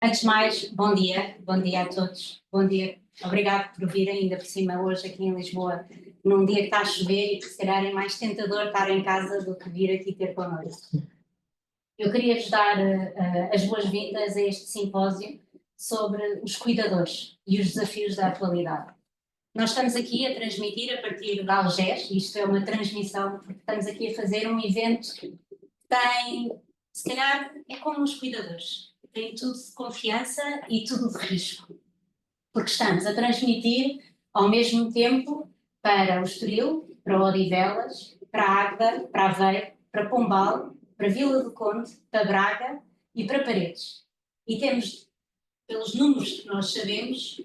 Antes de mais, bom dia a todos, bom dia, obrigado por vir ainda por cima hoje aqui em Lisboa, num dia que está a chover e que se calhar é mais tentador estar em casa do que vir aqui ter connosco. Eu queria-vos dar as boas-vindas a este simpósio sobre os cuidadores e os desafios da atualidade. Nós estamos aqui a transmitir a partir de Algés, isto é uma transmissão, porque estamos aqui a fazer um evento que tem, se calhar, é como os cuidadores. Tem tudo de confiança e tudo de risco, porque estamos a transmitir ao mesmo tempo para o Estoril, para Odivelas, para Águeda, para Aveiro, para Pombal, para Vila do Conde, para Braga e para Paredes. E temos, pelos números que nós sabemos,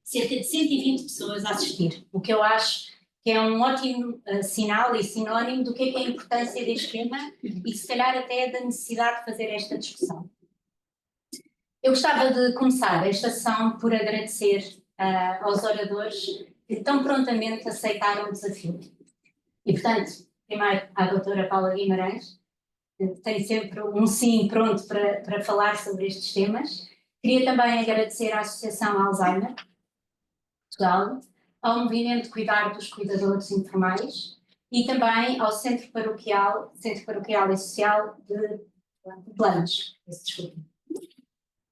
cerca de 120 pessoas a assistir, o que eu acho que é um ótimo sinal e sinónimo do que é a importância deste tema e se calhar até da necessidade de fazer esta discussão. Eu gostava de começar esta sessão por agradecer aos oradores que tão prontamente aceitaram o desafio. E, portanto, primeiro à doutora Paula Guimarães, que tem sempre um sim pronto para falar sobre estes temas. Queria também agradecer à Associação Alzheimer Portugal, ao Movimento de Cuidar dos Cuidadores Informais e também ao Centro Paroquial e Social de Planos. Desculpa.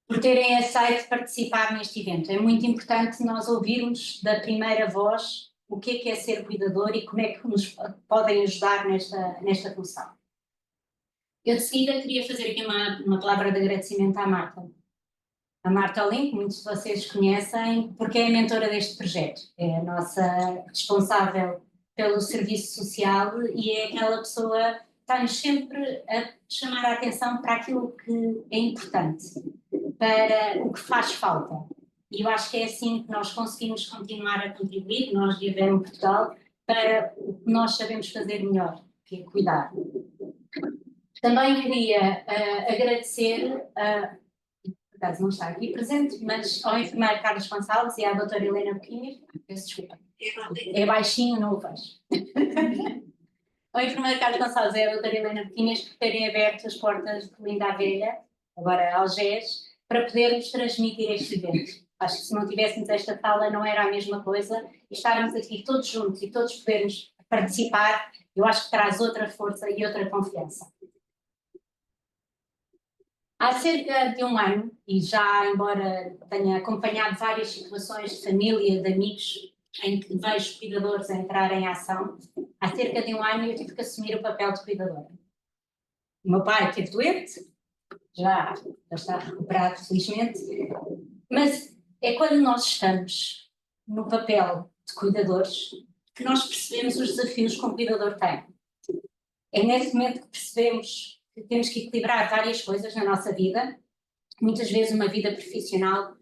Por terem aceito participar neste evento. É muito importante nós ouvirmos da primeira voz o que é ser cuidador e como é que nos podem ajudar nesta função. Eu de seguida queria fazer aqui uma palavra de agradecimento à Marta. A Marta Olim, que muitos de vocês conhecem, porque é a mentora deste projeto. É a nossa responsável pelo serviço social e é aquela pessoa que está-nos sempre a chamar a atenção para aquilo que é importante, para o que faz falta. E eu acho que é assim que nós conseguimos continuar a contribuir, nós de Haver em Portugal, para o que nós sabemos fazer melhor, que é cuidar. Também queria agradecer, por acaso não está aqui presente, mas ao enfermeiro Carlos Gonçalves e à doutora Helena Boquinhas, peço desculpa, é baixinho, não o vejo. Ao enfermeiro Carlos Gonçalves e à doutora Helena Boquinhas por terem aberto as portas de Linda a Velha, agora Algés, para podermos transmitir este evento. Acho que se não tivéssemos esta sala não era a mesma coisa e estarmos aqui todos juntos e todos podermos participar, eu acho que traz outra força e outra confiança. Há cerca de um ano, e já embora tenha acompanhado várias situações de família, de amigos, em que vejo cuidadores a entrar em ação, há cerca de um ano eu tive que assumir o papel de cuidadora. O meu pai esteve doente, já está recuperado felizmente, mas é quando nós estamos no papel de cuidadores que nós percebemos os desafios que um cuidador tem. É nesse momento que percebemos que temos que equilibrar várias coisas na nossa vida, muitas vezes uma vida profissional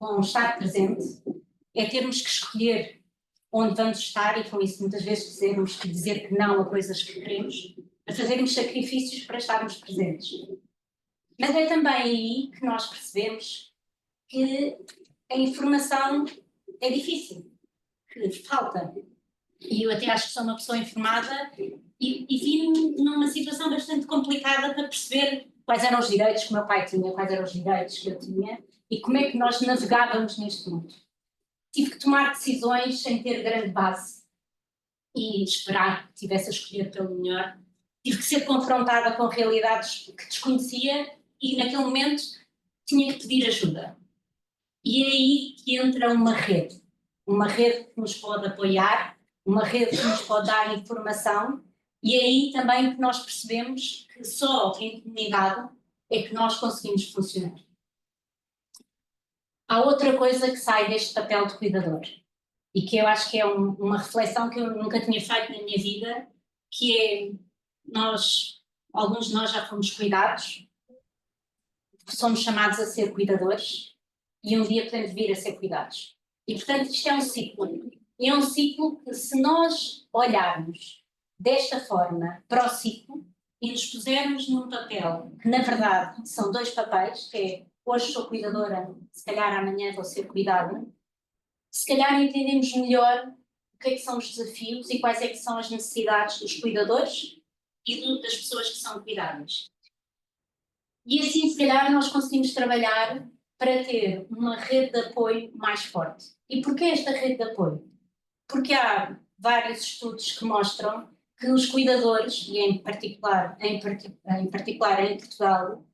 com um estar presente, é termos que escolher onde vamos estar e com isso muitas vezes termos que dizer que não a coisas que queremos, a fazermos sacrifícios para estarmos presentes. Mas é também aí que nós percebemos que a informação é difícil, que falta. E eu até acho que sou uma pessoa informada e vi-me numa situação bastante complicada para perceber quais eram os direitos que o meu pai tinha, quais eram os direitos que eu tinha e como é que nós navegávamos neste mundo. Tive que tomar decisões sem ter grande base e esperar que tivesse a escolher pelo melhor. Tive que ser confrontada com realidades que desconhecia e naquele momento tinha que pedir ajuda. E é aí que entra uma rede que nos pode apoiar, uma rede que nos pode dar informação e é aí também que nós percebemos que só em comunidade é que nós conseguimos funcionar. Há outra coisa que sai deste papel de cuidador e que eu acho que é uma reflexão que eu nunca tinha feito na minha vida, que é alguns de nós já fomos cuidados, somos chamados a ser cuidadores e um dia podemos vir a ser cuidados. E portanto isto é um ciclo. E é um ciclo que se nós olharmos desta forma para o ciclo e nos pusermos num papel que na verdade são dois papéis, que é hoje sou cuidadora, se calhar amanhã vou ser cuidada, se calhar entendemos melhor o que é que são os desafios e quais é que são as necessidades dos cuidadores e das pessoas que são cuidadas. E assim se calhar nós conseguimos trabalhar para ter uma rede de apoio mais forte. E porquê esta rede de apoio? Porque há vários estudos que mostram que os cuidadores, e em particular em Portugal,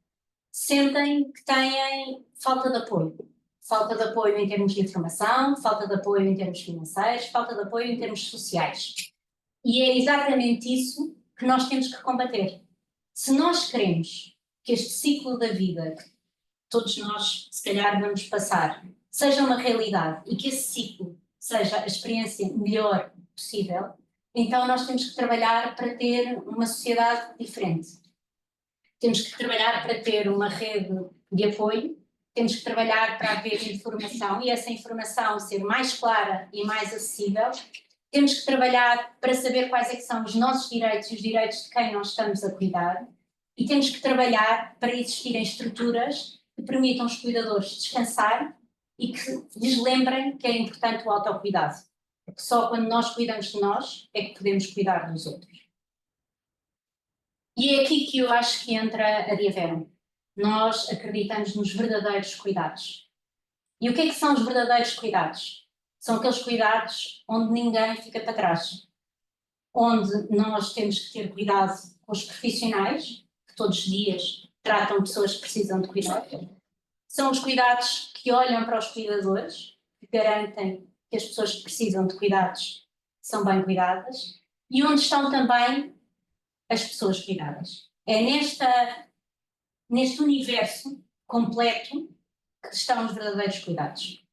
sentem que têm falta de apoio. Falta de apoio em termos de informação, falta de apoio em termos financeiros, falta de apoio em termos sociais. E é exatamente isso que nós temos que combater. Se nós queremos que este ciclo da vida, que todos nós se calhar vamos passar, seja uma realidade e que esse ciclo seja a experiência melhor possível, então nós temos que trabalhar para ter uma sociedade diferente. Temos que trabalhar para ter uma rede de apoio, temos que trabalhar para haver informação e essa informação ser mais clara e mais acessível. Temos que trabalhar para saber quais é que são os nossos direitos e os direitos de quem nós estamos a cuidar. E temos que trabalhar para existirem estruturas que permitam aos cuidadores descansar e que lhes lembrem que é importante o autocuidado. Porque só quando nós cuidamos de nós é que podemos cuidar dos outros. E é aqui que eu acho que entra a Diaverum. Nós acreditamos nos verdadeiros cuidados. E o que é que são os verdadeiros cuidados? São aqueles cuidados onde ninguém fica para trás. Onde nós temos que ter cuidado com os profissionais, que todos os dias tratam pessoas que precisam de cuidado. São os cuidados que olham para os cuidadores, que garantem que as pessoas que precisam de cuidados são bem cuidadas. E onde estão também as pessoas cuidadas. É neste universo completo que estão os verdadeiros cuidados.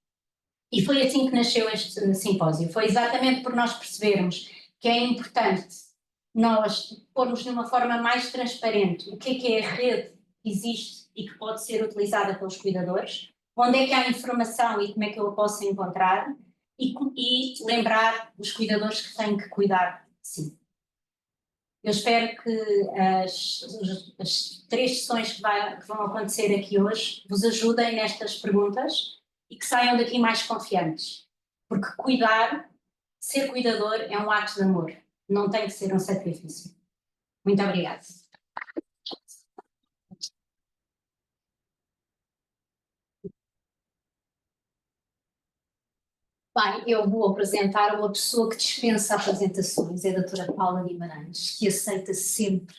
E foi assim que nasceu este simpósio. Foi exatamente por nós percebermos que é importante nós pormos de uma forma mais transparente o que é a rede que existe e que pode ser utilizada pelos cuidadores, onde é que há informação e como é que eu a posso encontrar, e lembrar os cuidadores que têm que cuidar de si. Eu espero que as 3 sessões que vão acontecer aqui hoje vos ajudem nestas perguntas e que saiam daqui mais confiantes. Porque ser cuidador é um ato de amor, não tem que ser um sacrifício. Muito obrigada. Bem, eu vou apresentar uma pessoa que dispensa apresentações, é a doutora Paula Guimarães, que aceita sempre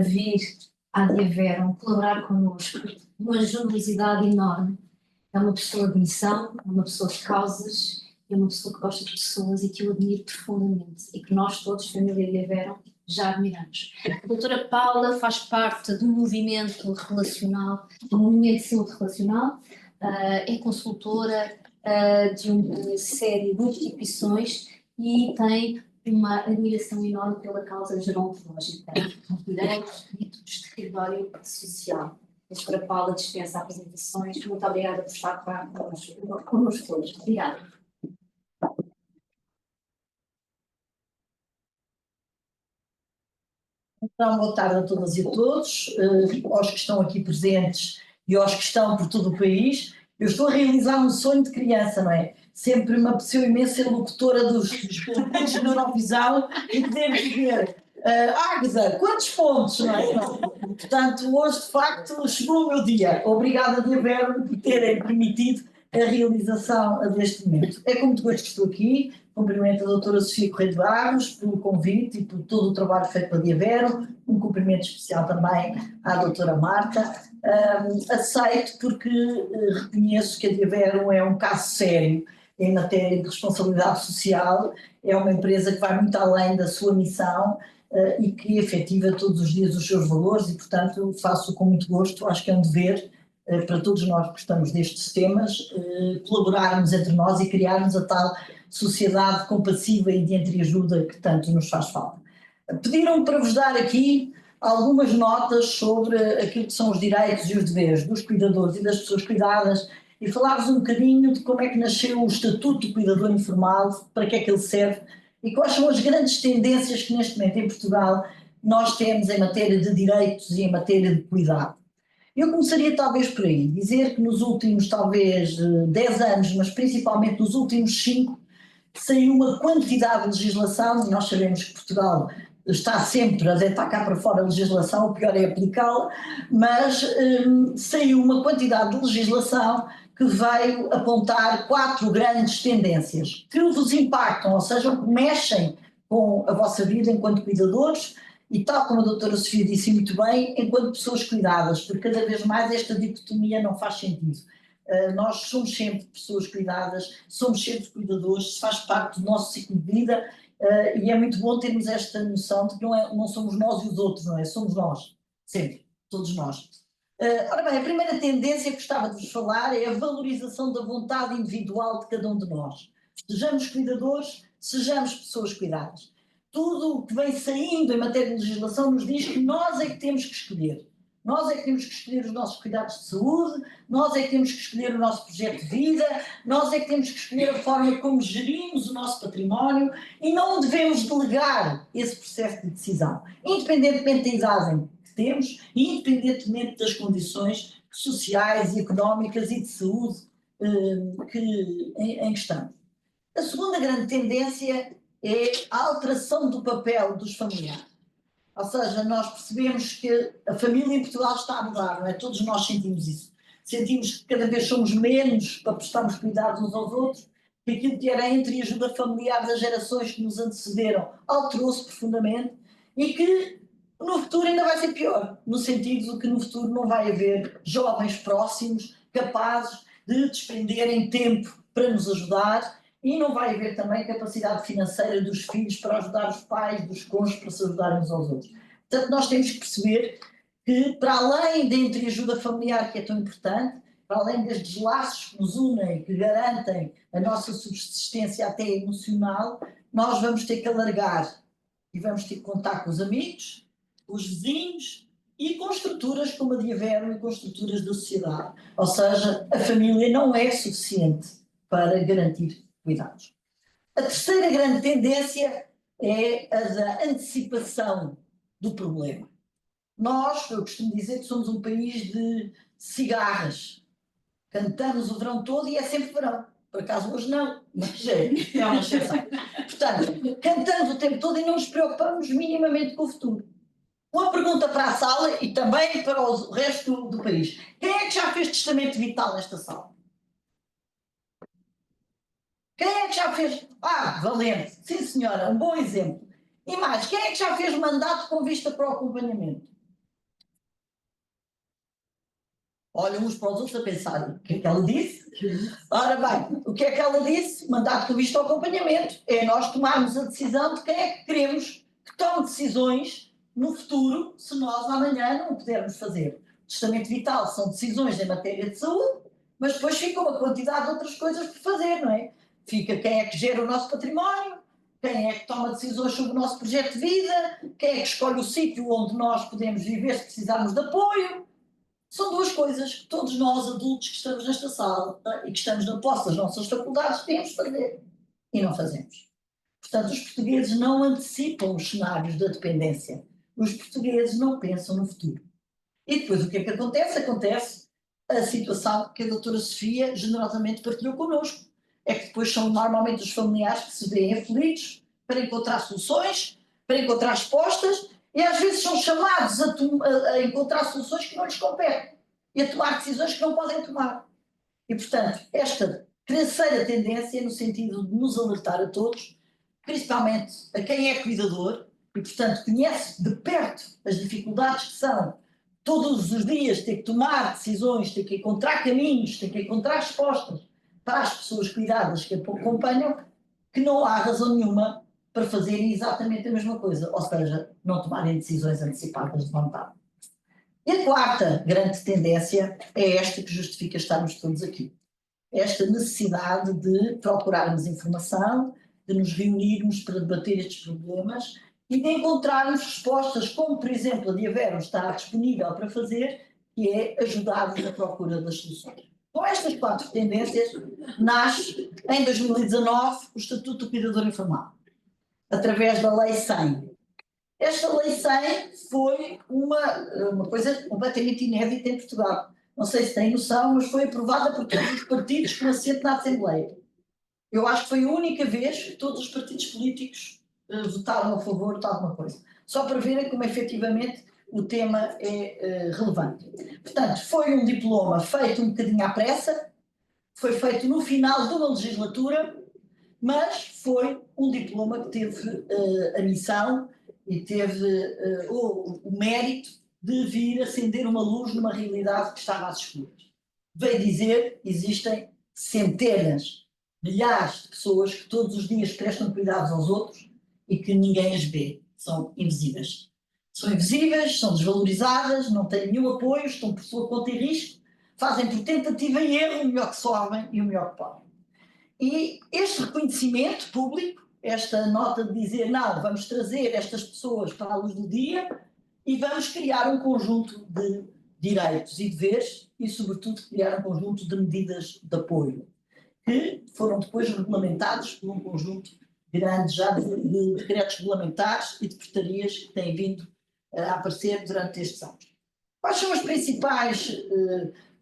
vir à Diaverum, colaborar connosco, uma generosidade enorme. É uma pessoa de missão, é uma pessoa de causas, é uma pessoa que gosta de pessoas e que eu admiro profundamente e que nós todos, família Diaverum, já admiramos. A doutora Paula faz parte do movimento relacional, do movimento de saúde relacional, é consultora de uma série de instituições e tem uma admiração enorme pela causa gerontológica, os direitos de território social. A doutora Paula dispensa apresentações. Muito obrigada por estar connosco todos. Obrigada. Então, boa tarde a todas e a todos, aos que estão aqui presentes e aos que estão por todo o país. Eu estou a realizar um sonho de criança, não é? Sempre me apeteceu imenso ser locutora dos pontos na Eurovisão e poder dizer Águeda, quantos pontos, não é? Portanto, hoje, de facto, chegou o meu dia. Obrigada, Diaverum, por terem permitido a realização deste momento. É com muito gosto que estou aqui. Cumprimento a doutora Sofia Correia de Barros pelo convite e por todo o trabalho feito pela Diaverum. Um cumprimento especial também à doutora Marta. Aceito porque reconheço que a Diaverum é um caso sério em matéria de responsabilidade social, é uma empresa que vai muito além da sua missão e que efetiva todos os dias os seus valores e, portanto, faço com muito gosto, acho que é um dever para todos nós que gostamos destes temas, colaborarmos entre nós e criarmos a tal sociedade compassiva e de entreajuda que tanto nos faz falta. Pediram-me para vos dar aqui algumas notas sobre aquilo que são os direitos e os deveres dos cuidadores e das pessoas cuidadas e falar-vos um bocadinho de como é que nasceu o Estatuto do Cuidador Informal, para que é que ele serve e quais são as grandes tendências que neste momento em Portugal nós temos em matéria de direitos e em matéria de cuidado. Eu começaria talvez por aí, dizer que nos últimos talvez 10 anos, mas principalmente nos últimos 5, saiu uma quantidade de legislação, e nós sabemos que Portugal está sempre a deitar cá para fora a legislação, o pior é aplicá-la, mas saiu uma quantidade de legislação que veio apontar 4 grandes tendências que vos impactam, ou seja, que mexem com a vossa vida enquanto cuidadores e, tal como a doutora Sofia disse muito bem, enquanto pessoas cuidadas, porque cada vez mais esta dicotomia não faz sentido. Nós somos sempre pessoas cuidadas, somos sempre cuidadores, faz parte do nosso ciclo de vida, e é muito bom termos esta noção de que não somos nós e os outros, não é? Somos nós, sempre, todos nós. Ora bem, a primeira tendência que gostava de vos falar é a valorização da vontade individual de cada um de nós. Sejamos cuidadores, sejamos pessoas cuidadas. Tudo o que vem saindo em matéria de legislação nos diz que nós é que temos que escolher. Nós é que temos que escolher os nossos cuidados de saúde, nós é que temos que escolher o nosso projeto de vida, nós é que temos que escolher a forma como gerimos o nosso património e não devemos delegar esse processo de decisão, independentemente da idade que temos e independentemente das condições sociais e económicas e de saúde em que estamos. A segunda grande tendência é a alteração do papel dos familiares. Ou seja, nós percebemos que a família em Portugal está a mudar, não é? Todos nós sentimos isso. Sentimos que cada vez somos menos para prestarmos cuidado uns aos outros, que aquilo que era a entreajuda familiar das gerações que nos antecederam alterou-se profundamente e que no futuro ainda vai ser pior, no sentido de que no futuro não vai haver jovens próximos capazes de desprenderem tempo para nos ajudar e não vai haver também capacidade financeira dos filhos para ajudar os pais, dos cônjuges para se ajudarem uns aos outros. Portanto, nós temos que perceber que, para além da entreajuda familiar que é tão importante, para além destes laços que nos unem, que garantem a nossa subsistência até emocional, nós vamos ter que alargar e vamos ter que contar com os amigos, com os vizinhos e com estruturas como a de Aveiro e com estruturas da sociedade. Ou seja, a família não é suficiente para garantir cuidados. A terceira grande tendência é a da antecipação do problema. Eu costumo dizer que somos um país de cigarras. Cantamos o verão todo e é sempre verão. Por acaso hoje não, mas é uma exceção. Portanto, cantamos o tempo todo e não nos preocupamos minimamente com o futuro. Uma pergunta para a sala e também para o resto do país. Quem é que já fez testamento vital nesta sala? Quem é que já fez? Valente, sim senhora, um bom exemplo. E mais, quem é que já fez mandato com vista para o acompanhamento? Olham uns para os outros a pensar, o que é que ela disse? Ora bem, o que é que ela disse? Mandato com vista ao acompanhamento. É nós tomarmos a decisão de quem é que queremos que tome decisões no futuro, se nós amanhã não o pudermos fazer. Testamento vital são decisões em matéria de saúde, mas depois fica uma quantidade de outras coisas por fazer, não é? Fica quem é que gera o nosso património, quem é que toma decisões sobre o nosso projeto de vida, quem é que escolhe o sítio onde nós podemos viver se precisarmos de apoio. São duas coisas que todos nós, adultos que estamos nesta sala e que estamos na posse das nossas faculdades, temos de fazer e não fazemos. Portanto, os portugueses não antecipam os cenários da dependência. Os portugueses não pensam no futuro. E depois o que é que acontece? Acontece a situação que a doutora Sofia generosamente partilhou connosco. É que depois são normalmente os familiares que se veem aflitos para encontrar soluções, para encontrar respostas, e às vezes são chamados a encontrar soluções que não lhes competem e a tomar decisões que não podem tomar. E, portanto, esta terceira tendência, no sentido de nos alertar a todos, principalmente a quem é cuidador e, portanto, conhece de perto as dificuldades que são todos os dias ter que tomar decisões, ter que encontrar caminhos, ter que encontrar respostas para as pessoas cuidadas que a acompanham, que não há razão nenhuma para fazerem exatamente a mesma coisa, ou seja, não tomarem decisões antecipadas de vontade. E a quarta grande tendência é esta que justifica estarmos todos aqui. Esta necessidade de procurarmos informação, de nos reunirmos para debater estes problemas e de encontrarmos respostas, como por exemplo a de Aveiro está disponível para fazer, que é ajudar-nos na procura das soluções. Com estas 4 tendências, nasce em 2019 o Estatuto do Cuidador Informal, através da Lei 100. Esta Lei 100 foi uma coisa completamente inédita em Portugal. Não sei se têm noção, mas foi aprovada por todos os partidos com assento na Assembleia. Eu acho que foi a única vez que todos os partidos políticos votaram a favor de alguma coisa. só para verem como efetivamente o tema é relevante. Portanto, foi um diploma feito um bocadinho à pressa, foi feito no final de uma legislatura, mas foi um diploma que teve a missão e teve o mérito de vir acender uma luz numa realidade que estava às escuras. Veio dizer, existem centenas, milhares de pessoas que todos os dias prestam cuidados aos outros e que ninguém as vê, são invisíveis. São invisíveis, são desvalorizadas, não têm nenhum apoio, estão por sua conta e risco, fazem por tentativa e erro o melhor que sabem e o melhor que podem. E este reconhecimento público, esta nota de dizer, não, vamos trazer estas pessoas para a luz do dia e vamos criar um conjunto de direitos e deveres e, sobretudo, criar um conjunto de medidas de apoio, que foram depois regulamentados por um conjunto grande já de decretos regulamentares e de portarias que têm vindo a aparecer durante estes anos. Quais são as principais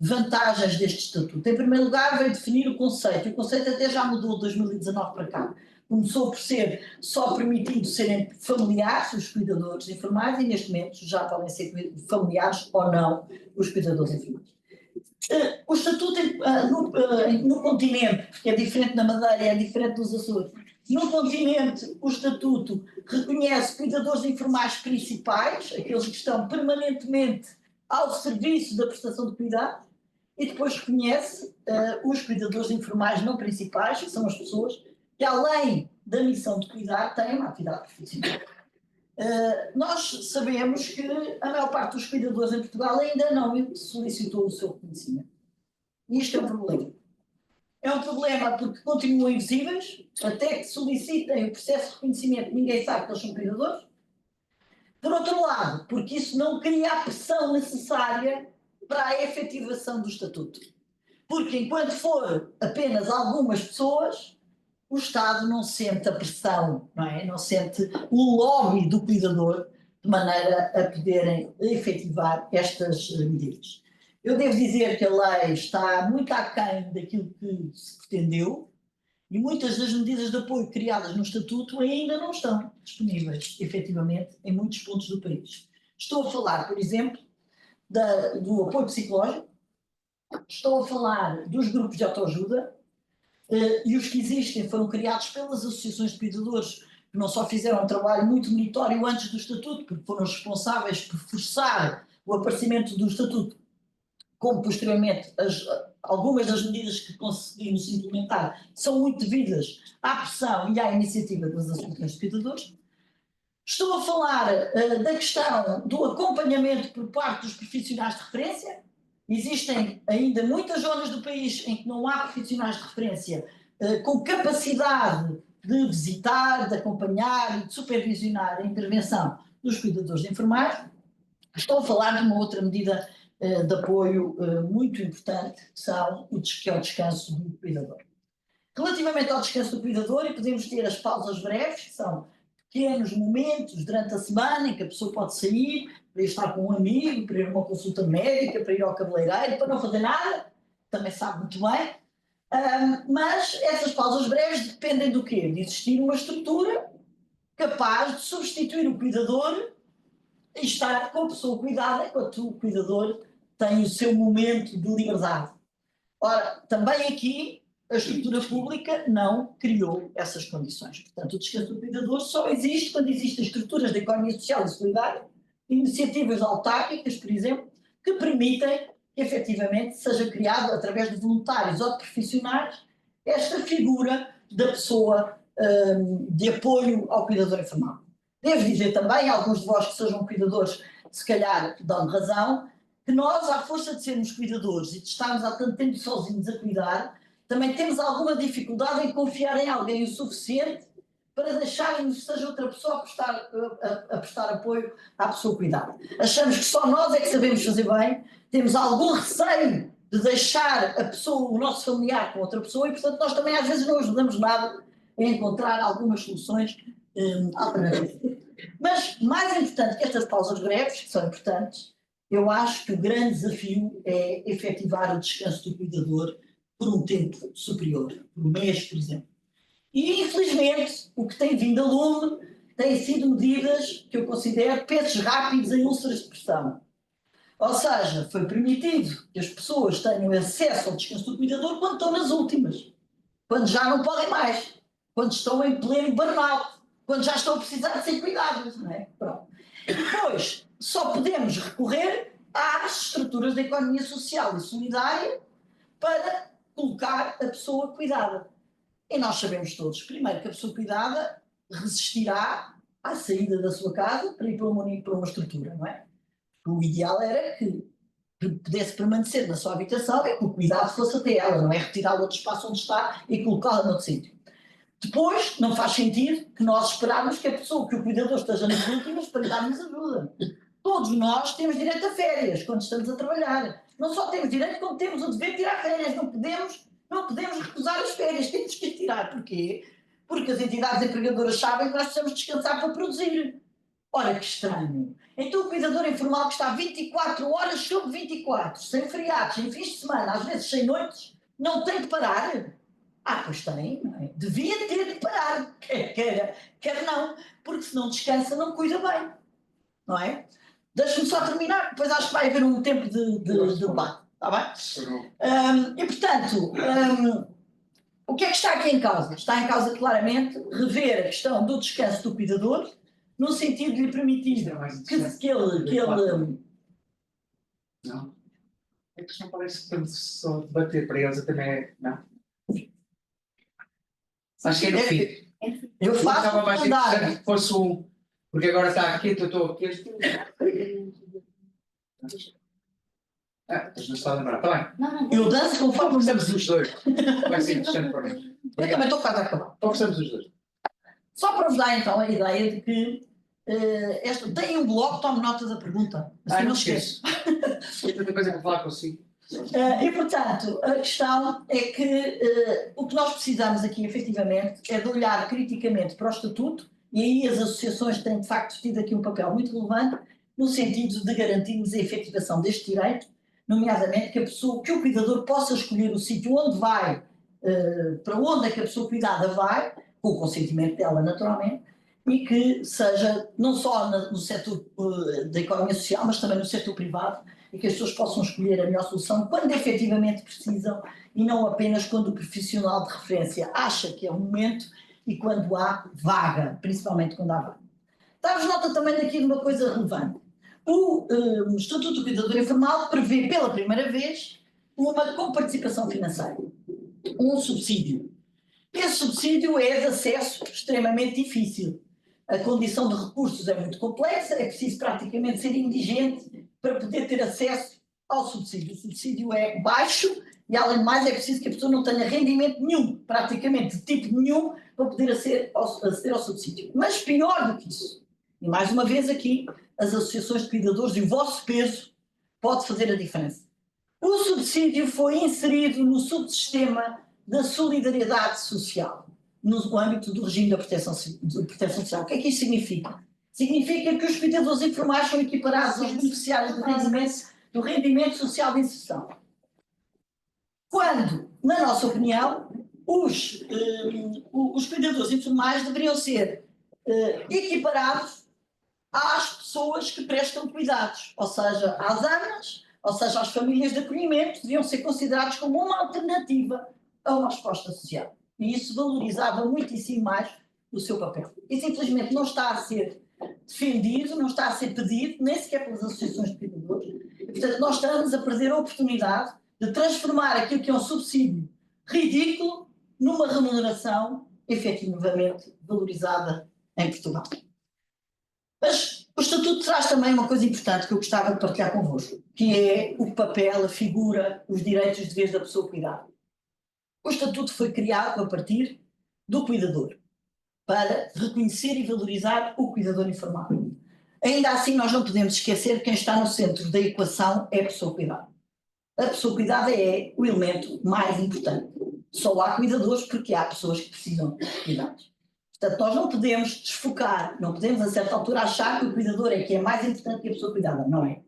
vantagens deste estatuto? Em primeiro lugar, veio definir o conceito. O conceito até já mudou de 2019 para cá. Começou por ser só permitido serem familiares os cuidadores informais e neste momento já podem ser familiares ou não os cuidadores informais. O estatuto no continente, porque é diferente na Madeira, é diferente dos Açores, no continente o estatuto reconhece cuidadores informais principais, aqueles que estão permanentemente ao serviço da prestação de cuidado, e depois reconhece os cuidadores informais não principais, que são as pessoas que, além da missão de cuidar, têm uma atividade profissional. Nós sabemos que a maior parte dos cuidadores em Portugal ainda não solicitou o seu reconhecimento. E isto é um problema. É um problema porque continuam invisíveis, até que solicitem o processo de reconhecimento, ninguém sabe que eles são cuidadores. Por outro lado, porque isso não cria a pressão necessária para a efetivação do estatuto. Porque enquanto for apenas algumas pessoas, o Estado não sente a pressão, não é? Não sente o lobby do cuidador de maneira a poderem efetivar estas medidas. Eu devo dizer que a lei está muito aquém daquilo que se pretendeu e muitas das medidas de apoio criadas no Estatuto ainda não estão disponíveis, efetivamente, em muitos pontos do país. Estou a falar, por exemplo, do apoio psicológico, estou a falar dos grupos de autoajuda, e os que existem foram criados pelas associações de cuidadores, que não só fizeram um trabalho muito meritório antes do Estatuto, porque foram responsáveis por forçar o aparecimento do Estatuto, como posteriormente algumas das medidas que conseguimos implementar são muito devidas à pressão e à iniciativa das associações de cuidadores. Estou a falar da questão do acompanhamento por parte dos profissionais de referência. Existem ainda muitas zonas do país em que não há profissionais de referência com capacidade de visitar, de acompanhar e de supervisionar a intervenção dos cuidadores informais. Estou a falar de uma outra medida de apoio muito importante, que é o descanso do cuidador. Relativamente ao descanso do cuidador, e podemos ter as pausas breves, que são pequenos momentos durante a semana em que a pessoa pode sair para ir estar com um amigo, para ir a uma consulta médica, para ir ao cabeleireiro, para não fazer nada, também sabe muito bem. Mas essas pausas breves dependem do quê? De existir uma estrutura capaz de substituir o cuidador e estar com a pessoa cuidada enquanto o cuidador tem o seu momento de liberdade. Ora, também aqui a estrutura pública não criou essas condições. Portanto, o descanso do cuidador só existe quando existem estruturas de economia social e solidária, iniciativas autárquicas, por exemplo, que permitem que efetivamente seja criado, através de voluntários ou de profissionais, esta figura da pessoa de apoio ao cuidador informal. Devo dizer também, alguns de vós que sejam cuidadores, se calhar dão razão, que nós, à força de sermos cuidadores e de estarmos há tanto tempo sozinhos a cuidar, também temos alguma dificuldade em confiar em alguém o suficiente para deixarmos que seja outra pessoa a prestar apoio à pessoa cuidada. Achamos que só nós é que sabemos fazer bem, temos algum receio de deixar a pessoa, o nosso familiar com outra pessoa e, portanto, nós também às vezes não ajudamos nada a encontrar algumas soluções alternativas. Mas, mais importante que estas pausas breves, que são importantes, eu acho que o grande desafio é efetivar o descanso do cuidador por um tempo superior, por um mês, por exemplo. E, infelizmente, o que tem vindo a lume têm sido medidas que eu considero pensos rápidos em úlceras de pressão. Ou seja, foi permitido que as pessoas tenham acesso ao descanso do cuidador quando estão nas últimas, quando já não podem mais, quando estão em pleno burnout, quando já estão a precisar de ser cuidados, não é? Pronto. Depois, só podemos recorrer às estruturas da economia social e solidária para colocar a pessoa cuidada. E nós sabemos todos, primeiro, que a pessoa cuidada resistirá à saída da sua casa para ir para uma estrutura, não é? O ideal era que pudesse permanecer na sua habitação e que o cuidado fosse até ela, não é retirá-la do espaço onde está e colocá-la noutro sítio. Depois, não faz sentido que nós esperarmos que a pessoa, que o cuidador esteja nas últimas para lhe darmos ajuda. Todos nós temos direito a férias quando estamos a trabalhar. Não só temos direito, como temos o dever de tirar férias. Não podemos recusar as férias, temos que as tirar. Porquê? Porque as entidades empregadoras sabem que nós precisamos descansar para produzir. Ora, que estranho. Então o cuidador informal que está 24 horas sobre 24, sem feriados, sem fins de semana, às vezes sem noites, não tem de parar? Ah, pois tem, não é? Devia ter de parar, quer não, porque se não descansa não cuida bem, não é? Deixa-me só terminar, depois acho que vai haver um tempo de debate, está bem? E portanto, o que é que está aqui em causa? Está em causa claramente rever a questão do descanso do cuidador, no sentido de lhe permitir que ele... Não. É que não parece que só debater para eles também não. Acho que é no fim. Eu faço estava mais interessante que fosse um. Porque agora está aqui, eu estou aqui. Mas não está a lembrar, está bem. Eu danço conforme conversamos os dois. Vai ser interessante para mim. Eu também estou quase a acabar. Conversamos os dois. Só para vos dar então a ideia de que tem um bloco, tome nota da pergunta. Assim Não esqueço. Tem tanta coisa para falar consigo. E portanto, a questão é que o que nós precisamos aqui efetivamente é de olhar criticamente para o Estatuto, e aí as associações têm de facto tido aqui um papel muito relevante no sentido de garantirmos a efetivação deste direito, nomeadamente que o cuidador possa escolher o sítio onde vai, para onde é que a pessoa cuidada vai, com o consentimento dela naturalmente, e que seja não só no setor da economia social, mas também no setor privado, e que as pessoas possam escolher a melhor solução quando efetivamente precisam e não apenas quando o profissional de referência acha que é o momento e quando há vaga, principalmente quando há vaga. Dá-vos nota também daqui de uma coisa relevante. O Estatuto do Cuidador Informal prevê pela primeira vez uma comparticipação financeira, um subsídio. Esse subsídio é de acesso extremamente difícil. A condição de recursos é muito complexa, é preciso praticamente ser indigente para poder ter acesso ao subsídio. O subsídio é baixo e, além de mais, é preciso que a pessoa não tenha rendimento nenhum, praticamente de tipo nenhum, para poder aceder ao subsídio. Mas pior do que isso, e mais uma vez aqui, as associações de cuidadores e o vosso peso pode fazer a diferença. O subsídio foi inserido no subsistema da solidariedade social, no âmbito do regime da proteção social. O que é que isso significa? Significa que os cuidadores informais são equiparados aos beneficiários do rendimento social de inserção. Quando, na nossa opinião, os cuidadores informais deveriam ser equiparados às pessoas que prestam cuidados, ou seja, às AMAs, ou seja, às famílias de acolhimento, deviam ser considerados como uma alternativa a uma resposta social. E isso valorizava muitíssimo mais o seu papel. Isso, infelizmente, não está a ser defendido, não está a ser pedido, nem sequer pelas associações de cuidadores. E, portanto, nós estamos a perder a oportunidade de transformar aquilo que é um subsídio ridículo numa remuneração efetivamente valorizada em Portugal. Mas o Estatuto traz também uma coisa importante que eu gostava de partilhar convosco, que é o papel, a figura, os direitos e os deveres da pessoa cuidada. O Estatuto foi criado a partir do cuidador, para reconhecer e valorizar o cuidador informal. Ainda assim, nós não podemos esquecer que quem está no centro da equação é a pessoa cuidada. A pessoa cuidada é o elemento mais importante. Só há cuidadores porque há pessoas que precisam de cuidados. Portanto, nós não podemos desfocar, não podemos a certa altura achar que o cuidador é que é mais importante que a pessoa cuidada. Não é.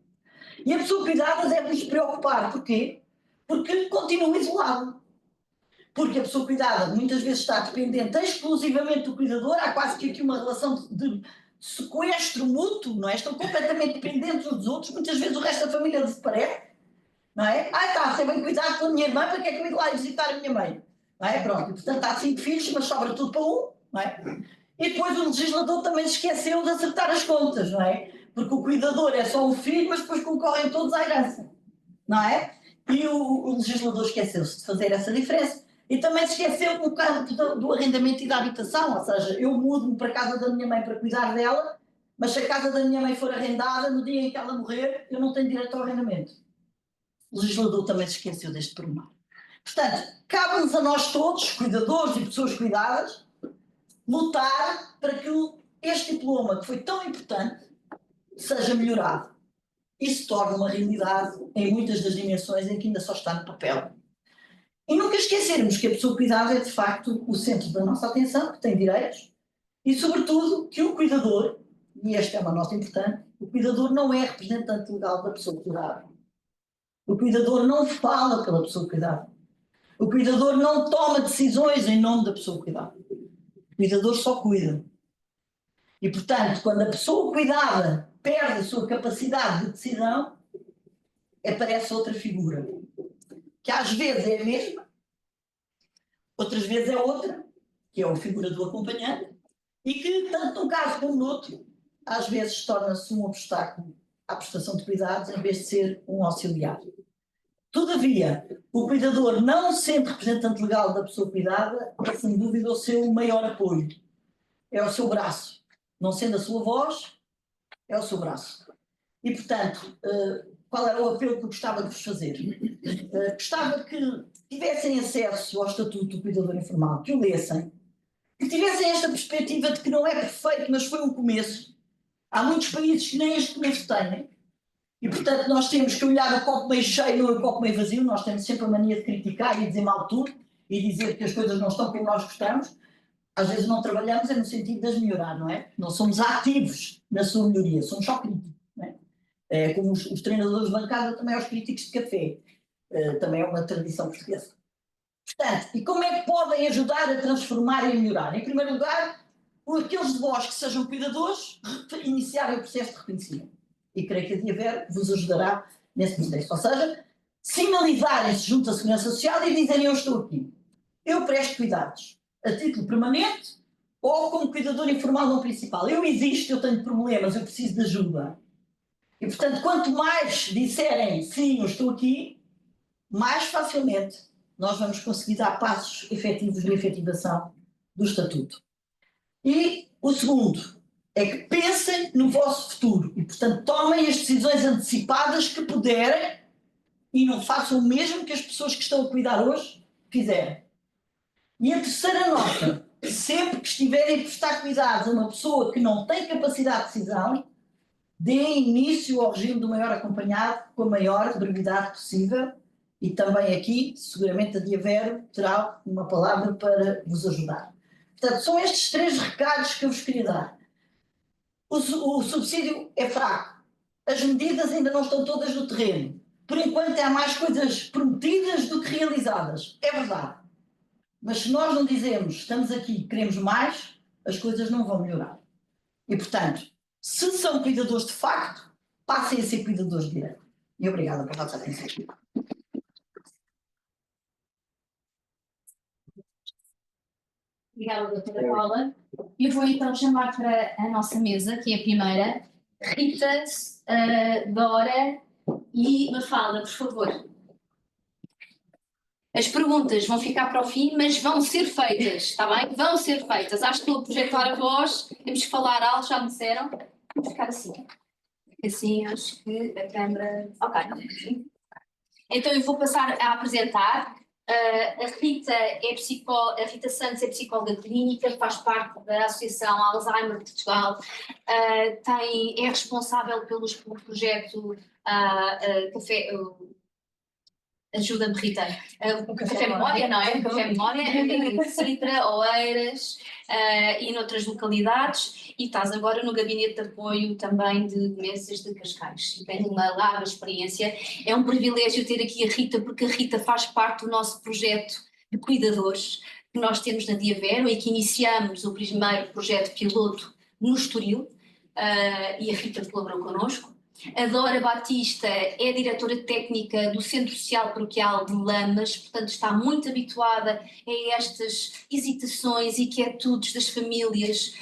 E a pessoa cuidada deve nos preocupar. Porquê? Porque continua isolado. porque a pessoa cuidada muitas vezes está dependente exclusivamente do cuidador, há quase que aqui uma relação de sequestro mútuo, não é? Estão completamente dependentes uns dos outros, muitas vezes o resto da família desaparece, não é? Está a ser bem cuidado pela minha irmã, para que é que eu ir lá visitar a minha mãe? Não é? Pronto, e portanto há 5 filhos, mas sobra tudo para um, não é? E depois o legislador também se esqueceu de acertar as contas, não é? Porque o cuidador é só um filho, mas depois concorrem todos à herança, não é? E o legislador esqueceu-se de fazer essa diferença. E também se esqueceu no caso do arrendamento e da habitação, ou seja, eu mudo-me para a casa da minha mãe para cuidar dela, mas se a casa da minha mãe for arrendada, no dia em que ela morrer, eu não tenho direito ao arrendamento. O legislador também se esqueceu deste pormenor. Portanto, cabe-nos a nós todos, cuidadores e pessoas cuidadas, lutar para que este diploma, que foi tão importante, seja melhorado e se torne uma realidade em muitas das dimensões em que ainda só está no papel. E nunca esquecermos que a pessoa cuidada é de facto o centro da nossa atenção, que tem direitos, e sobretudo que o cuidador, e esta é uma nota importante, o cuidador não é representante legal da pessoa cuidada. O cuidador não fala pela pessoa cuidada. O cuidador não toma decisões em nome da pessoa cuidada. O cuidador só cuida. E, portanto, quando a pessoa cuidada perde a sua capacidade de decisão, aparece outra figura, que às vezes é a mesma, outras vezes é outra, que é a figura do acompanhante, e que, tanto num caso como no outro, às vezes torna-se um obstáculo à prestação de cuidados, em vez de ser um auxiliar. Todavia, o cuidador, não sendo representante legal da pessoa cuidada, é sem dúvida o seu maior apoio. É o seu braço. Não sendo a sua voz, é o seu braço. E, portanto, qual era o apelo que eu gostava de vos fazer? Gostava que tivessem acesso ao Estatuto do Cuidador Informal, que o lessem, que tivessem esta perspectiva de que não é perfeito, mas foi um começo. Há muitos países que nem este começo têm. E, portanto, nós temos que olhar o copo meio cheio, não o copo meio vazio. Nós temos sempre a mania de criticar e dizer mal tudo e dizer que as coisas não estão como nós gostamos. Às vezes não trabalhamos no sentido de as melhorar, não é? Não somos ativos na sua melhoria, somos só críticos. Não é? Como os treinadores de bancada também aos críticos de café. Também é uma tradição portuguesa. Portanto, e como é que podem ajudar a transformar e a melhorar? Em primeiro lugar, aqueles de vós que sejam cuidadores, iniciarem o processo de reconhecimento. E creio que a Diaver vos ajudará nesse processo. Ou seja, sinalizarem-se junto à Segurança Social e dizerem: eu estou aqui, eu presto cuidados, a título permanente ou como cuidador informal não principal. Eu existo, eu tenho problemas, eu preciso de ajuda. E, portanto, quanto mais disserem sim, eu estou aqui, mais facilmente nós vamos conseguir dar passos efetivos de efetivação do Estatuto. E o segundo é que pensem no vosso futuro e, portanto, tomem as decisões antecipadas que puderem e não façam o mesmo que as pessoas que estão a cuidar hoje fizeram. E a terceira nota: sempre que estiverem a prestar cuidados a uma pessoa que não tem capacidade de decisão, deem início ao regime do maior acompanhado com a maior brevidade possível. E também aqui, seguramente, a Diavero terá uma palavra para vos ajudar. Portanto, são estes 3 recados que eu vos queria dar. O subsídio é fraco. As medidas ainda não estão todas no terreno. Por enquanto, há mais coisas prometidas do que realizadas. É verdade. Mas se nós não dizemos estamos aqui, queremos mais, as coisas não vão melhorar. E, portanto, se são cuidadores de facto, passem a ser cuidadores de direito. E obrigada pela vossa atenção. Obrigada, doutora Paula. Eu vou então chamar para a nossa mesa, que é a primeira, Rita, Dora e Mafalda, por favor. As perguntas vão ficar para o fim, mas vão ser feitas, está bem? Vão ser feitas. Acho que estou a projetar a voz, temos que falar alto, já me disseram. Vamos ficar assim. Assim, acho que a câmara... Ok. Então eu vou passar a apresentar. A Rita a Rita Santos é psicóloga clínica, faz parte da Associação Alzheimer de Portugal, é responsável pelo projeto Café... Ajuda-me, Rita. O Café Memória, não é? O Café Memória, em Sintra, Oeiras e noutras localidades. E estás agora no gabinete de apoio também de demências de Cascais. E tens uma larga experiência. É um privilégio ter aqui a Rita, porque a Rita faz parte do nosso projeto de cuidadores que nós temos na Diavero e que iniciamos o primeiro projeto piloto no Estoril, e a Rita colaborou connosco. A Dora Batista é diretora técnica do Centro Social Paroquial de Lamas, portanto está muito habituada a estas hesitações e quietudes das famílias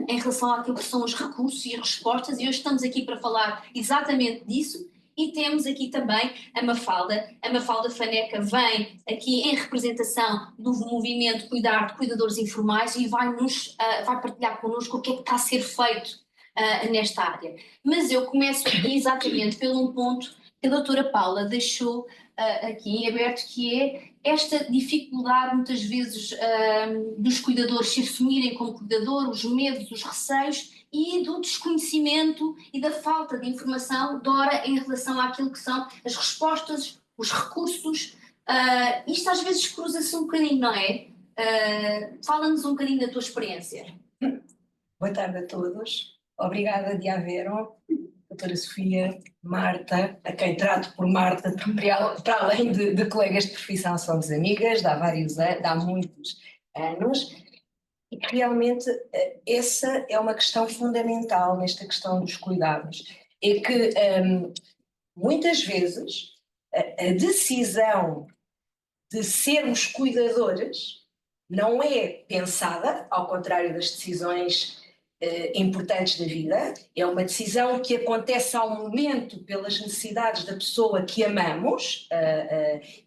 em relação àquilo que são os recursos e as respostas, e hoje estamos aqui para falar exatamente disso. E temos aqui também a Mafalda Faneca vem aqui em representação do movimento Cuidar de Cuidadores Informais e vai partilhar connosco o que é que está a ser feito nesta área. Mas eu começo aqui exatamente pelo ponto que a doutora Paula deixou aqui em aberto, que é esta dificuldade muitas vezes dos cuidadores se assumirem como cuidador, os medos, os receios e do desconhecimento e da falta de informação Dora em relação àquilo que são as respostas, os recursos. Isto às vezes cruza-se um bocadinho, não é? Fala-nos um bocadinho da tua experiência. Boa tarde a todos. Obrigada, Diavero, doutora Sofia, Marta, a quem trato por Marta, para além de colegas de profissão, somos amigas de há muitos anos. E realmente essa é uma questão fundamental nesta questão dos cuidados. É que muitas vezes a decisão de sermos cuidadores não é pensada, ao contrário das decisões importantes da vida, é uma decisão que acontece ao momento pelas necessidades da pessoa que amamos,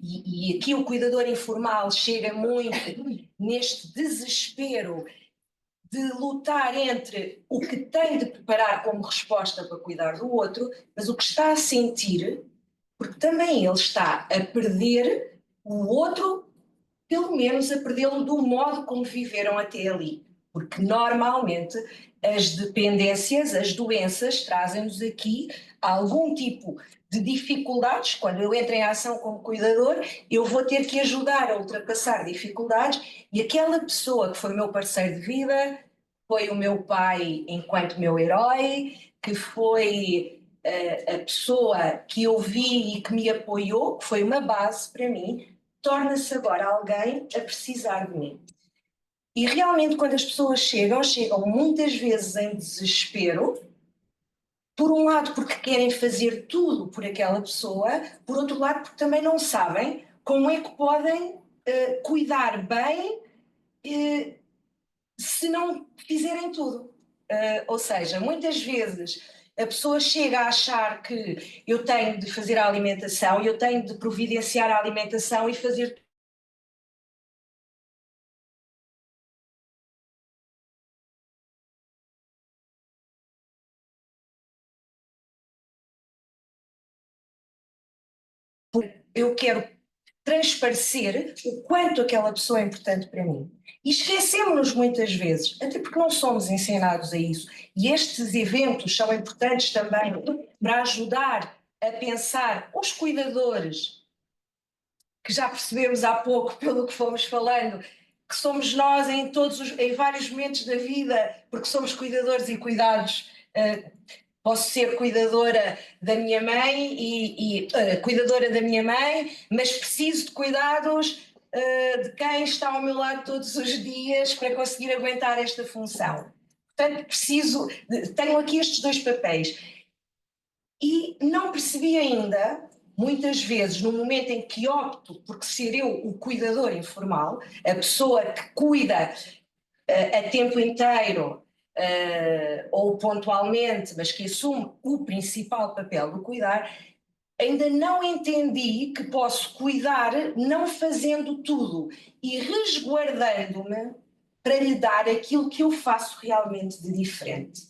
e aqui o cuidador informal chega muito neste desespero de lutar entre o que tem de preparar como resposta para cuidar do outro, mas o que está a sentir, porque também ele está a perder o outro, pelo menos a perdê-lo do modo como viveram até ali. Porque normalmente as dependências, as doenças trazem-nos aqui algum tipo de dificuldades. Quando eu entro em ação como cuidador, eu vou ter que ajudar a ultrapassar dificuldades, e aquela pessoa que foi meu parceiro de vida, foi o meu pai enquanto meu herói, que foi a pessoa que eu vi e que me apoiou, que foi uma base para mim, torna-se agora alguém a precisar de mim. E realmente quando as pessoas chegam muitas vezes em desespero, por um lado porque querem fazer tudo por aquela pessoa, por outro lado porque também não sabem como é que podem cuidar bem se não fizerem tudo. Ou seja, muitas vezes a pessoa chega a achar que eu tenho de fazer a alimentação, eu tenho de providenciar a alimentação e fazer eu quero transparecer o quanto aquela pessoa é importante para mim. E esquecemos-nos muitas vezes, até porque não somos ensinados a isso. E estes eventos são importantes também para ajudar a pensar os cuidadores, que já percebemos há pouco, pelo que fomos falando, que somos nós em vários momentos da vida, porque somos cuidadores e cuidados. Posso ser cuidadora da minha mãe e cuidadora da minha mãe, mas preciso de cuidados de quem está ao meu lado todos os dias para conseguir aguentar esta função. Portanto, tenho aqui estes dois papéis. E não percebi ainda, muitas vezes, no momento em que opto por ser eu o cuidador informal, a pessoa que cuida a tempo inteiro, ou pontualmente, mas que assume o principal papel do cuidar, ainda não entendi que posso cuidar não fazendo tudo e resguardando-me para lhe dar aquilo que eu faço realmente de diferente,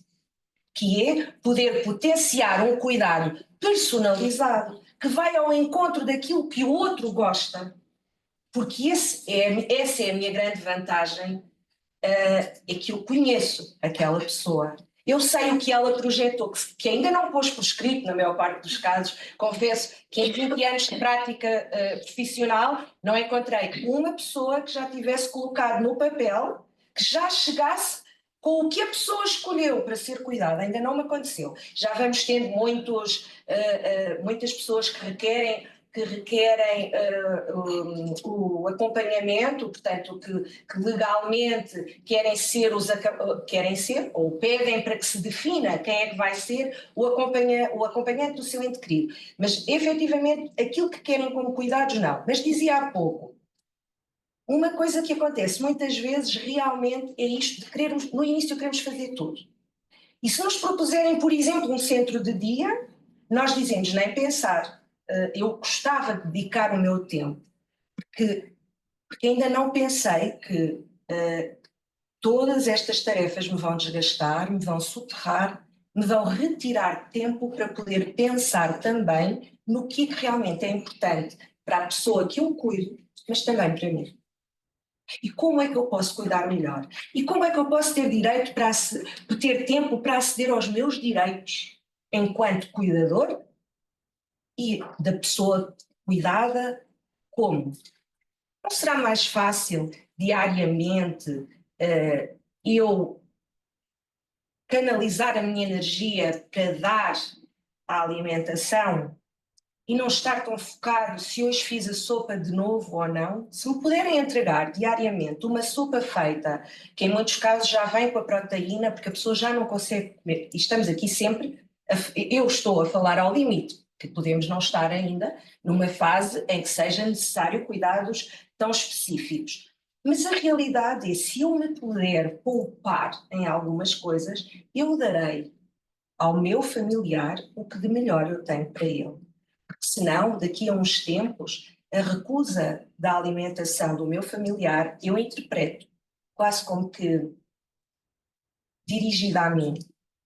que é poder potenciar um cuidado personalizado que vai ao encontro daquilo que o outro gosta, porque essa é a minha grande vantagem. É que eu conheço aquela pessoa, eu sei o que ela projetou, que ainda não pôs por escrito na maior parte dos casos. Confesso que em 20 anos de prática profissional não encontrei uma pessoa que já tivesse colocado no papel, que já chegasse com o que a pessoa escolheu para ser cuidada. Ainda não me aconteceu. Já vamos tendo muitas pessoas que requerem que requerem o acompanhamento, portanto, que legalmente querem ser, ou pedem para que se defina quem é que vai ser o acompanhante do seu ente querido. Mas, efetivamente, aquilo que querem como cuidados, não. Mas dizia há pouco, uma coisa que acontece muitas vezes realmente é isto de querermos, no início queremos fazer tudo. E se nos propuserem, por exemplo, um centro de dia, nós dizemos, nem pensar, eu gostava de dedicar o meu tempo, porque ainda não pensei que todas estas tarefas me vão desgastar, me vão soterrar, me vão retirar tempo para poder pensar também no que realmente é importante para a pessoa que eu cuido, mas também para mim. E como é que eu posso cuidar melhor? E como é que eu posso ter direito ter tempo para aceder aos meus direitos enquanto cuidador e da pessoa cuidada? Como? Não será mais fácil diariamente eu canalizar a minha energia para dar a alimentação e não estar tão focado se hoje fiz a sopa de novo ou não? Se me puderem entregar diariamente uma sopa feita, que em muitos casos já vem com a proteína, porque a pessoa já não consegue comer, e estamos aqui sempre, eu estou a falar ao limite, que podemos não estar ainda numa fase em que seja necessário cuidados tão específicos. Mas a realidade é, se eu me puder poupar em algumas coisas, eu darei ao meu familiar o que de melhor eu tenho para ele. Senão, daqui a uns tempos, a recusa da alimentação do meu familiar, eu interpreto quase como que dirigida a mim,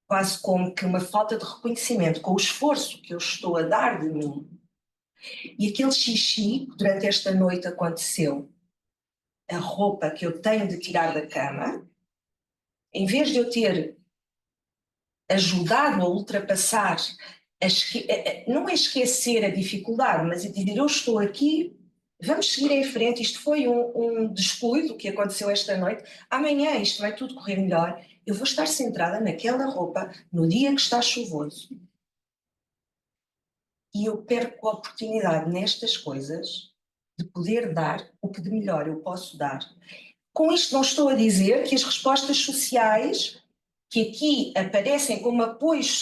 quase como que uma falta de reconhecimento com o esforço que eu estou a dar de mim. E aquele xixi que durante esta noite aconteceu, a roupa que eu tenho de tirar da cama, em vez de eu ter ajudado a ultrapassar, não é esquecer a dificuldade, mas é dizer, eu estou aqui, vamos seguir em frente, isto foi um descuido que aconteceu esta noite, amanhã isto vai tudo correr melhor, eu vou estar centrada naquela roupa no dia que está chuvoso. E eu perco a oportunidade nestas coisas de poder dar o que de melhor eu posso dar. Com isto não estou a dizer que as respostas sociais que aqui aparecem como apoios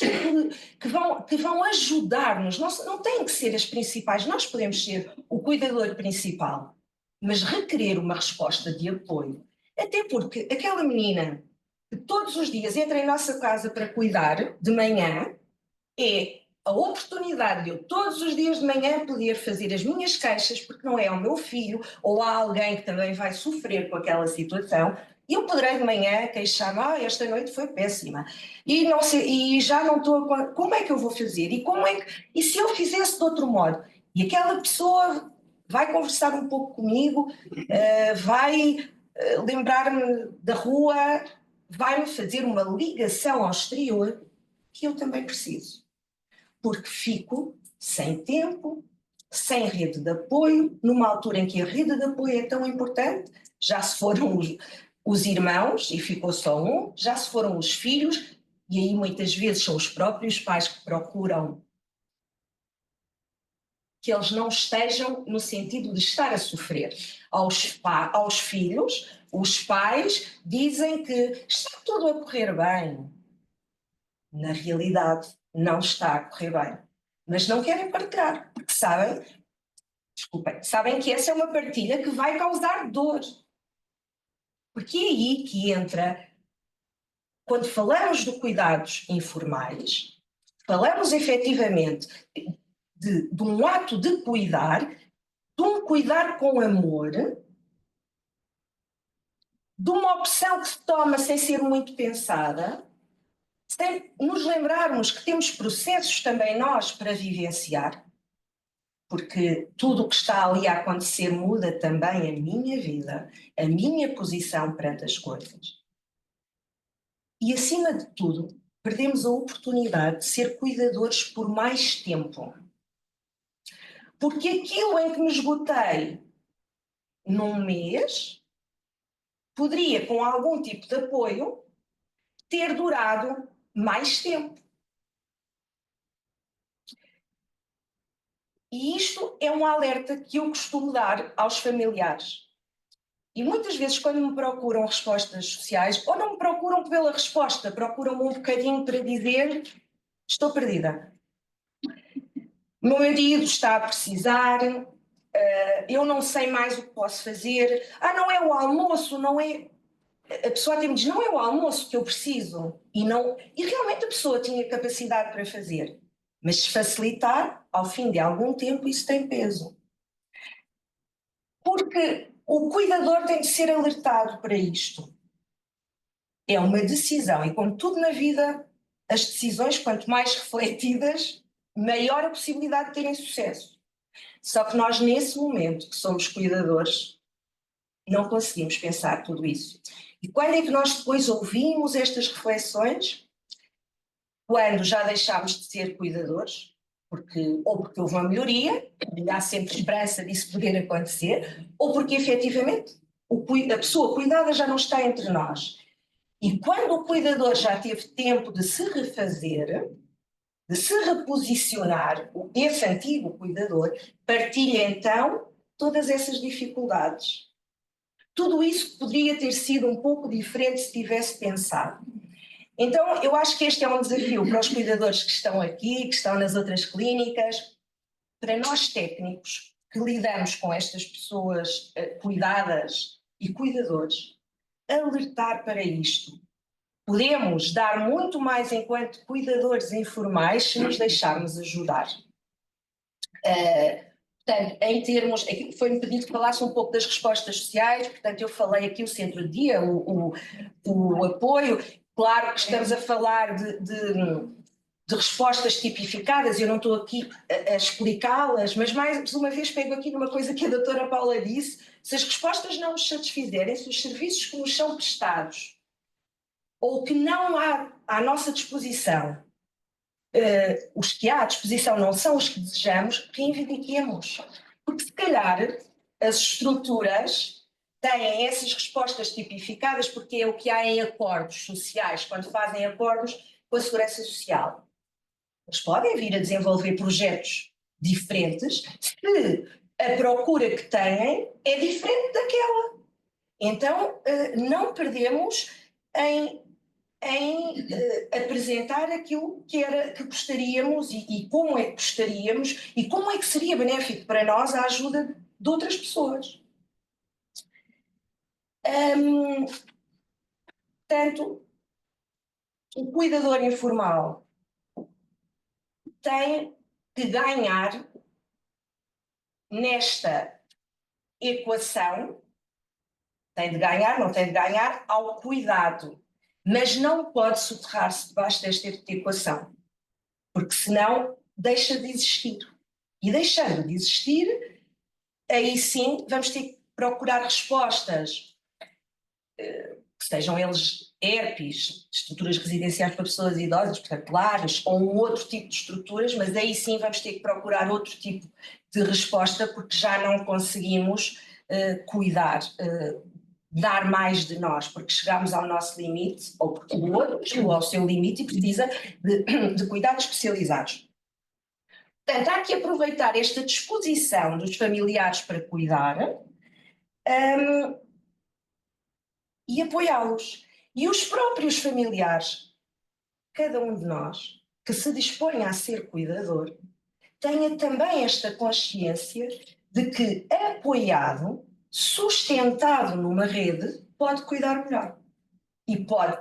que vão ajudar-nos, não têm que ser as principais, nós podemos ser o cuidador principal, mas requerer uma resposta de apoio. Até porque aquela menina que todos os dias entra em nossa casa para cuidar de manhã é a oportunidade de eu todos os dias de manhã poder fazer as minhas queixas, porque não é ao meu filho ou há alguém que também vai sofrer com aquela situação, e eu poderei de manhã queixar-me, esta noite foi péssima, e, não sei, e já não estou como é que eu vou fazer? E se eu fizesse de outro modo? E aquela pessoa vai conversar um pouco comigo, vai lembrar-me da rua, vai-me fazer uma ligação ao exterior que eu também preciso. Porque fico sem tempo, sem rede de apoio, numa altura em que a rede de apoio é tão importante, já se foram os irmãos e ficou só um, já se foram os filhos, e aí muitas vezes são os próprios pais que procuram que eles não estejam no sentido de estar a sofrer. Aos filhos, os pais dizem que está tudo a correr bem. Na realidade, não está a correr bem. Mas não querem partilhar, porque sabem que essa é uma partilha que vai causar dor. Porque é aí que entra, quando falamos de cuidados informais, falamos efetivamente de um ato de um cuidar com amor, de uma opção que se toma sem ser muito pensada, sem nos lembrarmos que temos processos também nós para vivenciar, porque tudo o que está ali a acontecer muda também a minha vida, a minha posição perante as coisas. E, acima de tudo, perdemos a oportunidade de ser cuidadores por mais tempo. Porque aquilo em que me esgotei num mês, poderia, com algum tipo de apoio, ter durado mais tempo. E isto é um alerta que eu costumo dar aos familiares. E muitas vezes, quando me procuram respostas sociais, ou não me procuram pela resposta, procuram-me um bocadinho para dizer: estou perdida. O meu marido está a precisar, eu não sei mais o que posso fazer. Não é o almoço, não é. A pessoa até me diz: não é o almoço que eu preciso. E realmente a pessoa tinha capacidade para fazer. Mas se facilitar, ao fim de algum tempo, isso tem peso. Porque o cuidador tem de ser alertado para isto. É uma decisão, e como tudo na vida, as decisões, quanto mais refletidas, maior a possibilidade de terem sucesso. Só que nós, nesse momento, que somos cuidadores, não conseguimos pensar tudo isso. E quando é que nós depois ouvimos estas reflexões? Quando já deixámos de ser cuidadores, ou porque houve uma melhoria, e há sempre esperança disso poder acontecer, ou porque efetivamente a pessoa cuidada já não está entre nós. E quando o cuidador já teve tempo de se refazer, de se reposicionar, esse antigo cuidador partilha então todas essas dificuldades. Tudo isso poderia ter sido um pouco diferente se tivesse pensado. Então, eu acho que este é um desafio para os cuidadores que estão aqui, que estão nas outras clínicas, para nós técnicos que lidamos com estas pessoas cuidadas e cuidadores, alertar para isto. Podemos dar muito mais enquanto cuidadores informais se nos deixarmos ajudar. Portanto, em termos, aqui foi-me pedido que falasse um pouco das respostas sociais, portanto eu falei aqui o centro de dia, o apoio. Claro que estamos a falar de respostas tipificadas, eu não estou aqui a explicá-las, mas mais uma vez pego aqui numa coisa que a doutora Paula disse: se as respostas não nos satisfizerem, se os serviços que nos são prestados ou que não há à nossa disposição, os que há à disposição não são os que desejamos, reivindiquemos. Porque se calhar as estruturas têm essas respostas tipificadas porque é o que há em acordos sociais, quando fazem acordos com a Segurança Social. Eles podem vir a desenvolver projetos diferentes se a procura que têm é diferente daquela. Então, não perdemos em apresentar aquilo que gostaríamos e como é que gostaríamos e como é que seria benéfico para nós a ajuda de outras pessoas. Portanto, o cuidador informal tem que ganhar nesta equação, tem de ganhar, não tem de ganhar, ao cuidado. Mas não pode soterrar-se debaixo desta equação, porque senão deixa de existir. E deixando de existir, aí sim vamos ter que procurar respostas, que sejam eles ERPs, estruturas residenciais para pessoas idosas, portanto lares, ou um outro tipo de estruturas, mas aí sim vamos ter que procurar outro tipo de resposta, porque já não conseguimos cuidar, dar mais de nós, porque chegamos ao nosso limite, ou porque o outro chegou ao seu limite e precisa de cuidados especializados. Portanto, há que aproveitar esta disposição dos familiares para cuidar e apoiá-los. E os próprios familiares, cada um de nós, que se dispõe a ser cuidador, tenha também esta consciência de que, apoiado, sustentado numa rede, pode cuidar melhor e pode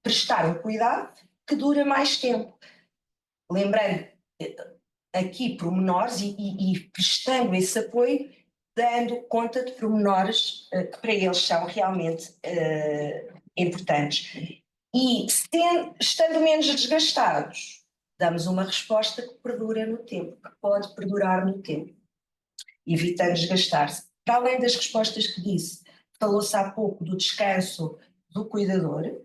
prestar um cuidado que dura mais tempo. Lembrando aqui pormenores e prestando esse apoio, dando conta de pormenores que para eles são realmente importantes. E estando menos desgastados, damos uma resposta que perdura no tempo, que pode perdurar no tempo, evitando desgastar-se. Para além das respostas que disse, falou-se há pouco do descanso do cuidador,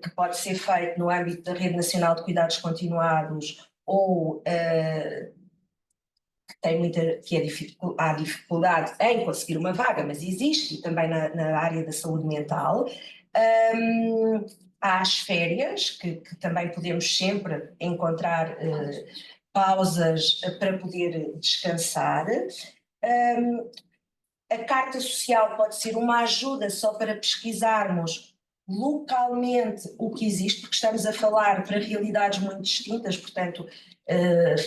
que pode ser feito no âmbito da Rede Nacional de Cuidados Continuados ou há dificuldade em conseguir uma vaga, mas existe, e também na área da saúde mental. Há as férias, que também podemos sempre encontrar pausas para poder descansar. A carta social pode ser uma ajuda só para pesquisarmos localmente o que existe, porque estamos a falar para realidades muito distintas, portanto,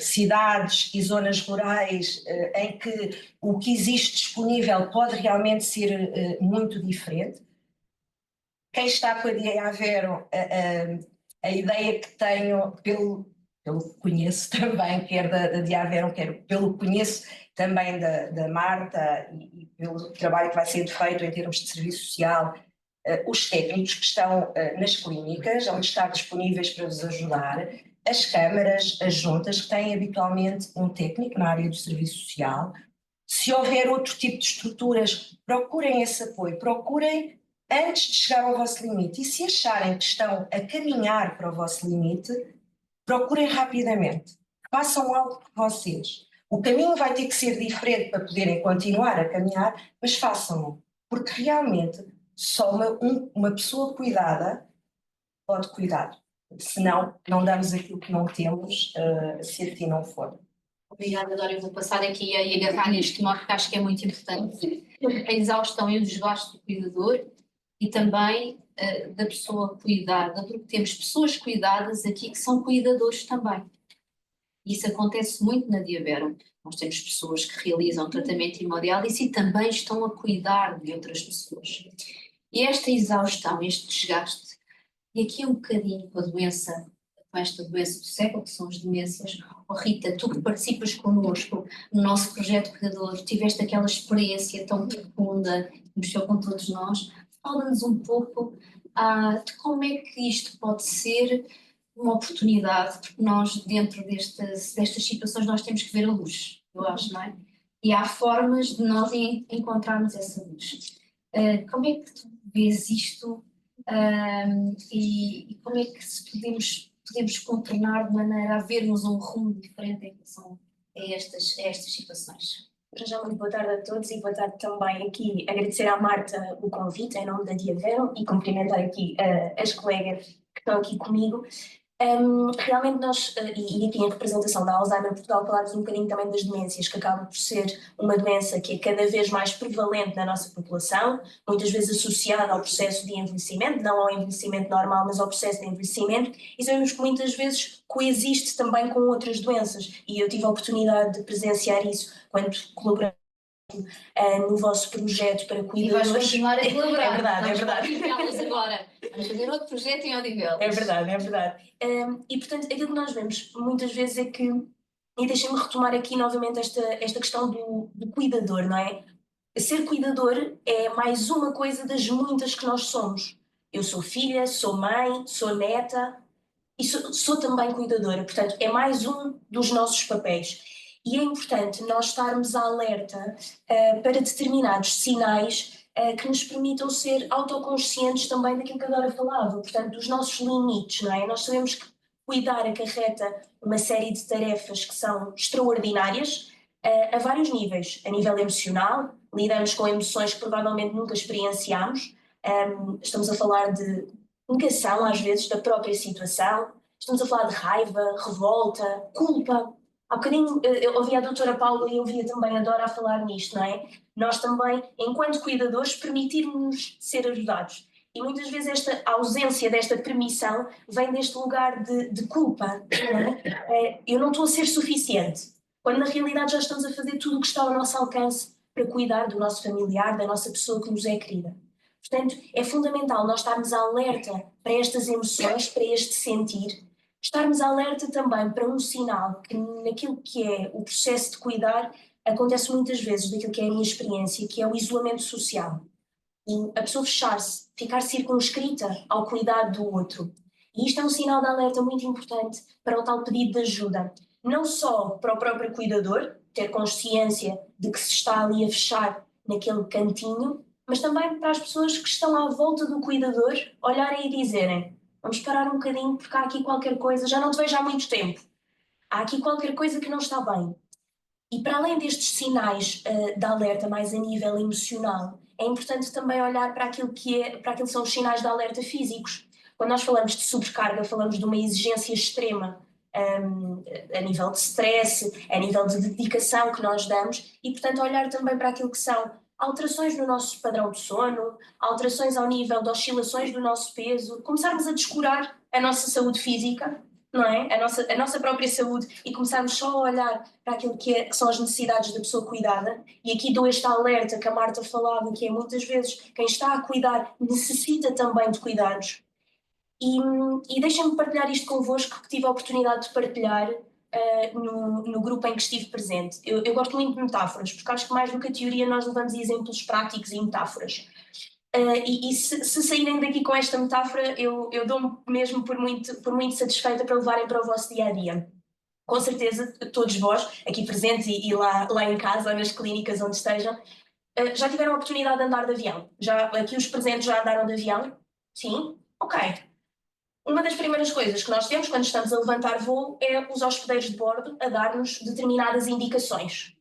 cidades e zonas rurais em que o que existe disponível pode realmente ser muito diferente. Quem está com a Diavero, a ideia que tenho, pelo que conheço também, quer da Diavero, quer pelo que conheço também da Marta e pelo trabalho que vai ser feito em termos de serviço social, os técnicos que estão nas clínicas, onde estar disponíveis para vos ajudar, as câmaras, as juntas, que têm habitualmente um técnico na área do serviço social. Se houver outro tipo de estruturas, procurem esse apoio, procurem antes de chegar ao vosso limite. E se acharem que estão a caminhar para o vosso limite, procurem rapidamente, façam algo por vocês. O caminho vai ter que ser diferente para poderem continuar a caminhar, mas façam-no, porque realmente só uma pessoa cuidada pode cuidar, senão não damos aquilo que não temos, se assim não for. Obrigada, Dora. Eu vou passar aqui a agarrar neste modo que acho que é muito importante. A exaustão e o desgaste do cuidador e também da pessoa cuidada, porque temos pessoas cuidadas aqui que são cuidadores também. Isso acontece muito na Diavero. Nós temos pessoas que realizam tratamento de hemodiálise e também estão a cuidar de outras pessoas. E esta exaustão, este desgaste, e aqui é um bocadinho com a doença, com esta doença do século, que são as demências. Oh, Rita, tu que participas connosco no nosso projeto Cuidador, tiveste aquela experiência tão profunda, que mexeu com todos nós. Fala-nos um pouco de como é que isto pode ser uma oportunidade, porque nós, dentro destas situações, nós temos que ver a luz, eu acho, não é? E há formas de nós encontrarmos essa luz. Como é que tu vês isto e como é que podemos contornar de maneira a vermos um rumo diferente em relação a estas situações? Já muito boa tarde a todos e boa tarde também aqui, agradecer à Marta o convite em nome da Diavero e cumprimentar aqui as colegas que estão aqui comigo. Realmente nós, e aqui em representação da Alzheimer Portugal, falámos um bocadinho também das demências, que acaba por ser uma doença que é cada vez mais prevalente na nossa população, muitas vezes associada ao processo de envelhecimento, não ao envelhecimento normal, mas ao processo de envelhecimento, e sabemos que muitas vezes coexiste também com outras doenças, e eu tive a oportunidade de presenciar isso quando colaborei no vosso projeto para cuidadores. E vais continuar a colaborar. É verdade, Vamos é verdade. agora. Vamos fazer outro projeto em Odivelas. É verdade, é verdade. E portanto, aquilo que nós vemos muitas vezes é que, e deixem-me retomar aqui novamente esta questão do cuidador, não é? Ser cuidador é mais uma coisa das muitas que nós somos. Eu sou filha, sou mãe, sou neta e sou também cuidadora, portanto, é mais um dos nossos papéis. E é importante nós estarmos alerta para determinados sinais que nos permitam ser autoconscientes também daquilo que a Dora falava, portanto, dos nossos limites, não é? Nós sabemos que cuidar acarreta uma série de tarefas que são extraordinárias a vários níveis. A nível emocional, lidamos com emoções que provavelmente nunca experienciamos, estamos a falar de negação, às vezes, da própria situação, estamos a falar de raiva, revolta, culpa. Há bocadinho eu ouvi a doutora Paula e eu ouvia também a Dora a falar nisto, não é? Nós também, enquanto cuidadores, permitirmos ser ajudados. E muitas vezes esta ausência desta permissão vem deste lugar de culpa. Não é? Eu não estou a ser suficiente, quando na realidade já estamos a fazer tudo o que está ao nosso alcance para cuidar do nosso familiar, da nossa pessoa que nos é querida. Portanto, é fundamental nós estarmos alerta para estas emoções, para este sentir, estarmos alerta também para um sinal que naquilo que é o processo de cuidar acontece muitas vezes daquilo que é a minha experiência, que é o isolamento social. A pessoa fechar-se, ficar circunscrita ao cuidado do outro. E isto é um sinal de alerta muito importante para o tal pedido de ajuda. Não só para o próprio cuidador, ter consciência de que se está ali a fechar naquele cantinho, mas também para as pessoas que estão à volta do cuidador olharem e dizerem: vamos parar um bocadinho porque há aqui qualquer coisa, já não te vejo há muito tempo. Há aqui qualquer coisa que não está bem. E para além destes sinais de alerta mais a nível emocional, é importante também olhar para aquilo que são os sinais de alerta físicos. Quando nós falamos de sobrecarga, falamos de uma exigência extrema a nível de stress, a nível de dedicação que nós damos e, portanto, olhar também para aquilo que são alterações no nosso padrão de sono, alterações ao nível de oscilações do nosso peso, começarmos a descurar a nossa saúde física, não é? A nossa própria saúde e começarmos só a olhar para aquilo que são as necessidades da pessoa cuidada. E aqui dou este alerta que a Marta falava, que é muitas vezes quem está a cuidar necessita também de cuidados. E deixem-me partilhar isto convosco, que tive a oportunidade de partilhar no grupo em que estive presente. Eu gosto muito de metáforas, porque acho que mais do que a teoria nós levamos exemplos práticos e metáforas. Se saírem daqui com esta metáfora, eu dou-me mesmo por muito satisfeita para levarem para o vosso dia-a-dia. Com certeza, todos vós, aqui presentes e lá em casa, nas clínicas onde estejam, já tiveram a oportunidade de andar de avião? Aqui os presentes já andaram de avião? Sim? Ok. Uma das primeiras coisas que nós temos quando estamos a levantar voo é os hospedeiros de bordo a dar-nos determinadas indicações.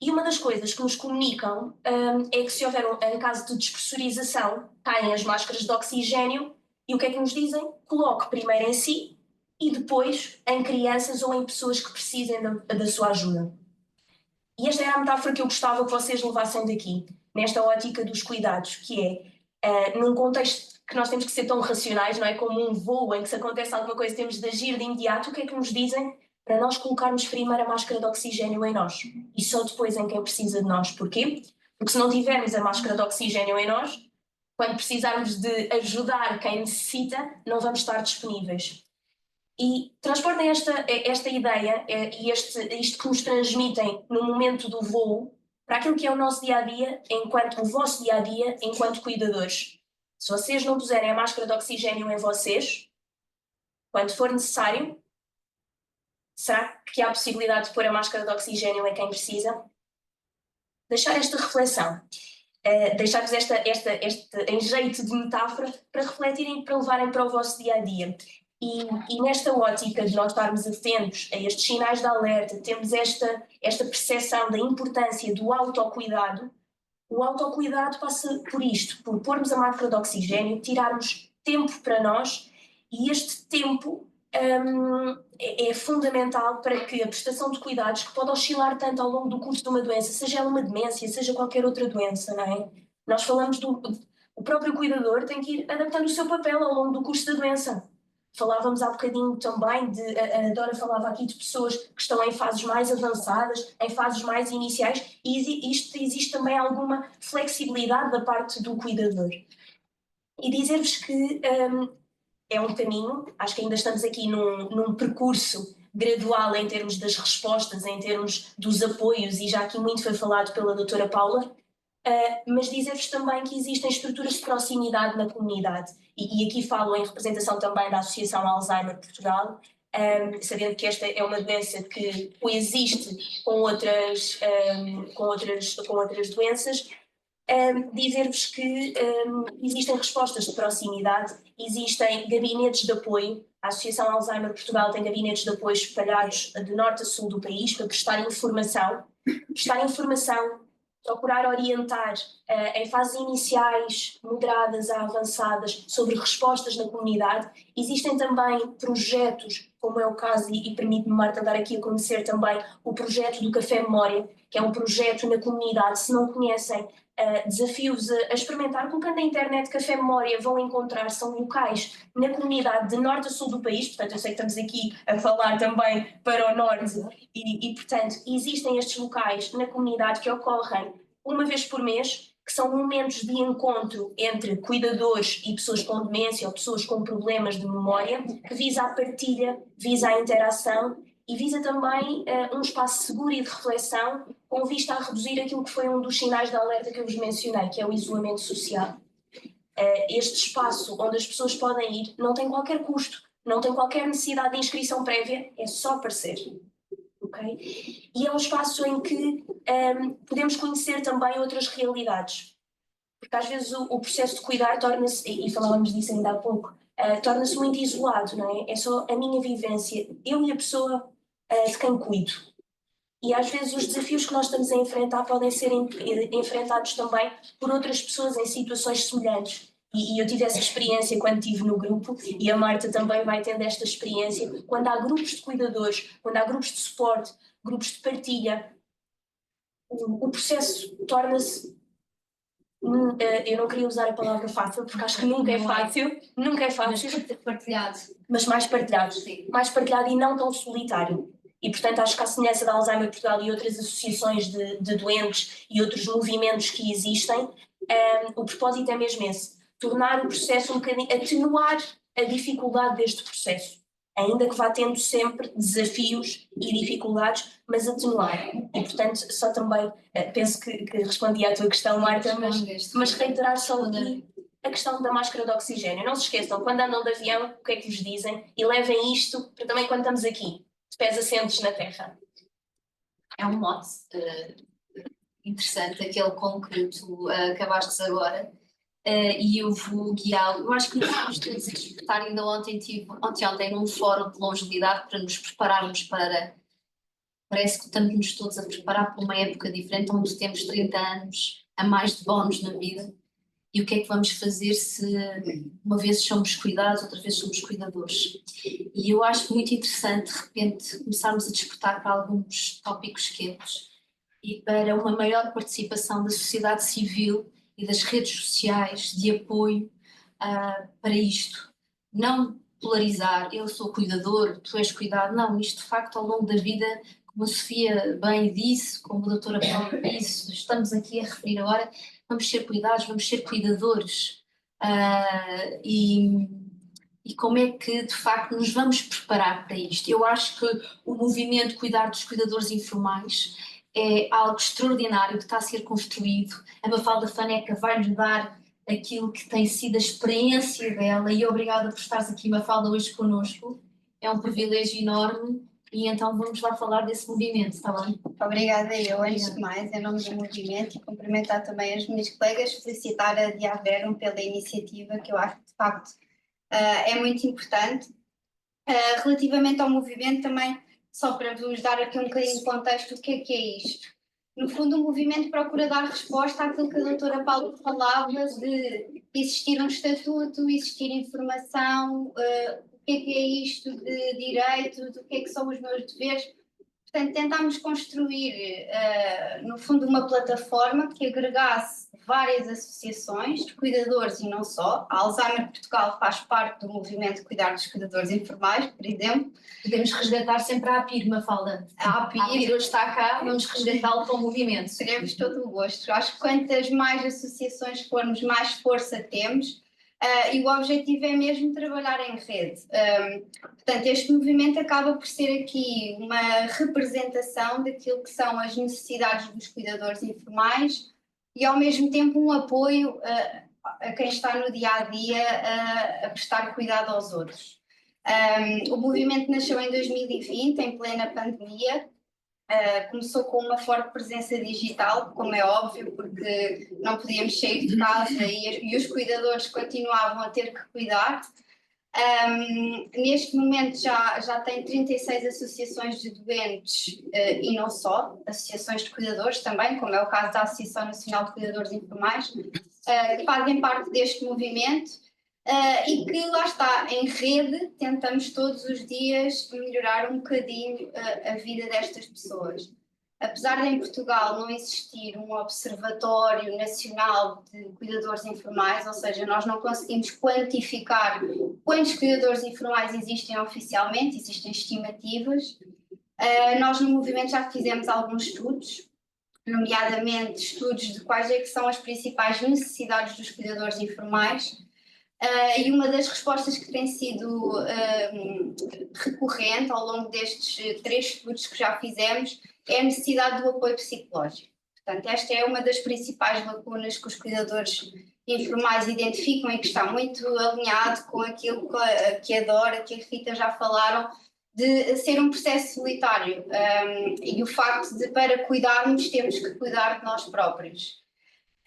E uma das coisas que nos comunicam é que se houver em caso de despressurização, caem as máscaras de oxigénio e o que é que nos dizem? Coloque primeiro em si e depois em crianças ou em pessoas que precisem da sua ajuda. E esta era a metáfora que eu gostava que vocês levassem daqui, nesta ótica dos cuidados, que é, num contexto que nós temos que ser tão racionais, não é? Como um voo em que se acontece alguma coisa temos de agir de imediato, o que é que nos dizem? Para nós colocarmos primeiro a máscara de oxigénio em nós e só depois em quem precisa de nós. Porquê? Porque se não tivermos a máscara de oxigénio em nós, quando precisarmos de ajudar quem necessita, não vamos estar disponíveis. E transportem esta ideia e isto que nos transmitem no momento do voo para aquilo que é o nosso dia-a-dia, o vosso dia-a-dia enquanto cuidadores. Se vocês não puserem a máscara de oxigénio em vocês, quando for necessário, será que há a possibilidade de pôr a máscara de oxigénio em quem precisa? Deixar esta reflexão, deixar-vos este enjeito de metáfora para refletirem e para levarem para o vosso dia-a-dia. E nesta ótica de nós estarmos atentos a estes sinais de alerta, temos esta percepção da importância do autocuidado. O autocuidado passa por isto, por pormos a máscara de oxigénio, tirarmos tempo para nós e este tempo é fundamental para que a prestação de cuidados, que pode oscilar tanto ao longo do curso de uma doença, seja ela uma demência, seja qualquer outra doença, não é? Nós falamos o próprio cuidador tem que ir adaptando o seu papel ao longo do curso da doença. Falávamos há bocadinho também, a Dora falava aqui de pessoas que estão em fases mais avançadas, em fases mais iniciais, e existe também alguma flexibilidade da parte do cuidador. E dizer-vos que é um caminho, acho que ainda estamos aqui num percurso gradual em termos das respostas, em termos dos apoios, e já aqui muito foi falado pela doutora Paula, mas dizer-vos também que existem estruturas de proximidade na comunidade, e aqui falo em representação também da Associação Alzheimer Portugal, sabendo que esta é uma doença que coexiste com outras doenças, dizer-vos que existem respostas de proximidade, existem gabinetes de apoio. A Associação Alzheimer Portugal tem gabinetes de apoio espalhados de norte a sul do país para prestar informação, procurar orientar em fases iniciais, moderadas a avançadas, sobre respostas na comunidade. Existem também projetos, como é o caso, e permite-me, Marta, dar aqui a conhecer também o projeto do Café Memória, que é um projeto na comunidade. Se não conhecem, desafios a experimentar, colocando na internet Café Memória, vão encontrar, são locais na comunidade de norte a sul do país, portanto eu sei que estamos aqui a falar também para o norte e portanto existem estes locais na comunidade que ocorrem uma vez por mês, que são momentos de encontro entre cuidadores e pessoas com demência ou pessoas com problemas de memória, que visa a partilha, visa a interação e visa também um espaço seguro e de reflexão com vista a reduzir aquilo que foi um dos sinais de alerta que eu vos mencionei, que é o isolamento social. Este espaço onde as pessoas podem ir não tem qualquer custo, não tem qualquer necessidade de inscrição prévia, é só aparecer. Okay? E é um espaço em que podemos conhecer também outras realidades. Porque às vezes o processo de cuidar torna-se, e falávamos disso ainda há pouco, torna-se muito isolado, não é? É só a minha vivência, eu e a pessoa de quem cuido. E às vezes os desafios que nós estamos a enfrentar podem ser enfrentados também por outras pessoas em situações semelhantes. E eu tive essa experiência quando estive no grupo, e a Marta também vai tendo esta experiência. Quando há grupos de cuidadores, quando há grupos de suporte, grupos de partilha, o processo torna-se. Eu não queria usar a palavra fácil, porque acho que nunca é fácil, nunca é fácil, Partilhado. mas mais partilhado. Sim. Mais partilhado e não tão solitário. E, portanto, acho que à semelhança da Alzheimer Portugal e outras associações de doentes e outros movimentos que existem, o propósito é mesmo esse: tornar o processo um bocadinho, atenuar a dificuldade deste processo, ainda que vá tendo sempre desafios e dificuldades, mas atenuar. E, portanto, só também, penso que respondi à tua questão, Marta, mas reiterar só aqui a questão da máscara de oxigênio. Não se esqueçam, quando andam de avião, o que é que vos dizem? E levem isto para também quando estamos aqui, de pés assentes na terra. É um mote interessante, aquele com que tu acabaste agora, e eu vou guiá-lo. Eu acho que nos vamos todos a despertar. Ainda ontem num fórum de longevidade para nos prepararmos para. Parece que estamos todos a preparar para uma época diferente, onde temos 30 anos a mais de bónus na vida. E o que é que vamos fazer se uma vez somos cuidados, outra vez somos cuidadores? E eu acho muito interessante, de repente, começarmos a despertar para alguns tópicos quentes e para uma maior participação da sociedade civil e das redes sociais de apoio para isto. Não polarizar, eu sou cuidador, tu és cuidado, não, isto de facto ao longo da vida, como a Sofia bem disse, como a doutora Paula disse, estamos aqui a referir agora, vamos ser cuidados, vamos ser cuidadores, e como é que de facto nos vamos preparar para isto. Eu acho que o movimento Cuidar dos Cuidadores Informais é algo extraordinário que está a ser construído. A Mafalda Faneca vai-nos dar aquilo que tem sido a experiência dela, e obrigada por estares aqui, Mafalda, hoje connosco. É um privilégio enorme, e então vamos lá falar desse movimento, está bem? Obrigada eu, antes de mais, em nome do movimento, e cumprimentar também as minhas colegas, felicitar a Diaverum pela iniciativa, que eu acho que de facto é muito importante. Relativamente ao movimento também, só para vos dar aqui um bocadinho de contexto, o que é isto? No fundo, o movimento procura dar resposta àquilo que a doutora Paula falava, de existir um estatuto, existir informação, o que é isto de direito, do que é que são os meus deveres. Portanto, tentámos construir, no fundo, uma plataforma que agregasse várias associações de cuidadores e não só. A Alzheimer Portugal faz parte do movimento Cuidar dos Cuidadores Informais, por exemplo. Podemos resgatar sempre a APIR, Mafalda. A APIR hoje está cá, vamos resgatá-lo com o movimento. Teremos todo o gosto. Acho que quantas mais associações formos, mais força temos. E o objetivo é mesmo trabalhar em rede. Portanto, este movimento acaba por ser aqui uma representação daquilo que são as necessidades dos cuidadores informais e, ao mesmo tempo, um apoio a quem está no dia-a-dia a prestar cuidado aos outros. O movimento nasceu em 2020, em plena pandemia. Começou com uma forte presença digital, como é óbvio, porque não podíamos sair de casa e os cuidadores continuavam a ter que cuidar. Neste momento já tem 36 associações de doentes e não só, associações de cuidadores também, como é o caso da Associação Nacional de Cuidadores Informais, que fazem parte deste movimento. E que lá está, em rede, tentamos todos os dias melhorar um bocadinho a vida destas pessoas. Apesar de em Portugal não existir um observatório nacional de cuidadores informais, ou seja, nós não conseguimos quantificar quantos cuidadores informais existem oficialmente, existem estimativas. Nós no movimento já fizemos alguns estudos, nomeadamente estudos de quais é que são as principais necessidades dos cuidadores informais. E uma das respostas que tem sido recorrente ao longo destes 3 estudos que já fizemos é a necessidade do apoio psicológico. Portanto, esta é uma das principais lacunas que os cuidadores informais identificam e que está muito alinhado com aquilo que a Dora, que a Rita já falaram, de ser um processo solitário e o facto de, para cuidarmos, temos que cuidar de nós próprios.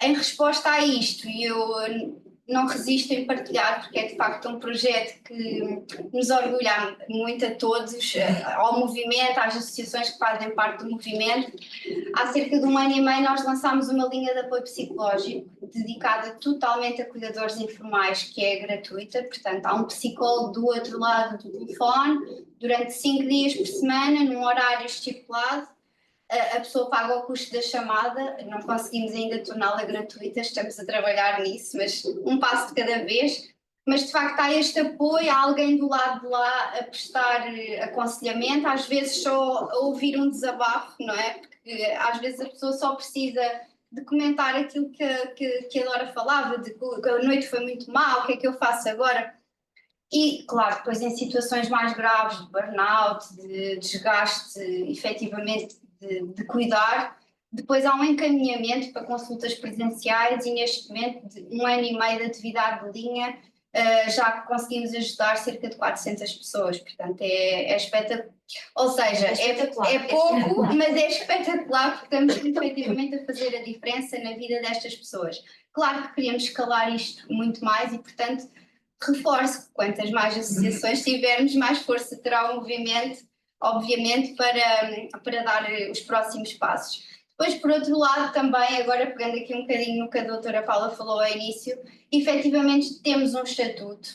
Em resposta a isto, e eu não resisto em partilhar, porque é de facto um projeto que nos orgulha muito a todos, ao movimento, às associações que fazem parte do movimento. Há cerca de 1 ano e meio nós lançámos uma linha de apoio psicológico dedicada totalmente a cuidadores informais, que é gratuita, portanto há um psicólogo do outro lado do telefone, durante 5 dias por semana, num horário estipulado. A pessoa paga o custo da chamada, não conseguimos ainda torná-la gratuita, estamos a trabalhar nisso, mas um passo de cada vez. Mas de facto há este apoio, há alguém do lado de lá a prestar aconselhamento, às vezes só a ouvir um desabafo, não é? Porque às vezes a pessoa só precisa de comentar aquilo que a Dora falava, de que a noite foi muito má, o que é que eu faço agora? E, claro, depois em situações mais graves, de burnout, de desgaste, efetivamente, de cuidar, depois há um encaminhamento para consultas presenciais e neste momento, de 1 ano e meio de atividade de linha, já conseguimos ajudar cerca de 400 pessoas, portanto é espetacular. Ou seja, é pouco, mas é espetacular porque estamos efetivamente a fazer a diferença na vida destas pessoas. Claro que queríamos escalar isto muito mais e, portanto, reforço que quantas mais associações tivermos, mais força terá o movimento, obviamente, para dar os próximos passos. Depois, por outro lado, também, agora pegando aqui um bocadinho no que a doutora Paula falou ao início, efetivamente temos um estatuto,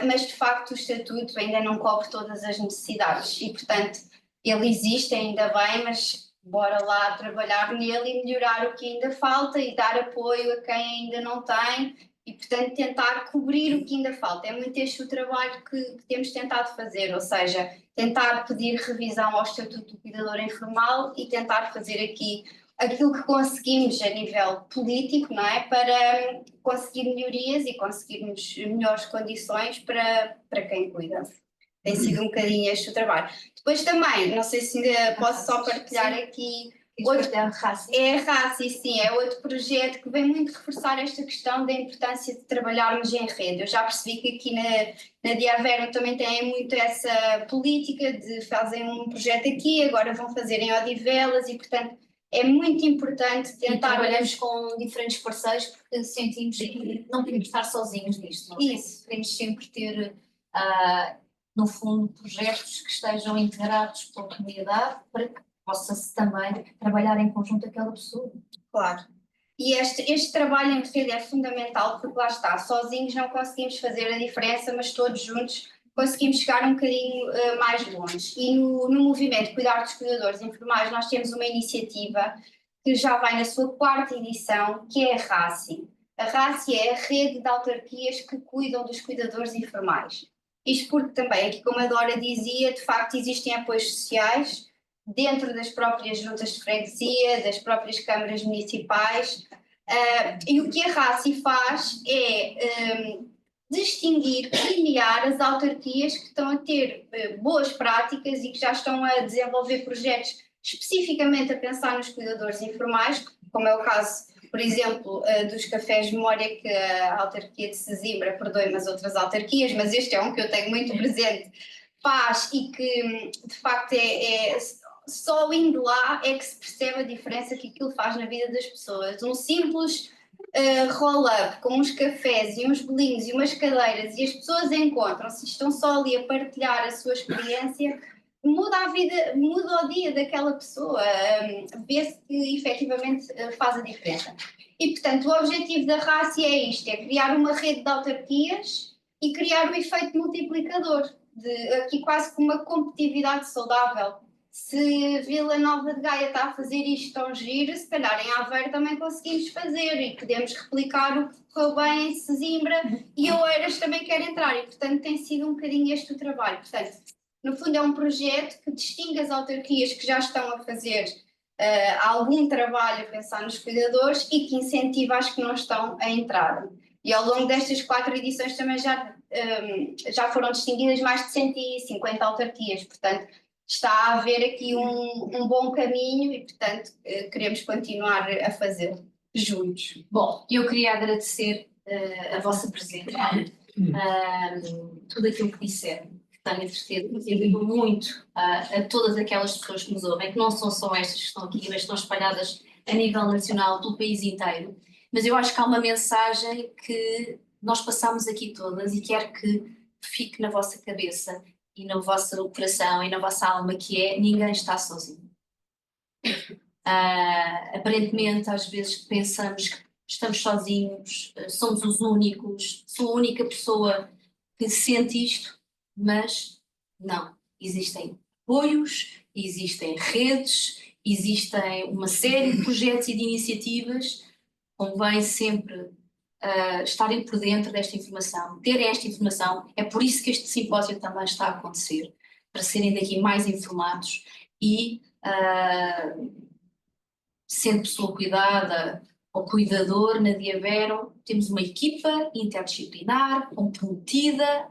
mas de facto o estatuto ainda não cobre todas as necessidades e, portanto, ele existe ainda bem, mas bora lá trabalhar nele e melhorar o que ainda falta e dar apoio a quem ainda não tem e, portanto, tentar cobrir o que ainda falta. É muito este o trabalho que temos tentado fazer, ou seja, tentar pedir revisão ao Estatuto do Cuidador Informal e tentar fazer aqui aquilo que conseguimos a nível político, não é? Para conseguir melhorias e conseguirmos melhores condições para quem cuida. Tem sido um bocadinho este o trabalho. Depois também, não sei se ainda posso só partilhar aqui. É a RACI, sim, é outro projeto que vem muito reforçar esta questão da importância de trabalharmos em rede. Eu já percebi que aqui na Diaverum também têm muito essa política de fazerem um projeto aqui, agora vão fazer em Odivelas e, portanto, é muito importante tentar... E trabalhamos com diferentes parceiros porque sentimos que não podemos estar sozinhos nisto. Não é? Isso. Queremos sempre ter, no fundo, projetos que estejam integrados pela comunidade para que possa-se também trabalhar em conjunto aquela pessoa. Claro. E este trabalho em rede é fundamental porque lá está, sozinhos não conseguimos fazer a diferença, mas todos juntos conseguimos chegar um bocadinho mais longe. E no movimento Cuidar dos Cuidadores Informais nós temos uma iniciativa que já vai na sua 4ª edição, que é a RACI. A RACI é a rede de autarquias que cuidam dos cuidadores informais. Isto porque também, aqui como a Dora dizia, de facto existem apoios sociais dentro das próprias juntas de freguesia, das próprias câmaras municipais, e o que a RACI faz é distinguir, premiar as autarquias que estão a ter boas práticas e que já estão a desenvolver projetos especificamente a pensar nos cuidadores informais, como é o caso, por exemplo, dos cafés de memória que a autarquia de Sesimbra, perdoe-me as outras autarquias, mas este é um que eu tenho muito presente, faz e que de facto só indo lá é que se percebe a diferença que aquilo faz na vida das pessoas. Um simples roll-up com uns cafés e uns bolinhos e umas cadeiras e as pessoas encontram-se e estão só ali a partilhar a sua experiência, muda a vida, muda o dia daquela pessoa, vê-se que efetivamente faz a diferença. E portanto o objetivo da RACI é isto, é criar uma rede de autarquias e criar o efeito multiplicador, aqui quase como uma competitividade saudável. Se Vila Nova de Gaia está a fazer isto tão giro, se calhar em Aveiro também conseguimos fazer e podemos replicar o que correu bem em Sesimbra e Oeiras também quer entrar e, portanto, tem sido um bocadinho este o trabalho. Portanto, no fundo é um projeto que distingue as autarquias que já estão a fazer algum trabalho a pensar nos cuidadores e que incentiva as que não estão a entrar. E ao longo destas 4 edições também já foram distinguidas mais de 150 autarquias, portanto, está a haver aqui um bom caminho e, portanto, queremos continuar a fazê-lo juntos. Bom, eu queria agradecer a vossa presença, tudo aquilo que disseram, que tenho a certeza que serviu muito a todas aquelas pessoas que nos ouvem, que não são só estas que estão aqui, mas estão espalhadas a nível nacional pelo país inteiro. Mas eu acho que há uma mensagem que nós passamos aqui todas e quero que fique na vossa cabeça e no vosso coração e na vossa alma, que é: ninguém está sozinho. Aparentemente, às vezes pensamos que estamos sozinhos, somos os únicos, sou a única pessoa que sente isto, mas não, existem apoios, existem redes, existem uma série de projetos e de iniciativas, convém sempre estarem por dentro desta informação, terem esta informação, é por isso que este simpósio também está a acontecer, para serem daqui mais informados e sendo pessoa cuidada ou cuidador na Diavero, temos uma equipa interdisciplinar, comprometida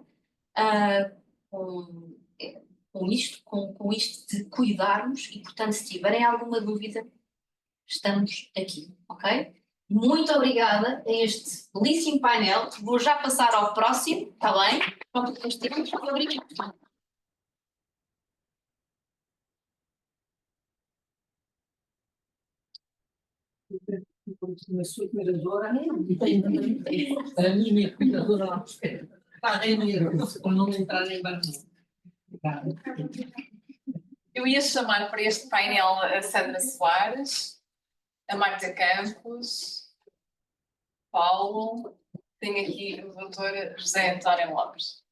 com isto de cuidarmos e, portanto, se tiverem alguma dúvida, estamos aqui, ok? Muito obrigada a este belíssimo painel. Vou já passar ao próximo, está bem? Pronto, depois temos. Obrigada. A sua cuidadora e tem a minha cuidadora lá espera. Está a reunir, para não entrar em barulho. Eu ia chamar para este painel a Sandra Soares, a Marta Campos, Paulo, tenho aqui o Dr. José António Lopes.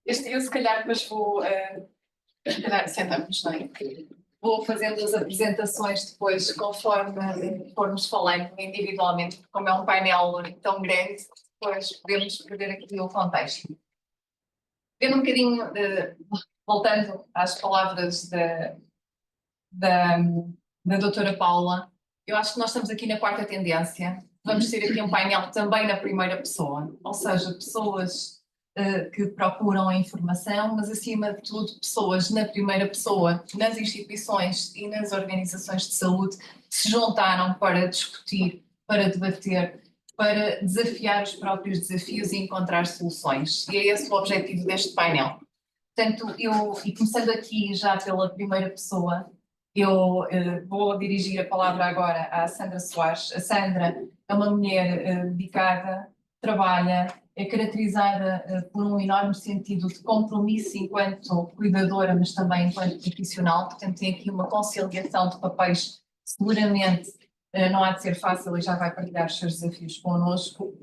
Eu se calhar depois vou, se calhar sentamos, não é? Vou fazendo as apresentações depois conforme formos falando individualmente, porque como é um painel tão grande, depois podemos perder aqui o contexto. Vendo um bocadinho, voltando às palavras da doutora Paula, eu acho que nós estamos aqui na quarta tendência. Vamos ter aqui um painel também na primeira pessoa, ou seja, pessoas que procuram a informação, mas acima de tudo pessoas na primeira pessoa, nas instituições e nas organizações de saúde, que se juntaram para discutir, para debater, para desafiar os próprios desafios e encontrar soluções. E é esse o objetivo deste painel. Portanto, e começando aqui já pela primeira pessoa, eu vou dirigir a palavra agora à Sandra Soares. A Sandra é uma mulher dedicada, trabalha, é caracterizada por um enorme sentido de compromisso enquanto cuidadora, mas também enquanto profissional. Portanto, tem aqui uma conciliação de papéis, seguramente não há de ser fácil e já vai partilhar os seus desafios connosco.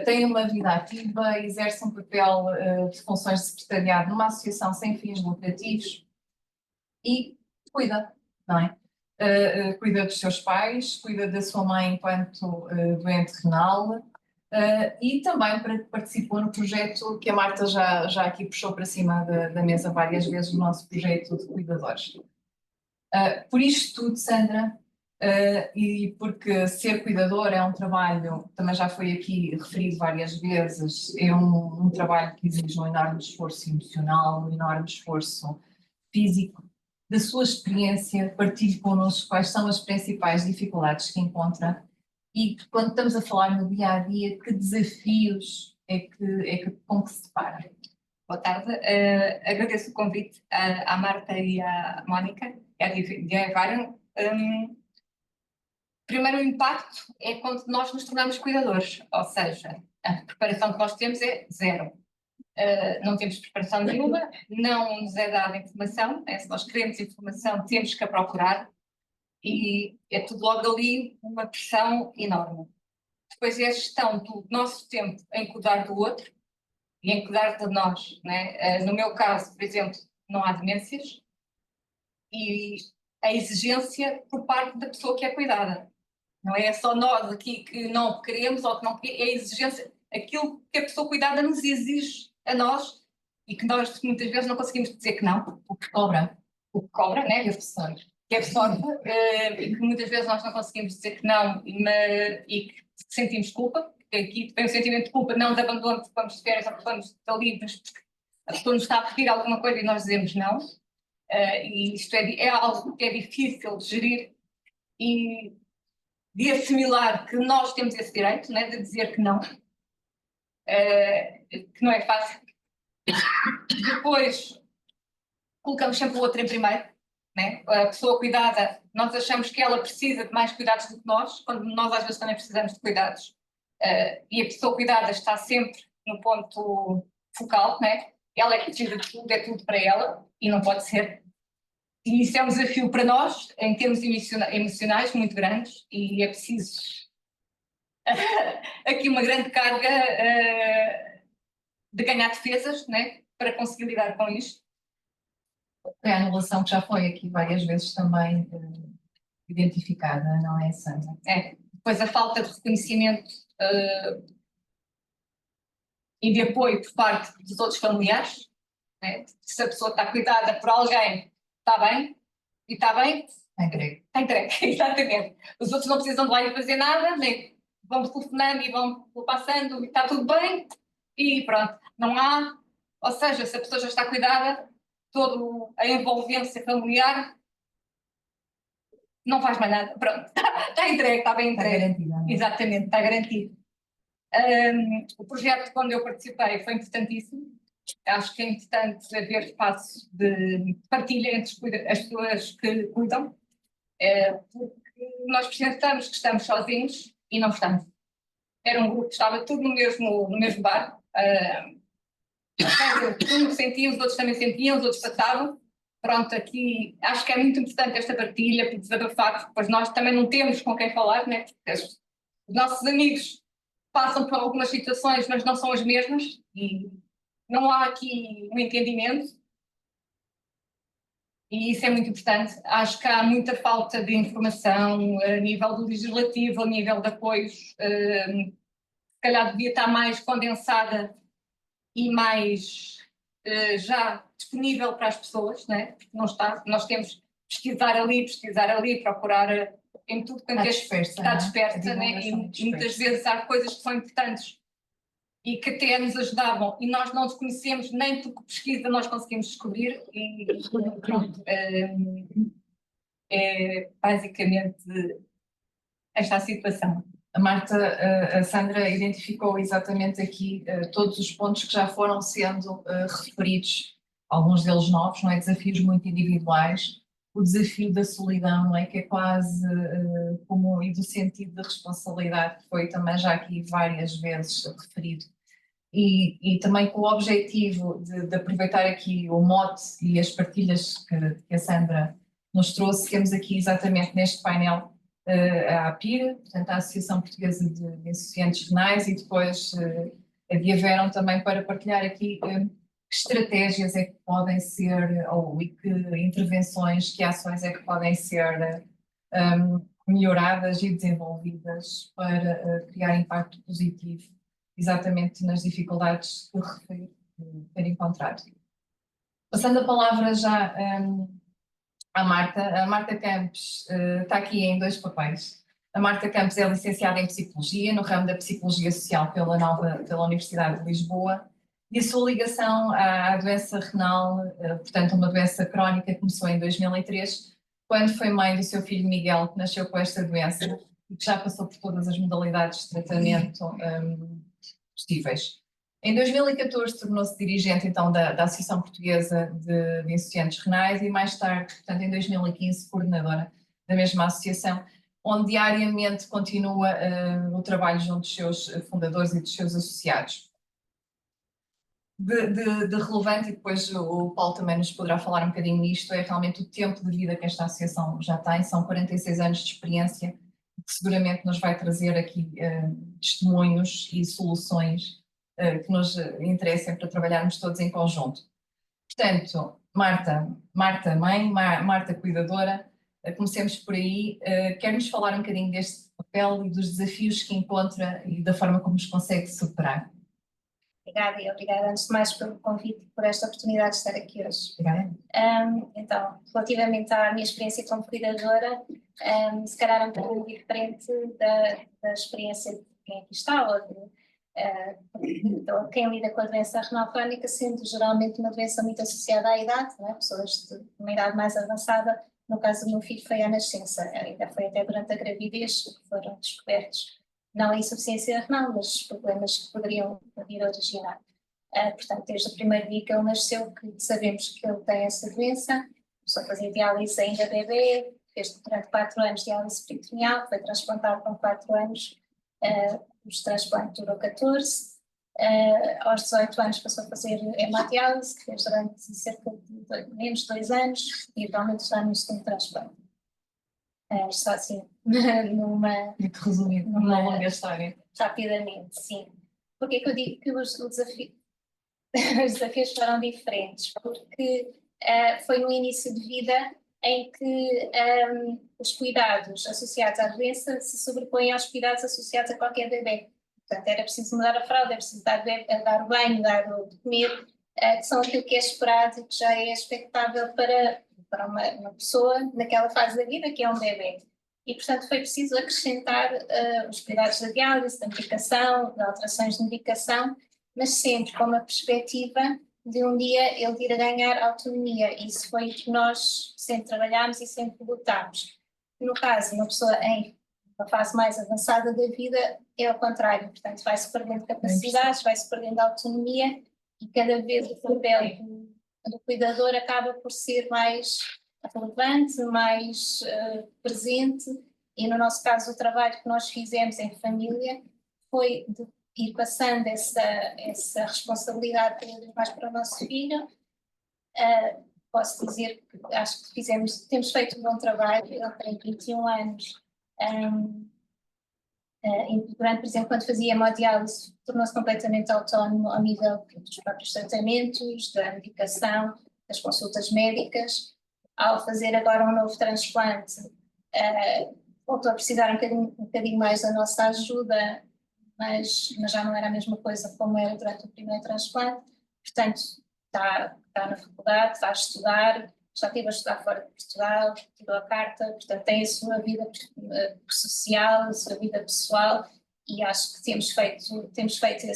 Tem uma vida ativa, exerce um papel de funções de secretariado numa associação sem fins lucrativos e cuida, não é? Cuida dos seus pais, cuida da sua mãe enquanto doente renal e também participou no projeto que a Marta já aqui puxou para cima da mesa várias vezes, o nosso projeto de cuidadores. Por isto tudo, Sandra, e porque ser cuidador é um trabalho, também já foi aqui referido várias vezes, é um trabalho que exige um enorme esforço emocional, um enorme esforço físico. Da sua experiência, partilhe connosco quais são as principais dificuldades que encontra e quando estamos a falar no dia a dia, que desafios com que se depara. Boa tarde, agradeço o convite à Marta e à Mónica e à Diavero. Primeiro, o impacto é quando nós nos tornamos cuidadores, ou seja, a preparação que nós temos é zero. Não temos preparação nenhuma, não nos é dada informação, se nós queremos informação temos que a procurar e é tudo logo ali uma pressão enorme. Depois é a gestão do nosso tempo em cuidar do outro e em cuidar de nós, né? No meu caso, por exemplo, não há demências e a exigência por parte da pessoa que é cuidada. Não é só nós aqui que não queremos ou que não queremos, é a exigência, aquilo que a pessoa cuidada nos exige a nós e que nós muitas vezes não conseguimos dizer que não, o que cobra, né? Que absorve e que muitas vezes nós não conseguimos dizer que não e que sentimos culpa, porque aqui tem um sentimento de culpa, não de abandono, porque vamos de férias ou porque vamos estar livres, porque a pessoa nos está a pedir alguma coisa e nós dizemos não. E isto é algo que é difícil de gerir e de assimilar que nós temos esse direito, né, de dizer que não é fácil. Depois colocamos sempre o outro em primeiro, né? A pessoa cuidada, nós achamos que ela precisa de mais cuidados do que nós, quando nós às vezes também precisamos de cuidados. E a pessoa cuidada está sempre no ponto focal, né? Ela é que precisa de tudo, é tudo para ela e não pode ser. E isso é um desafio para nós, em termos emocionais, muito grandes, e é preciso aqui uma grande carga de ganhar defesas, né, para conseguir lidar com isto. É a anulação que já foi aqui várias vezes também identificada, não é, Sandra? É. Depois a falta de reconhecimento e de apoio por parte dos outros familiares, né? Se a pessoa está cuidada por alguém, está bem, e está bem, Está entregue. está entregue, exatamente. Os outros não precisam de lá ir fazer nada, nem vão telefonando e vão passando e está tudo bem, e pronto, não há, ou seja, se a pessoa já está cuidada, toda a envolvência familiar não faz mais nada, pronto, está entregue, está bem Está entregue. garantida, não é? Exatamente, está garantido. O projeto, quando eu participei, foi importantíssimo. Acho que é importante haver espaços de partilha entre as pessoas que cuidam, porque nós precisamos que estamos sozinhos e não estamos. Era um grupo que estava tudo no mesmo bar. Um sentia, os outros também sentiam, os outros passavam. Pronto, aqui acho que é muito importante esta partilha, por desabafar, porque depois nós também não temos com quem falar, né? Porque os nossos amigos passam por algumas situações, mas não são as mesmas e não há aqui um entendimento. E isso é muito importante. Acho que há muita falta de informação a nível do legislativo, a nível de apoios. Se calhar devia estar mais condensada e mais já disponível para as pessoas, né? Porque não está, nós temos que pesquisar ali, procurar em tudo quanto está dispersa, né? E muitas vezes há coisas que são importantes e que até nos ajudavam e nós não desconhecemos, nem porque pesquisa nós conseguimos descobrir e pronto, é basicamente esta a situação. A Sandra identificou exatamente aqui todos os pontos que já foram sendo referidos, alguns deles novos, não é? Desafios muito individuais, o desafio da solidão, não é? Que é quase como, e do sentido de responsabilidade, que foi também já aqui várias vezes referido. E também com o objetivo de aproveitar aqui o mote e as partilhas que a Sandra nos trouxe, temos aqui exatamente neste painel a APIR, portanto a Associação Portuguesa de Insuficientes Renais, e depois a Diaveron também para partilhar aqui que estratégias é que podem ser, ou e que intervenções, que ações é que podem ser melhoradas e desenvolvidas para criar impacto positivo, exatamente nas dificuldades que referi ter encontrado. Passando a palavra já à Marta. A Marta Campos está aqui em dois papéis. A Marta Campos é licenciada em Psicologia, no ramo da Psicologia Social pela Universidade de Lisboa, e a sua ligação à doença renal, portanto uma doença crónica, começou em 2003, quando foi mãe do seu filho Miguel, que nasceu com esta doença e que já passou por todas as modalidades de tratamento possíveis. Em 2014 tornou-se dirigente então da Associação Portuguesa de Insuficientes Renais e mais tarde, portanto em 2015, coordenadora da mesma associação, onde diariamente continua o trabalho junto dos seus fundadores e dos seus associados. De relevante, e depois o Paulo também nos poderá falar um bocadinho nisto, é realmente o tempo de vida que esta associação já tem, são 46 anos de experiência, que seguramente nos vai trazer aqui testemunhos e soluções que nos interessem para trabalharmos todos em conjunto. Portanto, Marta mãe, Marta cuidadora, comecemos por aí. Quer-nos falar um bocadinho deste papel e dos desafios que encontra e da forma como os consegue superar? Obrigada e obrigada antes de mais pelo convite e por esta oportunidade de estar aqui hoje. Obrigada. Então, relativamente à minha experiência como cuidadora, se calhar é um pouco diferente da experiência de quem aqui está ou de quem lida com a doença renal crónica, sendo geralmente uma doença muito associada à idade, não é? Pessoas de uma idade mais avançada. No caso do meu filho foi à nascença, ainda foi até durante a gravidez que foram descobertos não a insuficiência renal, mas os problemas que poderiam vir a originar. Portanto, desde o primeiro dia que ele nasceu, que sabemos que ele tem essa doença, começou a fazer diálise ainda bebê, fez durante 4 anos diálise peritoneal, foi transplantado com 4 anos, o transplante durou 14, aos 18 anos passou a fazer hemodiálise, que fez durante cerca de menos de 2 anos, e atualmente está no segundo transplante. Só assim, numa, Muito resumido, Numa- uma longa história. rapidamente, sim. Porque é que eu digo que o desafio, os desafios foram diferentes? Porque foi no início de vida em que os cuidados associados à doença se sobrepõem aos cuidados associados a qualquer bebê. Portanto, era preciso mudar a fralda, era preciso dar o banho, dar o de comer, que são aquilo que é esperado e que já é expectável para uma pessoa naquela fase da vida, que é um bebê. E, portanto, foi preciso acrescentar os cuidados da diálise, da medicação, de alterações de medicação, mas sempre com uma perspectiva de um dia ele vir a ganhar autonomia. Isso foi o que nós sempre trabalhámos e sempre lutámos. No caso, uma pessoa em uma fase mais avançada da vida é ao contrário, portanto vai-se perdendo capacidades, vai-se perdendo autonomia e cada vez o papel do cuidador acaba por ser mais relevante, mais presente, e no nosso caso o trabalho que nós fizemos em família foi de ir passando essa responsabilidade cada vez mais para o nosso filho. Posso dizer que acho que temos feito um bom trabalho. Ele tem 21 anos. Durante, por exemplo, quando fazia hemodiálise, tornou-se completamente autónomo ao nível dos próprios tratamentos, da medicação, das consultas médicas. Ao fazer agora um novo transplante, voltou a precisar um bocadinho mais da nossa ajuda, mas já não era a mesma coisa como era durante o primeiro transplante. Portanto, está na faculdade, está a estudar, já esteve a estudar fora de Portugal, tirou a carta, portanto tem a sua vida social, a sua vida pessoal, e acho que temos feito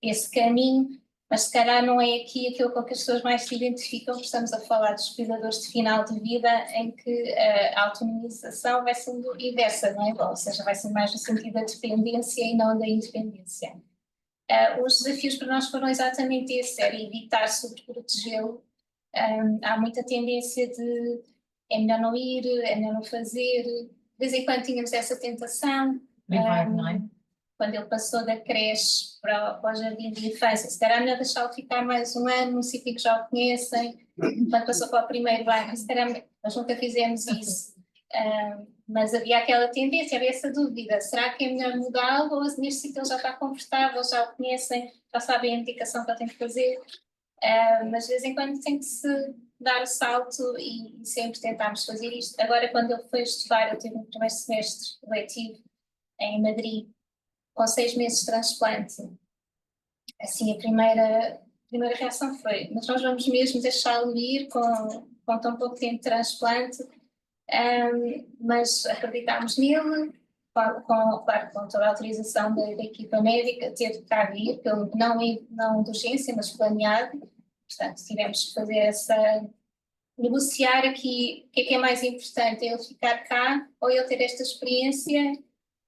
esse caminho, mas se calhar não é aqui aquilo com que as pessoas mais se identificam, porque estamos a falar dos cuidadores de final de vida, em que a autonomização vai sendo inversa, não é? Ou seja, vai ser mais no sentido da dependência e não da independência. Os desafios para nós foram exatamente esse, era evitar sobreprotegê-lo. Há muita tendência de é melhor não ir, é melhor não fazer. De vez em quando tínhamos essa tentação. Privar, não é? Quando ele passou da creche para o jardim de infância, se calhar é melhor deixá-lo ficar mais um ano num sítio que já o conhecem. Quando passou para o primeiro ano, se calhar nós nunca fizemos isso. Mas havia aquela tendência, havia essa dúvida, será que é melhor mudá-lo ou neste sítio ele já está confortável, já o conhecem, já sabem a medicação que ele tem que fazer. Mas de vez em quando tem que se dar o salto e sempre tentámos fazer isto. Agora, quando ele foi estudar, eu tive um primeiro semestre letivo em Madrid, com 6 meses de transplante. Assim, a primeira reação foi, mas nós vamos mesmo deixá-lo ir com tão pouco tempo de transplante, mas acreditámos nele, claro, com toda a autorização da equipa médica, teve que cá vir, não de urgência, mas planeado. Portanto, tivemos que fazer negociar aqui o que é mais importante, ele ficar cá ou ele ter esta experiência,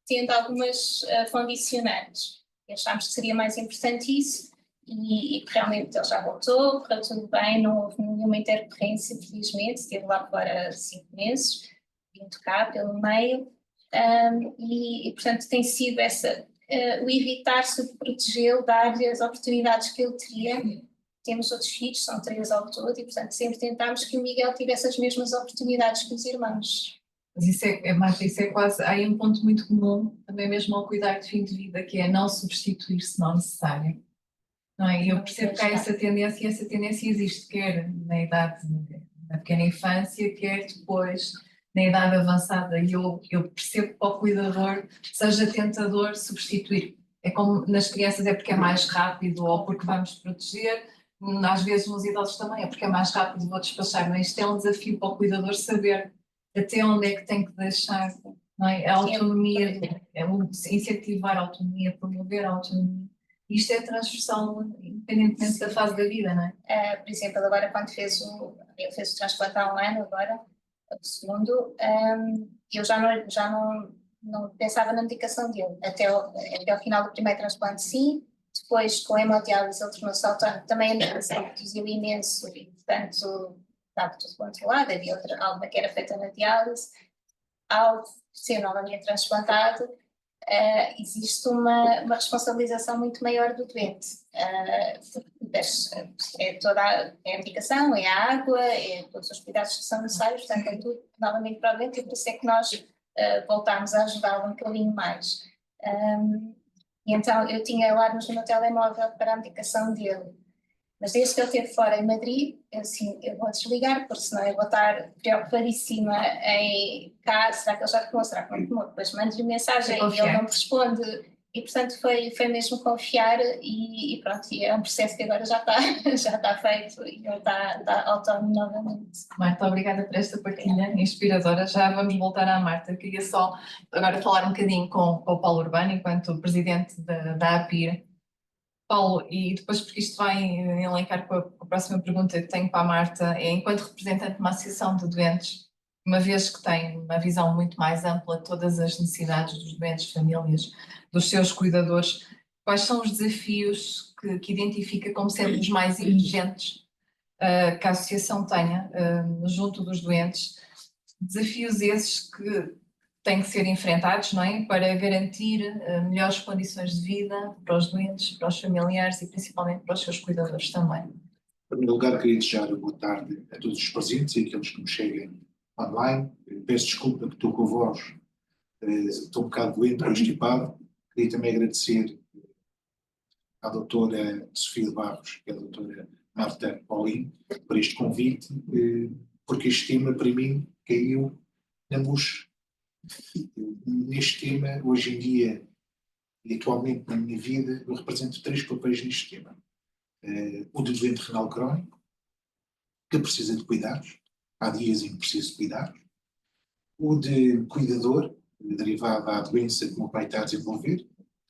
tendo algumas condicionantes. E achámos que seria mais importante isso e realmente ele já voltou, correu tudo bem, não houve nenhuma intercorrência, felizmente, esteve lá fora 5 meses, vindo cá pelo meio, e portanto tem sido o evitar sobreprotegê-lo, dar-lhe as oportunidades que ele teria. Temos outros filhos, são 3 ao todo, e portanto sempre tentámos que o Miguel tivesse as mesmas oportunidades que os irmãos. Mas Marta, isso é quase, há aí um ponto muito comum, também mesmo ao cuidar de fim de vida, que é não substituir se não necessário. Não é? E eu percebo que há essa tendência, e essa tendência existe, quer na idade da pequena infância, quer depois na idade avançada. E eu percebo que para o cuidador seja tentador substituir. É como nas crianças, é porque é mais rápido ou porque vamos proteger. Às vezes nos idosos também, é porque é mais rápido, vou despachar. Mas isto é um desafio para o cuidador saber até onde é que tem que deixar, não é? A autonomia, incentivar a autonomia, promover a autonomia. Isto é transversal, independentemente da fase da vida, não é? Por exemplo, agora quando ele fez o transplante há um ano, agora, o segundo, eu já não pensava na medicação dele. Até ao final do primeiro transplante, sim. Depois, com a hemodiálise, ele tornou-se autónomo. Também a medicação produziu imenso e, portanto, estava tudo controlado. Havia alguma que era feita na diálise. Ao ser novamente transplantado, existe uma responsabilização muito maior do doente. é toda a medicação, é a água, é todos os cuidados que são necessários, portanto é tudo novamente para o doente e por isso é que nós voltámos a ajudá-lo um bocadinho mais. E então eu tinha alarmes no meu telemóvel para a medicação dele. Mas desde que ele esteve fora em Madrid, eu vou desligar, porque senão eu vou estar preocupadíssima em cá, será que ele já tomou, será que não tomou? Depois mando-lhe mensagem e ele não me responde. E portanto foi mesmo confiar e pronto, e é um processo que agora já está feito e ele está autónomo novamente. Marta, obrigada por esta partilha inspiradora. Já vamos voltar à Marta. Queria só agora falar um bocadinho com o Paulo Urbano, enquanto presidente da APIR. Paulo, e depois porque isto vai elencar com a próxima pergunta que tenho para a Marta, é enquanto representante de uma associação de doentes, uma vez que tem uma visão muito mais ampla de todas as necessidades dos doentes, famílias, dos seus cuidadores, quais são os desafios que identifica como sendo os mais exigentes que a associação tenha junto dos doentes? Desafios esses que têm que ser enfrentados, não é? Para garantir melhores condições de vida para os doentes, para os familiares e principalmente para os seus cuidadores também. Em primeiro lugar, queria desejar boa tarde a todos os presentes e aqueles que nos cheguem online. Peço desculpa que estou com a voz, estou um bocado doente, constipado. Queria também agradecer à doutora Sofia Barros e à doutora Marta Paulino por este convite, porque este tema para mim caiu na bucha. Neste tema, hoje em dia e atualmente na minha vida, eu represento 3 papéis neste tema. O de doente renal crónico, que precisa de cuidados, há dias em que precisa de cuidados. O de cuidador, derivado da doença que o meu pai está a desenvolver,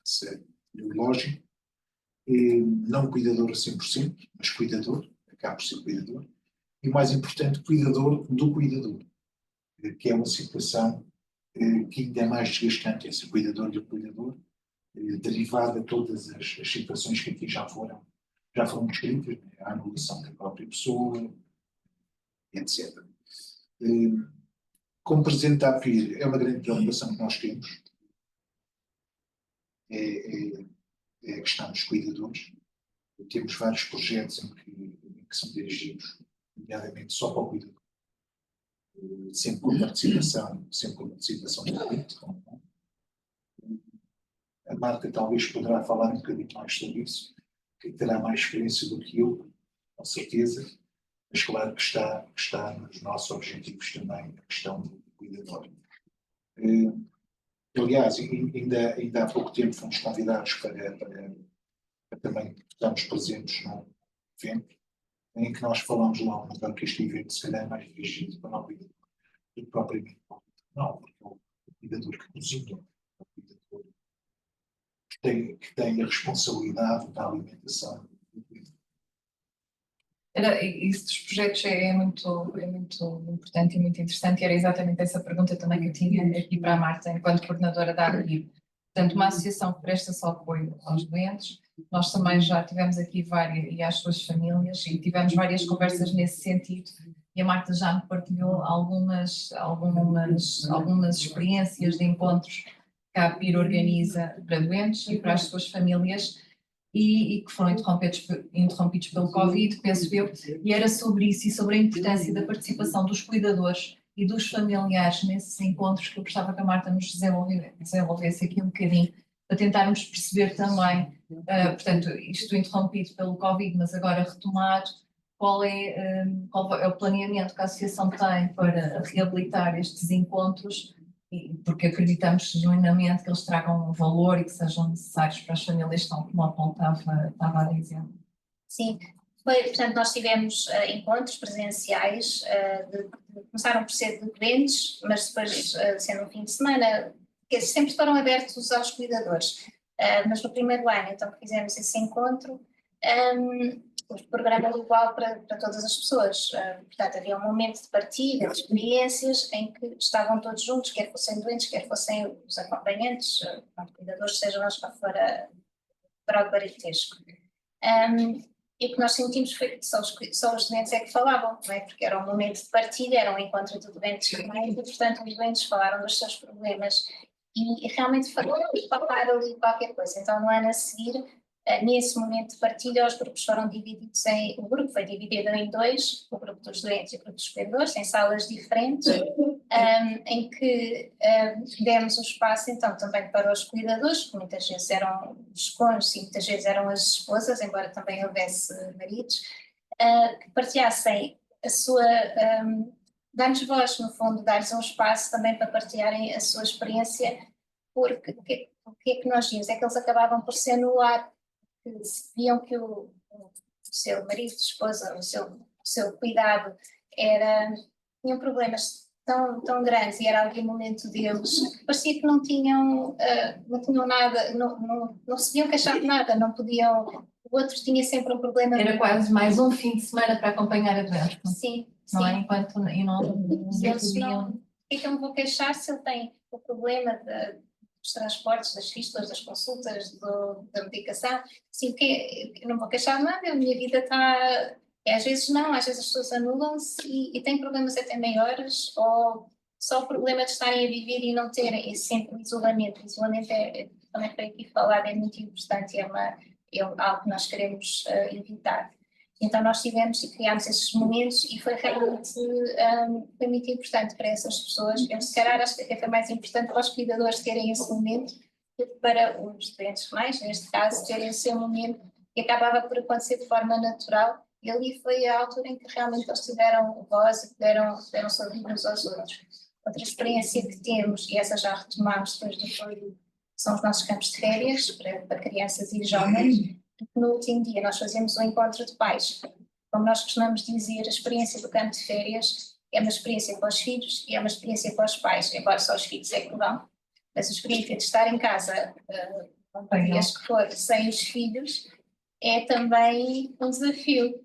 esse neurológico. Não cuidador a 100%, mas cuidador, acaba por ser cuidador. E o mais importante, cuidador do cuidador, que é uma situação que ainda é mais desgastante, esse cuidador do cuidador, derivada de todas as situações que aqui já foram descritas, né? A anulação da própria pessoa, etc. Como presidente da APIR, é uma grande preocupação que nós temos, é a questão dos cuidadores. Temos vários projetos em que são dirigidos, nomeadamente só para o cuidador, sempre com participação do doente. A Marta talvez poderá falar um bocadinho mais sobre isso, que terá mais experiência do que eu, com certeza, mas claro que está nos nossos objetivos também a questão do cuidador. Aliás, ainda há pouco tempo fomos convidados para também estarmos presentes num evento em que nós falamos lá um lugar que este evento se calhar é mais dirigido para o cuidador do que propriamente para o não, porque é o cuidador que cozinha, o cuidador que tem a responsabilidade da alimentação do cuidador. Isso dos projetos é muito importante e muito interessante, e era exatamente essa pergunta também que eu tinha aqui para a Marta, enquanto coordenadora da APIR. Portanto, uma associação que presta só apoio aos doentes. Nós também já tivemos aqui várias, e às suas famílias, e tivemos várias conversas nesse sentido, e a Marta já me partilhou algumas experiências de encontros que a APIR organiza para doentes e para as suas famílias, e que foram interrompidos pelo Covid, penso eu, e era sobre isso e sobre a importância da participação dos cuidadores e dos familiares nesses encontros que eu gostava que a Marta nos desenvolvesse aqui um bocadinho, para tentarmos perceber também, portanto, isto interrompido pelo Covid, mas agora retomado, qual é o planeamento que a Associação tem para reabilitar estes encontros, porque acreditamos genuinamente que eles tragam um valor e que sejam necessários para as famílias, tal como estava a dizer. Sim, portanto, nós tivemos encontros presenciais, começaram por ser de doentes, mas depois sendo um fim de semana, que sempre foram abertos aos cuidadores. Mas no primeiro ano, então, que fizemos esse encontro, o programa era igual para todas as pessoas. Portanto, havia um momento de partilha, de experiências, em que estavam todos juntos, quer fossem doentes, quer fossem os acompanhantes, cuidadores, sejam eles para fora para o parentesco. E o que nós sentimos foi que só os doentes é que falavam, não é? Porque era um momento de partilha, era um encontro de doentes também, e portanto os doentes falaram dos seus problemas e realmente faltar ali qualquer coisa. Então no ano a seguir Nesse momento de partilha, os grupos foram divididos o grupo foi dividido em dois, o grupo dos doentes e o grupo dos cuidadores, em salas diferentes, em que demos o espaço então também para os cuidadores, que muitas vezes eram os cônjuges e muitas vezes eram as esposas, embora também houvesse maridos, que partilhassem a sua, dar-nos voz, no fundo, dar-lhes um espaço também para partilharem a sua experiência, porque o que é que nós vimos? É que eles acabavam por se anular, que se viam que o seu marido, esposa, o seu cuidado tinham problemas tão grandes e era algum momento deles, que parecia que não tinham nada, não se podiam queixar de nada, não podiam, o outro tinha sempre um problema. Era quase mais um fim de semana para acompanhar a doença. Sim, não sim. é? Enquanto e não Eles podiam. por que é que eu me vou queixar se ele tem o problema dos transportes, das fístulas, das consultas, da medicação? Sim, eu não vou queixar de nada, a minha vida está. Às vezes não, às vezes as pessoas anulam-se e têm problemas até maiores, ou só o problema de estarem a viver e não terem sempre o isolamento. O isolamento também foi aqui falado, é muito importante, é algo que nós queremos evitar. Então nós tivemos e criámos esses momentos e foi realmente foi muito importante para essas pessoas. Eu se calhar acho que até foi mais importante para os cuidadores terem esse momento do que para os doentes renais, neste caso, terem o seu momento que acabava por acontecer de forma natural. E ali foi a altura em que realmente eles tiveram voz e puderam se ouvir uns aos outros. Outra experiência que temos, e essa já retomamos depois do Covid, são os nossos campos de férias para crianças e jovens. No último dia nós fazemos um encontro de pais. Como nós costumamos dizer, a experiência do campo de férias é uma experiência para os filhos e é uma experiência para os pais, embora só os filhos é que vão. Mas a experiência de estar em casa, dias que for, sem os filhos, é também um desafio.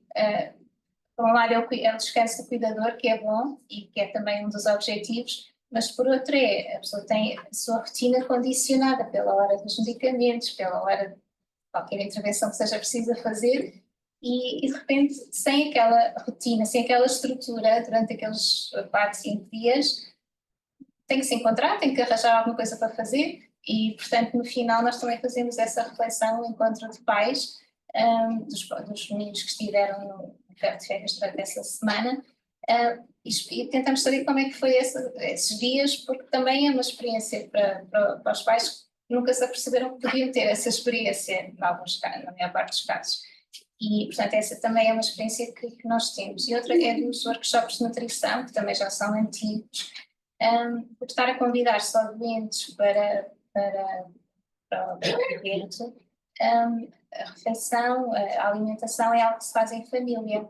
Por um lado é o descanso do cuidador, que é bom e que é também um dos objetivos, mas por outro a pessoa tem a sua rotina condicionada pela hora dos medicamentos, pela hora de qualquer intervenção que seja precisa fazer e de repente sem aquela rotina, sem aquela estrutura durante aqueles 4, 5 dias tem que se encontrar, tem que arranjar alguma coisa para fazer e portanto no final nós também fazemos essa reflexão, um encontro de pais dos meninos que estiveram no campo de férias durante essa semana e tentamos saber como é que foi esses dias, porque também é uma experiência para os pais que nunca se aperceberam que podiam ter essa experiência na maior parte dos casos. E, portanto, essa também é uma experiência que nós temos. E outra é dos workshops de nutrição, que também já são antigos, por estar a convidar só doentes para o evento. A refeição, a alimentação é algo que se faz em família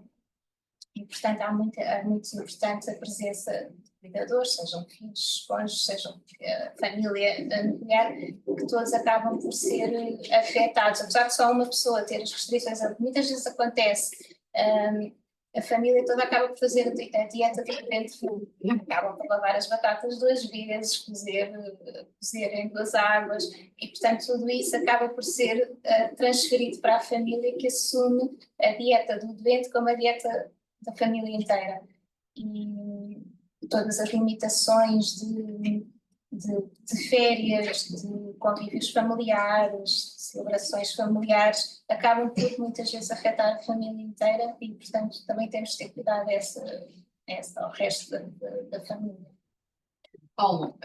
e, portanto, é muito importante a presença de cuidadores, sejam filhos, cônjuges, sejam família nuclear, que todos acabam por ser afetados, apesar de só uma pessoa ter as restrições, muitas vezes acontece, a família toda acaba por fazer a dieta diferente, acabam por lavar as batatas 2 vezes, cozer em 2 águas e, portanto, tudo isso acaba por ser transferido para a família que assume a dieta do doente como a dieta da família inteira. E todas as limitações de férias, de convívios familiares, de celebrações familiares, acabam por muitas vezes afetar a família inteira e, portanto, também temos de ter cuidado ao resto da família. Paulo,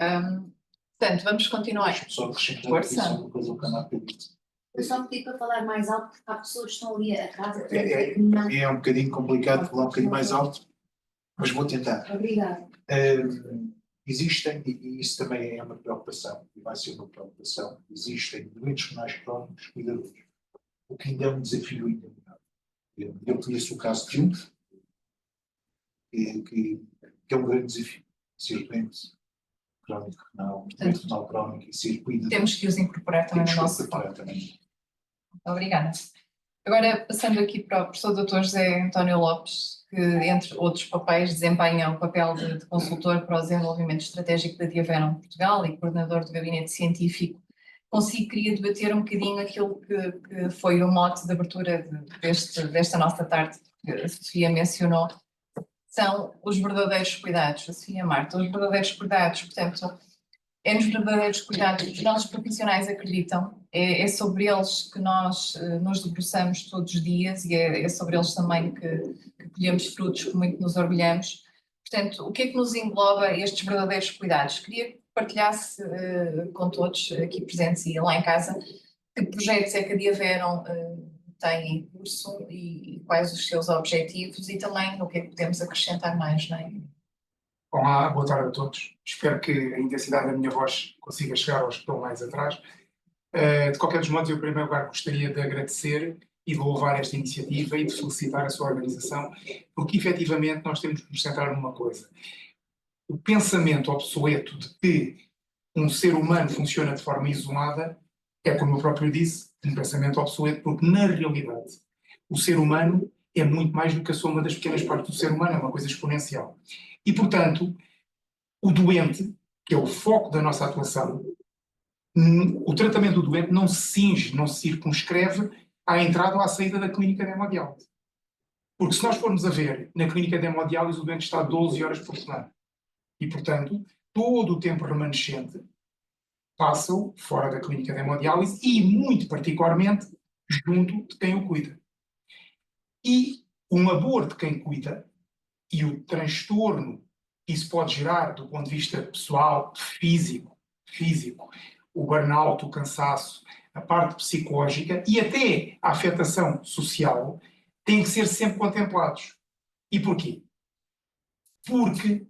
portanto, vamos continuar. Só acrescentar Força. uma coisa, o canapé disse. Eu só pedi para falar mais alto porque há pessoas que estão ali atrás. É um bocadinho complicado falar um bocadinho mais alto, mas vou tentar. Obrigada. Existem, e isso também é uma preocupação, e vai ser uma preocupação, existem doentes renais crónicos cuidadores, o que ainda é um desafio ainda maior. Eu conheço o caso de um, que é um grande desafio, ser doente crónico renal, doente renal crónico e ser cuidador. Temos que os incorporar também no nosso incorporar também. Obrigada. Agora, passando aqui para o professor Dr. José António Lopes, que, entre outros papéis, desempenha o papel de consultor para o desenvolvimento estratégico da Diaveron Portugal e coordenador do gabinete científico. Consigo queria debater um bocadinho aquilo que foi o mote de abertura desta nossa tarde, que a Sofia mencionou, são os verdadeiros cuidados, a Sofia Marta, os verdadeiros cuidados, portanto, É nos verdadeiros cuidados que os nossos profissionais acreditam, é sobre eles que nós nos debruçamos todos os dias e é sobre eles também que colhemos frutos que muito nos orgulhamos. Portanto, o que é que nos engloba estes verdadeiros cuidados? Queria que partilhasse com todos aqui presentes e lá em casa que projetos é que a Diaveron tem em curso e quais os seus objetivos e também o que é que podemos acrescentar mais, não é? Olá, boa tarde a todos. Espero que a intensidade da minha voz consiga chegar aos que estão mais atrás. De qualquer dos modos, eu, em primeiro lugar, gostaria de agradecer e de louvar esta iniciativa e de felicitar a sua organização, porque, efetivamente, nós temos que nos centrar numa coisa. O pensamento obsoleto de que um ser humano funciona de forma isolada é, como eu próprio disse, um pensamento obsoleto, porque, na realidade, o ser humano é muito mais do que a soma das pequenas partes do ser humano, é uma coisa exponencial. E, portanto, o doente, que é o foco da nossa atuação, o tratamento do doente não se cinge, não se circunscreve à entrada ou à saída da clínica de hemodiálise. Porque se nós formos a ver, na clínica de hemodiálise o doente está 12 horas por semana. E, portanto, todo o tempo remanescente passa-o fora da clínica de hemodiálise e, muito particularmente, junto de quem o cuida. E o labor de quem cuida e o transtorno que isso pode gerar do ponto de vista pessoal, físico, o burnout, o cansaço, a parte psicológica e até a afetação social têm que ser sempre contemplados. E porquê? Porque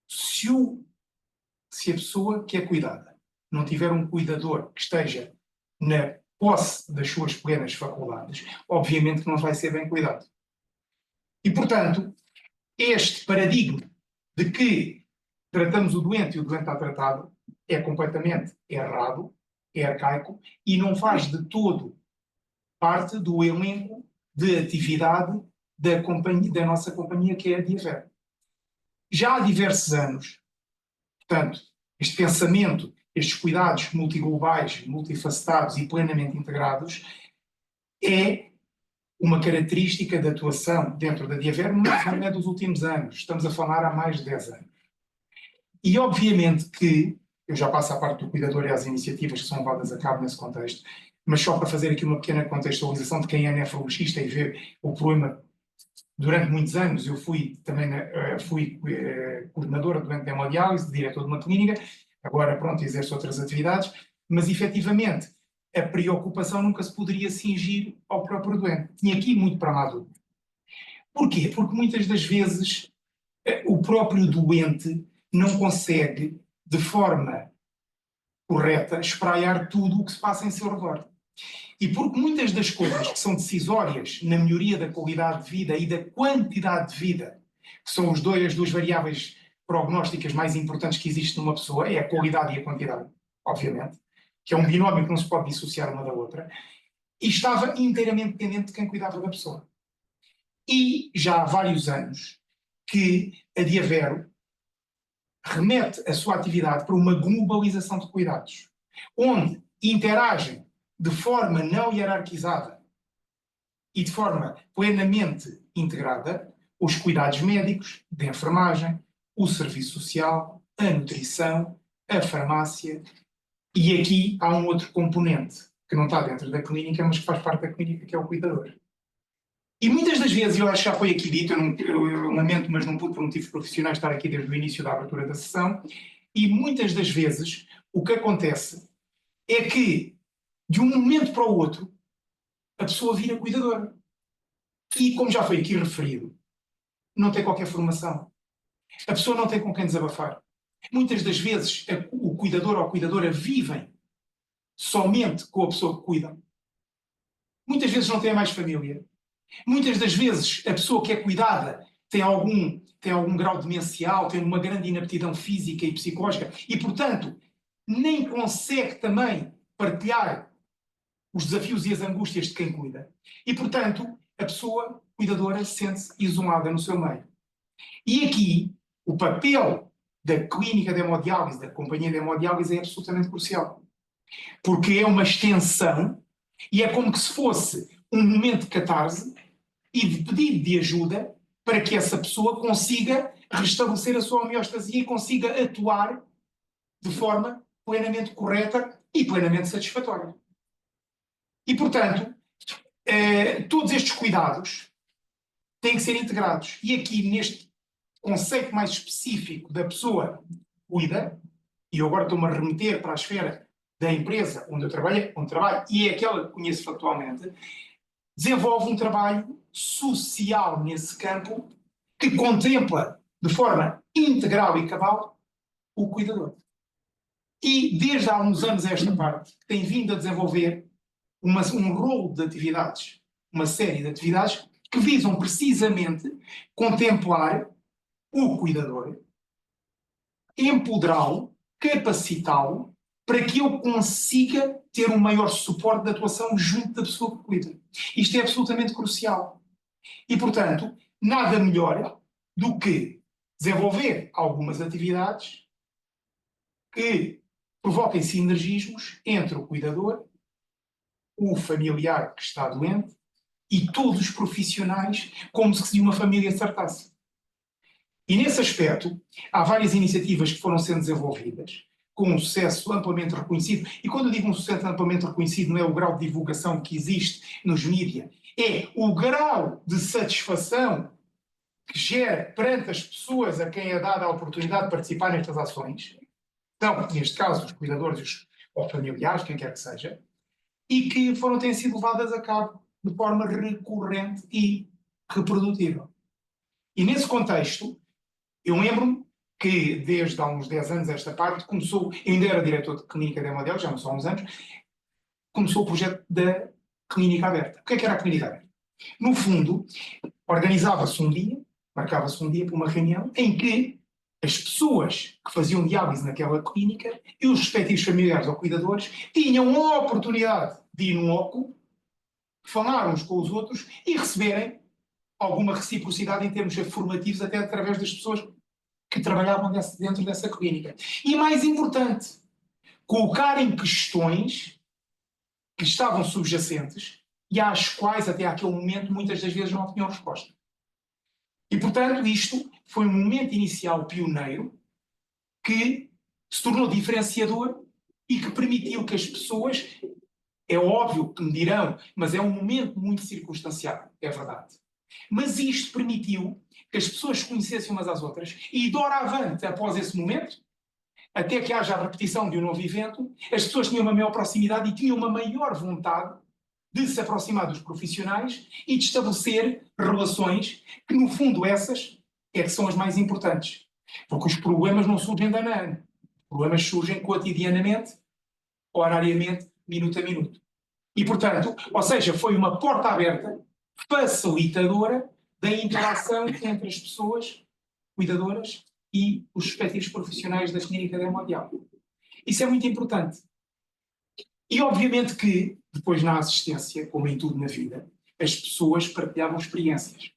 se a pessoa que é cuidada não tiver um cuidador que esteja na posse das suas plenas faculdades, obviamente que não vai ser bem cuidado. E, portanto, este paradigma de que tratamos o doente e o doente está tratado é completamente errado, é arcaico e não faz de todo parte do elenco de atividade da nossa companhia, que é a Diaveron. Já há diversos anos, portanto, este pensamento, estes cuidados multiglobais, multifacetados e plenamente integrados é uma característica de atuação dentro da Diaveron, mas não é dos últimos anos. Estamos a falar há mais de 10 anos. E, obviamente, que eu já passo à parte do cuidador e às iniciativas que são levadas a cabo nesse contexto, mas só para fazer aqui uma pequena contextualização de quem é nefrologista e ver o problema. Durante muitos anos eu fui também coordenadora do doente de hemodiálise, diretor de uma clínica, agora, pronto, exerço outras atividades, mas, efetivamente, a preocupação nunca se poderia cingir ao próprio doente. Tinha aqui muito para lá do. Porquê? Porque muitas das vezes o próprio doente não consegue, de forma correta, espraiar tudo o que se passa em seu redor. E porque muitas das coisas que são decisórias na melhoria da qualidade de vida e da quantidade de vida, que são as duas variáveis prognósticas mais importantes que existem numa pessoa, é a qualidade e a quantidade, obviamente, que é um binómio que não se pode dissociar uma da outra, e estava inteiramente dependente de quem cuidava da pessoa. E já há vários anos que a Diaveron remete a sua atividade para uma globalização de cuidados, onde interagem de forma não hierarquizada e de forma plenamente integrada os cuidados médicos, de enfermagem, o serviço social, a nutrição, a farmácia. E aqui há um outro componente que não está dentro da clínica, mas que faz parte da clínica, que é o cuidador. E muitas das vezes, eu acho que já foi aqui dito, eu lamento, mas não pude por motivos profissionais estar aqui desde o início da abertura da sessão, e muitas das vezes o que acontece é que, de um momento para o outro, a pessoa vira cuidadora. E, como já foi aqui referido, não tem qualquer formação. A pessoa não tem com quem desabafar. Muitas das vezes o cuidador ou a cuidadora vivem somente com a pessoa que cuidam. Muitas vezes não tem mais família. Muitas das vezes a pessoa que é cuidada tem algum grau demencial, tem uma grande inaptidão física e psicológica e, portanto, nem consegue também partilhar os desafios e as angústias de quem cuida. E, portanto, a pessoa cuidadora sente-se isolada no seu meio. E aqui, o papel da clínica de hemodiálise, da companhia de hemodiálise, é absolutamente crucial. Porque é uma extensão e é como que se fosse um momento de catarse e de pedido de ajuda para que essa pessoa consiga restabelecer a sua homeostasia e consiga atuar de forma plenamente correta e plenamente satisfatória. E, portanto, todos estes cuidados têm que ser integrados. E aqui, neste conceito mais específico da pessoa cuida, e eu agora estou-me a remeter para a esfera da empresa onde eu trabalho, e é aquela que conheço factualmente, desenvolve um trabalho social nesse campo que contempla de forma integral e cabal o cuidador. E desde há uns anos esta parte tem vindo a desenvolver um rolo de atividades, uma série de atividades que visam precisamente contemplar o cuidador, empoderá-lo, capacitá-lo, para que eu consiga ter um maior suporte de atuação junto da pessoa que cuida. Isto é absolutamente crucial. E, portanto, nada melhor do que desenvolver algumas atividades que provoquem sinergismos entre o cuidador, o familiar que está doente e todos os profissionais, como se uma família tratasse. E nesse aspecto, há várias iniciativas que foram sendo desenvolvidas, com um sucesso amplamente reconhecido. E quando eu digo um sucesso amplamente reconhecido, não é o grau de divulgação que existe nos mídias, é o grau de satisfação que gera perante as pessoas a quem é dada a oportunidade de participar nestas ações. Então, neste caso, os cuidadores ou familiares, quem quer que seja, e que têm sido levadas a cabo de forma recorrente e reprodutível. E nesse contexto, eu lembro-me que desde há uns 10 anos esta parte começou, eu ainda era diretor de clínica da Modelo, já não são há uns anos, começou o projeto da clínica aberta. O que é que era a clínica aberta? No fundo, organizava-se um dia, marcava-se um dia para uma reunião em que as pessoas que faziam diálise naquela clínica e os respectivos familiares ou cuidadores tinham a oportunidade de ir num óculo, falar uns com os outros e receberem alguma reciprocidade em termos formativos até através das pessoas que trabalhavam dentro dessa clínica. E mais importante, colocarem questões que estavam subjacentes e às quais até àquele momento muitas das vezes não tinham resposta. E, portanto, isto foi um momento inicial pioneiro que se tornou diferenciador e que permitiu que as pessoas, é óbvio que me dirão, mas é um momento muito circunstanciado, é verdade. Mas isto permitiu que as pessoas se conhecessem umas às outras e, doravante, após esse momento, até que haja a repetição de um novo evento, as pessoas tinham uma maior proximidade e tinham uma maior vontade de se aproximar dos profissionais e de estabelecer relações que, no fundo, essas é que são as mais importantes. Porque os problemas não surgem de ano a ano. Os problemas surgem cotidianamente, horariamente, minuto a minuto. E, portanto, ou seja, foi uma porta aberta, facilitadora da interação entre as pessoas cuidadoras e os respectivos profissionais da clínica da hemodiálise. Isso é muito importante. E, obviamente, que, depois na assistência, como em tudo na vida, as pessoas partilhavam experiências.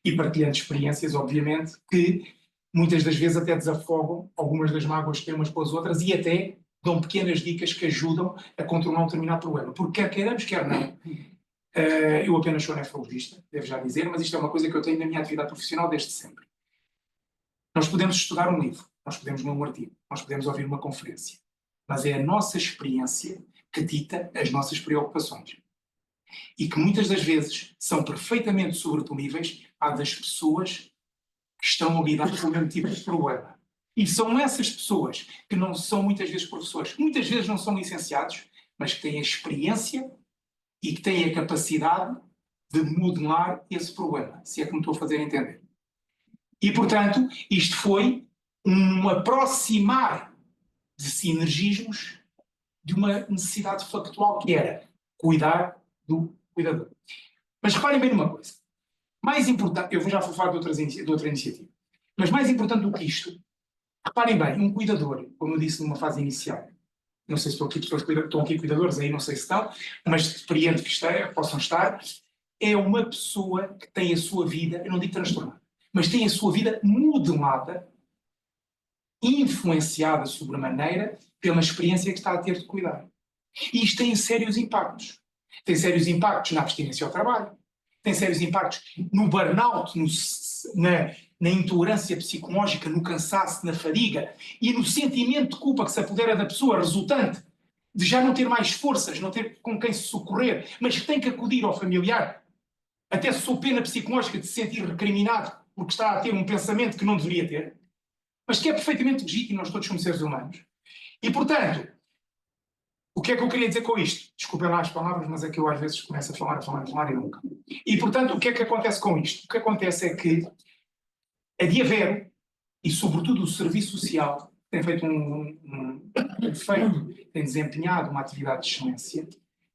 E partilhando experiências, obviamente, que muitas das vezes até desafogam algumas das mágoas que têm umas com as outras e até dão pequenas dicas que ajudam a contornar um determinado problema. Porque quer queiramos, quer não. Eu apenas sou nefrologista, devo já dizer, mas isto é uma coisa que eu tenho na minha atividade profissional desde sempre. Nós podemos estudar um livro, nós podemos ler um artigo, nós podemos ouvir uma conferência, mas é a nossa experiência que dita as nossas preocupações. E que muitas das vezes são perfeitamente sobreponíveis à das pessoas que estão a lidar com o mesmo tipo de problema. E são essas pessoas que não são muitas vezes professores, muitas vezes não são licenciados, mas que têm a experiência e que têm a capacidade de modelar esse problema, se é que me estou a fazer entender. E, portanto, isto foi um aproximar de sinergismos de uma necessidade factual que era cuidar do cuidador. Mas reparem bem numa coisa. Mais importante, eu vou já falar de outra iniciativa, mas mais importante do que isto, reparem bem, um cuidador, como eu disse numa fase inicial, não sei se estão aqui cuidadores, aí não sei se estão, mas experiente que possam estar, é uma pessoa que tem a sua vida, eu não digo transtornada, mas tem a sua vida modelada, influenciada sobremaneira pela experiência que está a ter de cuidar. E isto tem sérios impactos. Tem sérios impactos na abstinência ao trabalho, tem sérios impactos no burnout, no na intolerância psicológica, no cansaço, na fadiga e no sentimento de culpa que se apodera da pessoa, resultante de já não ter mais forças, não ter com quem se socorrer, mas que tem que acudir ao familiar, até sob pena psicológica de se sentir recriminado porque está a ter um pensamento que não deveria ter, mas que é perfeitamente legítimo, nós todos somos seres humanos. E, portanto, o que é que eu queria dizer com isto? Desculpem lá as palavras, mas é que eu às vezes começo a falar e nunca. E, portanto, o que é que acontece com isto? O que acontece é que a Diavero, e sobretudo o Serviço Social, tem feito tem desempenhado uma atividade de excelência,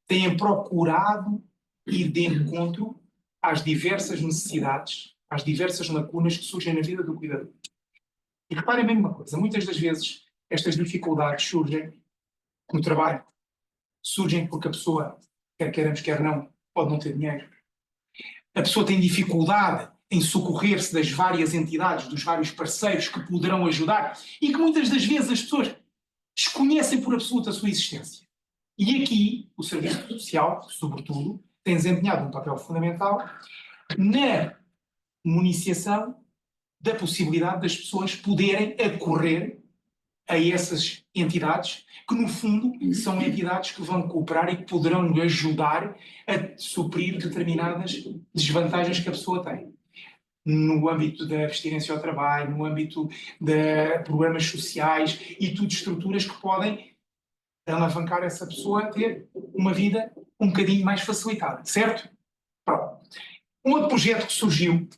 têm procurado ir de encontro às diversas necessidades, às diversas lacunas que surgem na vida do cuidador. E reparem bem uma coisa, muitas das vezes estas dificuldades surgem no trabalho, surgem porque a pessoa, quer queiramos, quer não, pode não ter dinheiro. A pessoa tem dificuldade em socorrer-se das várias entidades, dos vários parceiros que poderão ajudar e que muitas das vezes as pessoas desconhecem por absoluto a sua existência. E aqui o Serviço Social, sobretudo, tem desempenhado um papel fundamental na municiação da possibilidade das pessoas poderem acorrer a essas entidades, que no fundo são entidades que vão cooperar e que poderão ajudar a suprir determinadas desvantagens que a pessoa tem. No âmbito da abstinência ao trabalho, no âmbito de problemas sociais e tudo estruturas que podem alavancar essa pessoa a ter uma vida um bocadinho mais facilitada, certo? Pronto. Um outro projeto que surgiu,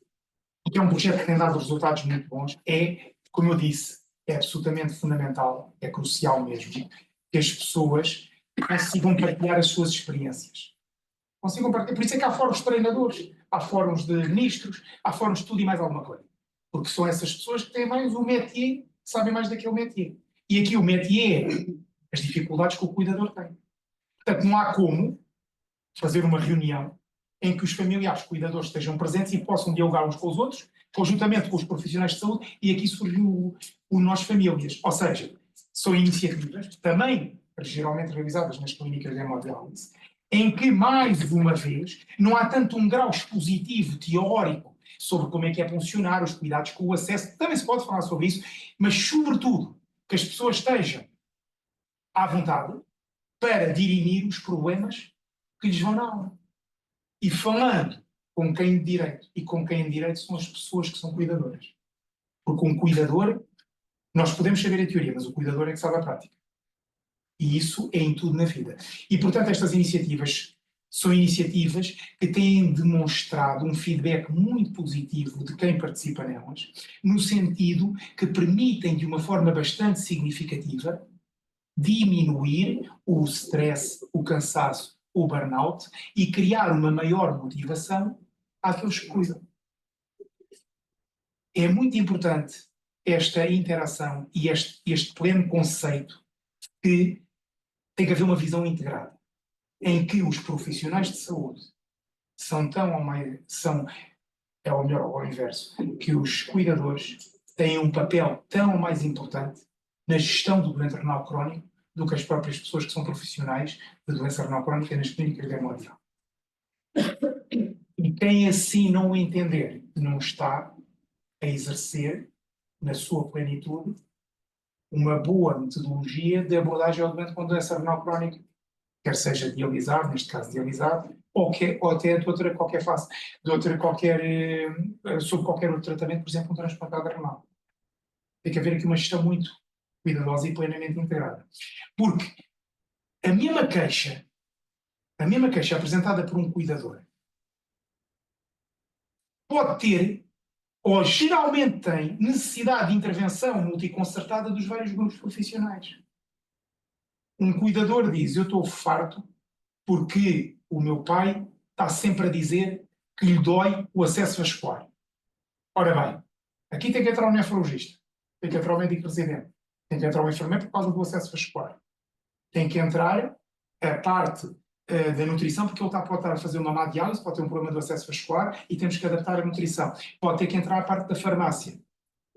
que é um projeto que tem dado resultados muito bons, é, como eu disse, é absolutamente fundamental, é crucial mesmo, que as pessoas consigam partilhar as suas experiências. Consigam partilhar. Por isso é que há fóruns de treinadores, há fóruns de ministros, há fóruns de tudo e mais alguma coisa. Porque são essas pessoas que têm mais o métier, sabem mais daquele métier. E aqui o métier é as dificuldades que o cuidador tem. Portanto, não há como fazer uma reunião em que os familiares cuidadores estejam presentes e possam dialogar uns com os outros, conjuntamente com os profissionais de saúde, e aqui surgiu o Nós Famílias. Ou seja, são iniciativas, também geralmente realizadas nas clínicas de hemodiálise, em que, mais uma vez, não há tanto um grau expositivo, teórico, sobre como é que é funcionar, os cuidados com o acesso, também se pode falar sobre isso, mas, sobretudo, que as pessoas estejam à vontade para dirimir os problemas que lhes vão na aula. E falando com quem de direito, e com quem de direito são as pessoas que são cuidadoras. Porque um cuidador, nós podemos saber a teoria, mas o cuidador é que sabe a prática. E isso é em tudo na vida. E, portanto, estas iniciativas são iniciativas que têm demonstrado um feedback muito positivo de quem participa nelas, no sentido que permitem, de uma forma bastante significativa, diminuir o stress, o cansaço, o burnout e criar uma maior motivação àqueles que cuidam. É muito importante esta interação e este pleno conceito que tem que haver uma visão integrada, em que os profissionais de saúde ao inverso, que os cuidadores têm um papel tão mais importante na gestão do doente renal crónico do que as próprias pessoas que são profissionais de doença renal crónica nas clínicas de hemodiálise. E quem assim não o entender, não está a exercer, na sua plenitude, uma boa metodologia de abordagem ao doente com doença renal crónica, quer seja dialisado, neste caso dialisado, ou até de outra qualquer fase, sob qualquer outro tratamento, por exemplo, um transplantado renal. Tem que haver aqui uma gestão muito cuidadosa e plenamente integrada. Porque a mesma queixa apresentada por um cuidador pode ter, ou geralmente tem, necessidade de intervenção multiconcertada dos vários grupos profissionais. Um cuidador diz: eu estou farto porque o meu pai está sempre a dizer que lhe dói o acesso vascular. Ora bem, aqui tem que entrar um nefrologista, tem que entrar o médico residente, tem que entrar o enfermeiro por causa do acesso vascular. Tem que entrar a parte da nutrição, porque ele pode estar a fazer uma má diálise, pode ter um problema do acesso vascular e temos que adaptar a nutrição. Pode ter que entrar a parte da farmácia.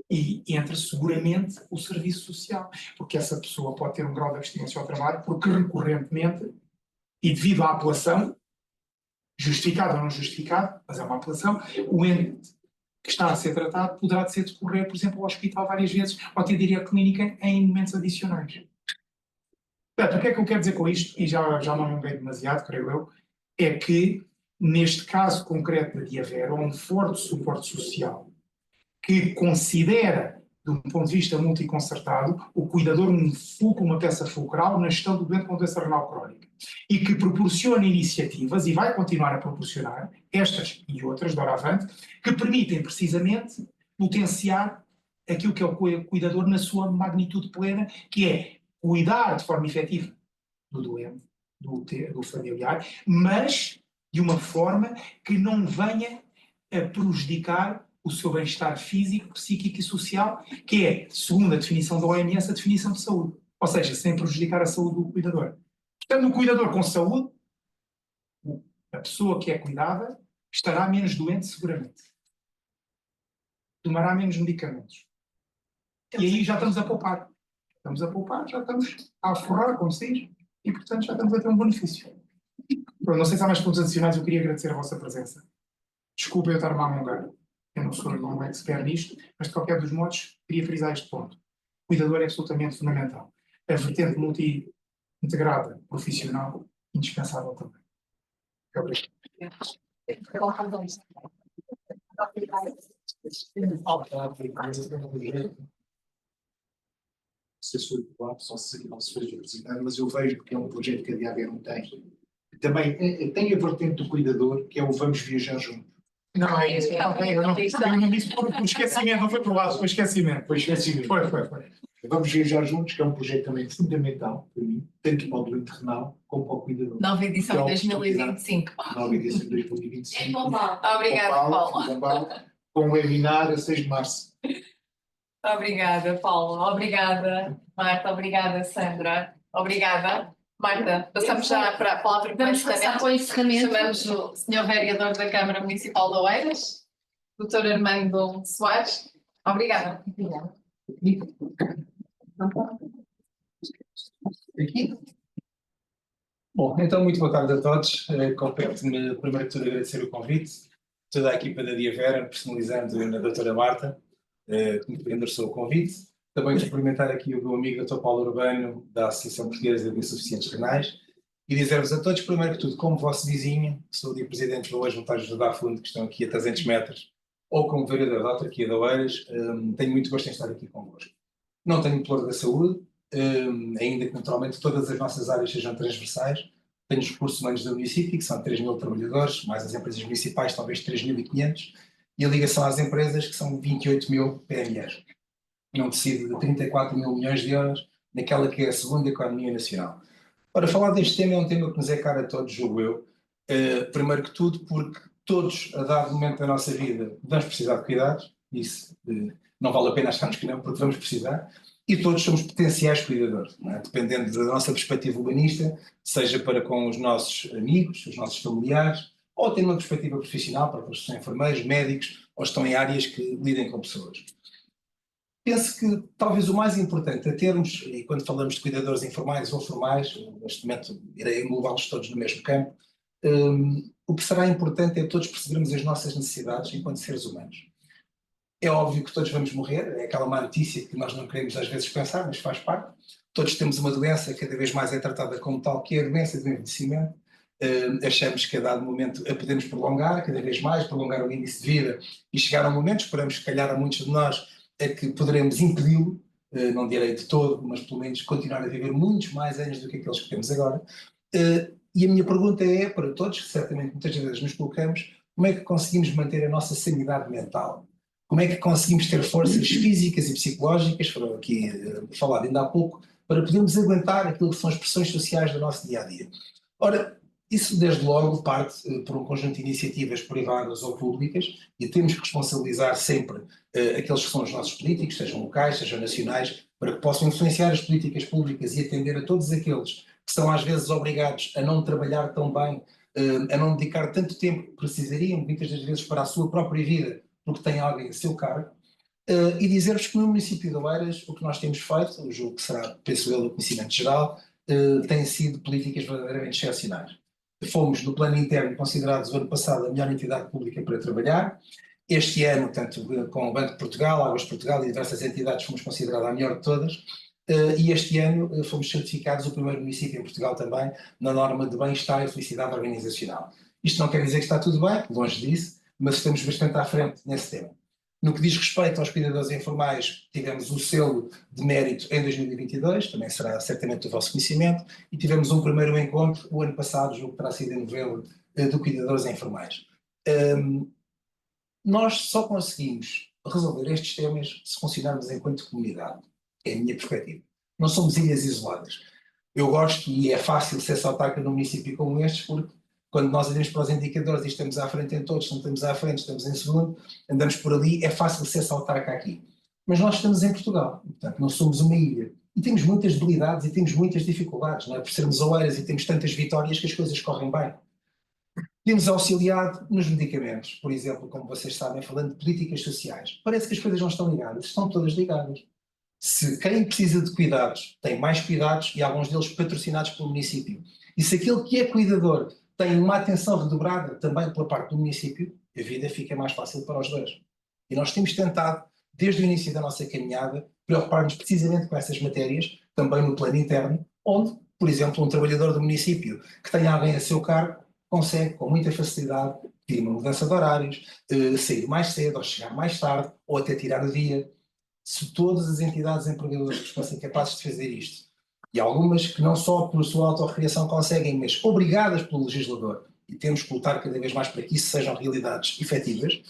E entra seguramente o serviço social, porque essa pessoa pode ter um grau de abstinência ao trabalho, porque recorrentemente, e devido à apelação, justificada ou não justificada, mas é uma apelação, o ente que está a ser tratado poderá ser decorrer, por exemplo, ao hospital várias vezes ou ter direito à clínica em momentos adicionais. Portanto, o que é que eu quero dizer com isto, e já não alonguei demasiado, creio eu, é que, neste caso concreto da Diavera, há um forte suporte social que considera, de um ponto de vista multiconcertado, o cuidador uma peça fulcral na gestão do doente com doença renal crónica e que proporciona iniciativas, e vai continuar a proporcionar, estas e outras, doravante, que permitem precisamente potenciar aquilo que é o cuidador na sua magnitude plena, que é cuidar de forma efetiva do doente, do familiar, mas de uma forma que não venha a prejudicar o seu bem-estar físico, psíquico e social, que é, segundo a definição da OMS, a definição de saúde. Ou seja, sem prejudicar a saúde do cuidador. Portanto, o cuidador com saúde, a pessoa que é cuidada, estará menos doente seguramente. Tomará menos medicamentos. E aí já estamos a poupar. Estamos a poupar, já estamos a forrar, como se diz, e portanto já estamos a ter um benefício. Pronto, não sei se há mais pontos adicionais, eu queria agradecer a vossa presença. Desculpa eu estar-me a alongar. Eu não sou um expert nisto, mas de qualquer dos modos, queria frisar este ponto. O cuidador é absolutamente fundamental. A vertente multi-integrada, profissional, indispensável também. Obrigado. Se foi só se não se fez apresentar, mas eu vejo que é um projeto que a Diavera tem. Também tem a vertente do cuidador, que é o Vamos Viajar Juntos. Não, é isso. Eu não disse por esquecimento, não foi por lado, foi esquecimento. Foi. Vamos Viajar Juntos, que é um projeto também fundamental para mim, tanto para o doente renal como para o cuidador. Nova edição de 2025. Nova edição de 2025. É Pombal. Obrigada, Paulo. Com o webinar a 6 de março. Obrigada, Paulo. Obrigada, Marta. Obrigada, Sandra. Obrigada. Marta, passamos já para a palavra para o encerramento. Chamamos o Sr. Vereador da Câmara Municipal de Oeiras, Dr. Armando Soares. Obrigada. Aqui? Bom, então muito boa tarde a todos. Compete-me primeiro de tudo agradecer o convite, toda a equipa da Diavera, personalizando na doutora Marta, que me endereçou o convite. Também cumprimentar aqui o meu amigo Dr. Paulo Urbano, da Associação Portuguesa de Insuficientes Renais, e dizer-vos a todos, primeiro que tudo, como vosso vizinho, sou o presidente de Oeiras Voluntários do Fundo, que estão aqui a 300 metros, ou como vereador da autarquia de Oeiras, tenho muito gosto em estar aqui convosco. Não tenho plano da saúde, ainda que naturalmente todas as nossas áreas sejam transversais. Tenho os recursos humanos do município, que são 3.000 trabalhadores, mais as empresas municipais, talvez 3.500, e a ligação às empresas, que são 28.000 PMEs. Num tecido de 34 mil milhões de euros, naquela que é a segunda economia nacional. Ora, falar deste tema é um tema que nos é caro a todos, julgo eu. Primeiro que tudo, porque todos, a dado momento da nossa vida, vamos precisar de cuidados, isso não vale a pena acharmos que não, porque vamos precisar, e todos somos potenciais cuidadores, não é? Dependendo da nossa perspectiva humanista, seja para com os nossos amigos, os nossos familiares, ou tendo uma perspectiva profissional, para aqueles que são enfermeiros, médicos, ou estão em áreas que lidem com pessoas. Penso que talvez o mais importante a termos, e quando falamos de cuidadores informais ou formais, neste momento irei englobá-los todos no mesmo campo, o que será importante é todos percebermos as nossas necessidades enquanto seres humanos. É óbvio que todos vamos morrer, é aquela má notícia que nós não queremos às vezes pensar, mas faz parte. Todos temos uma doença, cada vez mais é tratada como tal, que é a doença do envelhecimento. Achamos que a dado momento a podemos prolongar, cada vez mais, prolongar o índice de vida e chegar a um momento, esperamos que calhar a muitos de nós, é que poderemos impedi-lo, não direi de todo, mas pelo menos continuar a viver muitos mais anos do que aqueles que temos agora. E a minha pergunta é para todos, que certamente muitas vezes nos colocamos, como é que conseguimos manter a nossa sanidade mental? Como é que conseguimos ter forças físicas e psicológicas, foram aqui falado ainda há pouco, para podermos aguentar aquilo que são as pressões sociais do nosso dia-a-dia? Ora, isso desde logo parte por um conjunto de iniciativas privadas ou públicas, e temos que responsabilizar sempre aqueles que são os nossos políticos, sejam locais, sejam nacionais, para que possam influenciar as políticas públicas e atender a todos aqueles que são às vezes obrigados a não trabalhar tão bem, a não dedicar tanto tempo que precisariam, muitas das vezes para a sua própria vida, porque tem alguém a seu cargo, e dizer-vos que no município de Oeiras o que nós temos feito, eu julgo que será, penso eu, do conhecimento geral, têm sido políticas verdadeiramente excepcionais. Fomos, no plano interno, considerados o ano passado a melhor entidade pública para trabalhar. Este ano, tanto com o Banco de Portugal, Águas de Portugal e diversas entidades, fomos considerados a melhor de todas. E este ano fomos certificados o primeiro município em Portugal também na norma de bem-estar e felicidade organizacional. Isto não quer dizer que está tudo bem, longe disso, mas estamos bastante à frente nesse tema. No que diz respeito aos cuidadores informais, tivemos o selo de mérito em 2022, também será certamente do vosso conhecimento, e tivemos um primeiro encontro o ano passado, julgo que terá sido em novembro, de cuidadores informais. Nós só conseguimos resolver estes temas se funcionarmos enquanto comunidade. É a minha perspectiva. Não somos ilhas isoladas. Eu gosto, e é fácil ser autarca num município como este, porque quando nós olhamos para os indicadores e estamos à frente em todos, não estamos à frente, estamos em segundo, andamos por ali, é fácil ser autarca aqui. Mas nós estamos em Portugal, portanto não somos uma ilha. E temos muitas debilidades e temos muitas dificuldades, não é? Por sermos oeiras e temos tantas vitórias que as coisas correm bem. Temos auxiliado nos medicamentos, por exemplo, como vocês sabem, falando de políticas sociais. Parece que as coisas não estão ligadas, estão todas ligadas. Se quem precisa de cuidados tem mais cuidados, e alguns deles patrocinados pelo município, e se aquele que é cuidador tem uma atenção redobrada também pela parte do município, a vida fica mais fácil para os dois. E nós temos tentado, desde o início da nossa caminhada, preocupar-nos precisamente com essas matérias, também no plano interno, onde, por exemplo, um trabalhador do município que tenha alguém a seu cargo, consegue, com muita facilidade, pedir uma mudança de horários, sair mais cedo, ou chegar mais tarde, ou até tirar o dia. Se todas as entidades empregadoras fossem capazes de fazer isto, e algumas que não só por sua autorrecriação conseguem, mas obrigadas pelo legislador, e temos que lutar cada vez mais para que isso sejam realidades efetivas,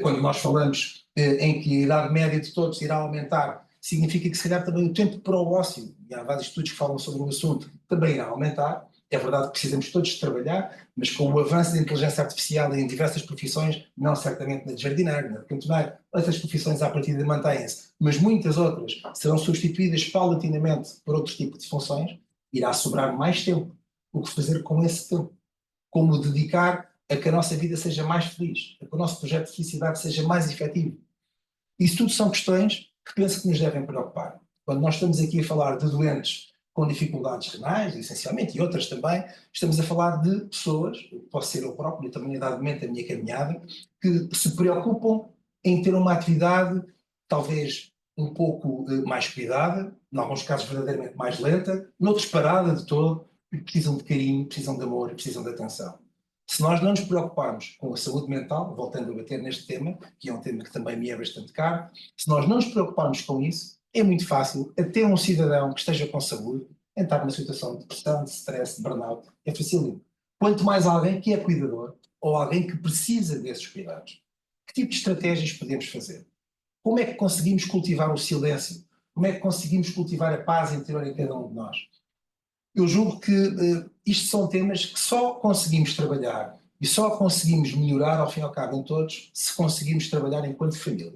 quando nós falamos em que a idade média de todos irá aumentar, significa que se calhar também o tempo para o ócio, e há vários estudos que falam sobre o assunto, também irá aumentar. É verdade que precisamos todos de trabalhar, mas com o avanço da inteligência artificial em diversas profissões, não certamente na de jardineiro, na de cantoneiro, outras profissões à partida mantêm-se, mas muitas outras serão substituídas paulatinamente por outro tipo de funções, irá sobrar mais tempo. O que fazer com esse tempo? Como dedicar a que a nossa vida seja mais feliz, a que o nosso projeto de felicidade seja mais efetivo? Isso tudo são questões que penso que nos devem preocupar. Quando nós estamos aqui a falar de doentes com dificuldades renais, essencialmente, e outras também, estamos a falar de pessoas, posso ser eu próprio, também a dado momento da minha caminhada, que se preocupam em ter uma atividade talvez um pouco mais cuidada, em alguns casos verdadeiramente mais lenta, noutros parada de todo, e precisam de carinho, precisam de amor e precisam de atenção. Se nós não nos preocuparmos com a saúde mental, voltando a bater neste tema, que é um tema que também me é bastante caro, se nós não nos preocuparmos com isso, é muito fácil, até um cidadão que esteja com saúde, entrar numa situação de depressão, de stress, de burnout, é facílimo. Quanto mais alguém que é cuidador, ou alguém que precisa desses cuidados. Que tipo de estratégias podemos fazer? Como é que conseguimos cultivar o silêncio? Como é que conseguimos cultivar a paz interior em cada um de nós? Eu julgo que isto são temas que só conseguimos trabalhar e só conseguimos melhorar, ao fim e ao cabo, em todos, se conseguimos trabalhar enquanto família.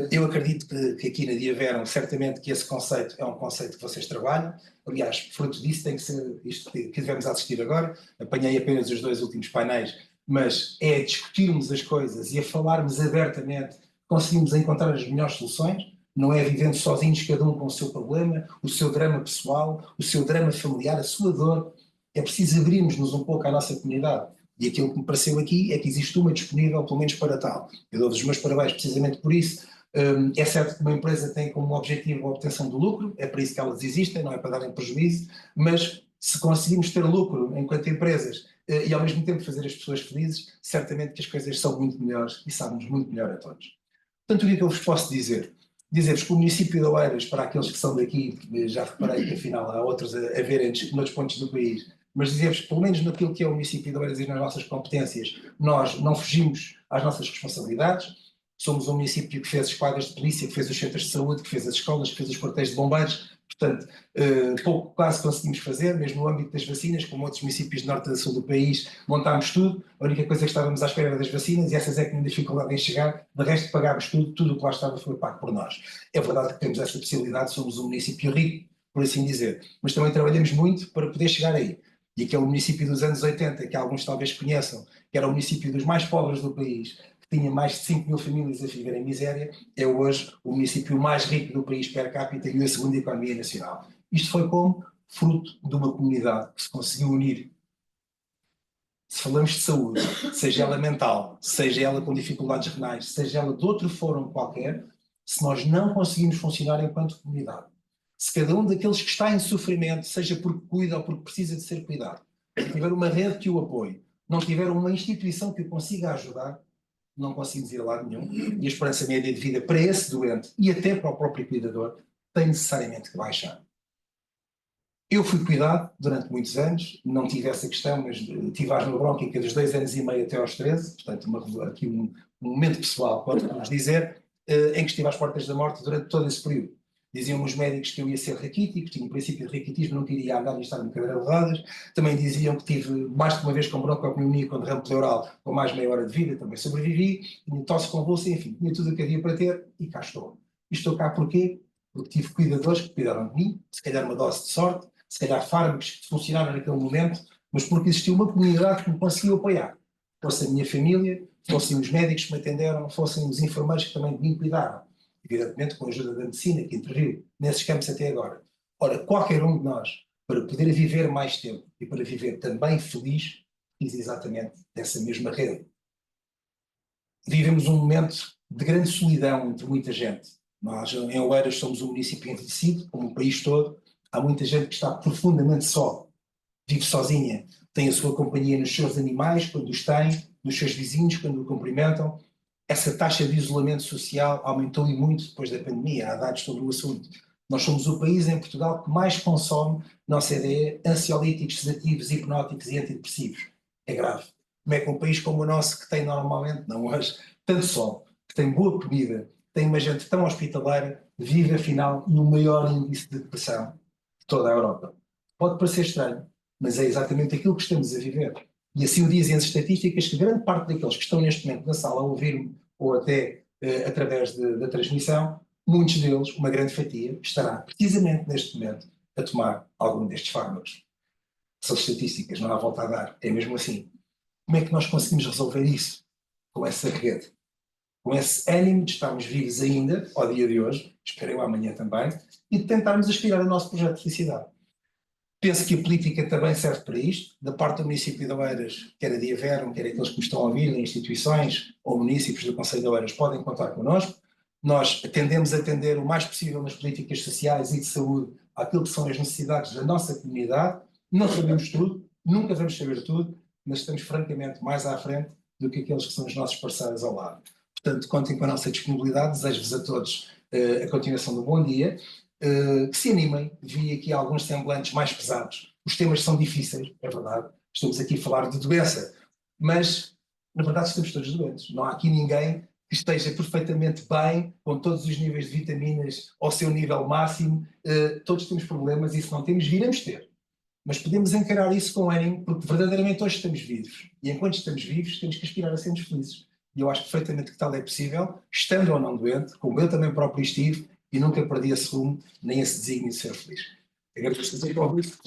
Eu acredito que aqui na Diaveram, certamente que esse conceito é um conceito que vocês trabalham. Aliás, fruto disso tem que ser isto que devemos assistir agora. Apanhei apenas os 2 últimos painéis, mas é a discutirmos as coisas e a falarmos abertamente, conseguimos encontrar as melhores soluções. Não é vivendo sozinhos, cada um com o seu problema, o seu drama pessoal, o seu drama familiar, a sua dor. É preciso abrirmos-nos um pouco à nossa comunidade. E aquilo que me pareceu aqui é que existe uma disponível, pelo menos para tal. Eu dou-vos os meus parabéns precisamente por isso. É certo que uma empresa tem como objetivo a obtenção do lucro, é para isso que elas existem, não é para darem prejuízo, mas se conseguimos ter lucro enquanto empresas e ao mesmo tempo fazer as pessoas felizes, certamente que as coisas são muito melhores e sabem muito melhor a todos. Portanto, o que é que eu vos posso dizer? Dizer-vos que o município de Oeiras, para aqueles que são daqui, já reparei que afinal há outros a verem noutros pontos do país, mas dizer-vos que pelo menos naquilo que é o município de Oeiras e nas nossas competências, nós não fugimos às nossas responsabilidades. Somos um município que fez as quadras de polícia, que fez os centros de saúde, que fez as escolas, que fez os quartéis de bombeiros. Portanto, pouco quase conseguimos fazer, mesmo no âmbito das vacinas, como outros municípios de norte e sul do país, montámos tudo. A única coisa que estávamos à espera era das vacinas e essas é que tinham dificuldade em chegar. De resto, pagámos tudo o que lá estava foi pago por nós. É verdade que temos essa possibilidade, somos um município rico, por assim dizer, mas também trabalhamos muito para poder chegar aí. E aquele município dos anos 80, que alguns talvez conheçam, que era o município dos mais pobres do país, que tinha mais de 5 mil famílias a viver em miséria, é hoje o município mais rico do país per capita e a segunda economia nacional. Isto foi como fruto de uma comunidade que se conseguiu unir Se falamos de saúde, seja ela mental, seja ela com dificuldades renais, seja ela de outro fórum qualquer, se nós não conseguimos funcionar enquanto comunidade, se cada um daqueles que está em sofrimento, seja porque cuida ou porque precisa de ser cuidado, não tiver uma rede que o apoie, não tiver uma instituição que o consiga ajudar, não conseguimos ir a lado nenhum. E a esperança média de vida para esse doente e até para o próprio cuidador tem necessariamente que baixar. Eu fui cuidado durante muitos anos, não tive essa questão, mas tive asma brônquica dos 2 anos e meio até aos 13, portanto aqui um momento pessoal, podemos dizer, em que estive às portas da morte durante todo esse período. Diziam-me os médicos que eu ia ser raquítico, tinha um princípio de raquitismo, não queria andar e estar em cadeira de rodas. Também diziam que tive mais de uma vez com broncopneumonia, com derrame pleural, com mais meia hora de vida, também sobrevivi, tinha tosse convulsa, enfim, tinha tudo o que havia para ter e cá estou. E estou cá porquê? Porque tive cuidadores que cuidaram de mim, se calhar uma dose de sorte, se calhar fármacos que funcionaram naquele momento, mas porque existiu uma comunidade que me conseguiu apoiar. Fosse a minha família, fossem os médicos que me atenderam, fossem os enfermeiros que também de mim cuidaram. Evidentemente com a ajuda da medicina que interviu nesses campos até agora. Ora, qualquer um de nós, para poder viver mais tempo e para viver também feliz, quis exatamente dessa mesma rede. Vivemos um momento de grande solidão entre muita gente. Nós, em Oeiras, somos um município envelhecido, como o país todo. Há muita gente que está profundamente só, vive sozinha, tem a sua companhia nos seus animais, quando os tem, nos seus vizinhos, quando o cumprimentam. Essa taxa de isolamento social aumentou e muito depois da pandemia, há dados sobre o assunto. Nós somos o país em Portugal que mais consome, na OCDE, ansiolíticos, sedativos, hipnóticos e antidepressivos. É grave. Como é que um país como o nosso, que tem normalmente, não hoje, tanto sol, que tem boa comida, tem uma gente tão hospitaleira, vive afinal no maior índice de depressão de toda a Europa. Pode parecer estranho, mas é exatamente aquilo que estamos a viver. E assim o dizem as estatísticas, que grande parte daqueles que estão neste momento na sala a ouvir-me, ou até através da transmissão, muitos deles, uma grande fatia, estará precisamente neste momento a tomar algum destes fármacos. São estatísticas, não há volta a dar, é mesmo assim. Como é que nós conseguimos resolver isso? Com essa rede. Com esse ânimo de estarmos vivos ainda, ao dia de hoje, espero eu amanhã também, e de tentarmos aspirar ao nosso projeto de felicidade. Penso que a política também serve para isto, da parte do município de Oeiras, quer a Diaverum, quer aqueles que me estão a ouvir, em instituições ou municípios do Conselho de Oeiras, podem contar connosco. Nós tendemos a atender o mais possível nas políticas sociais e de saúde àquilo que são as necessidades da nossa comunidade. Não sabemos tudo, nunca vamos saber tudo, mas estamos francamente mais à frente do que aqueles que são os nossos parceiros ao lado. Portanto, contem com a nossa disponibilidade, desejo-vos a todos a continuação do bom dia. Que se animem, vi aqui alguns semblantes mais pesados. Os temas são difíceis, é verdade. Estamos aqui a falar de doença, mas na verdade estamos todos doentes. Não há aqui ninguém que esteja perfeitamente bem, com todos os níveis de vitaminas ao seu nível máximo. Todos temos problemas e se não temos, viremos ter. Mas podemos encarar isso com ânimo, porque verdadeiramente hoje estamos vivos. E enquanto estamos vivos, temos que aspirar a sermos felizes. E eu acho perfeitamente que tal é possível, estando ou não doente, como eu também próprio estive, e nunca perdi esse rumo, nem esse desígnio de ser feliz. Agradeço-vos a convite,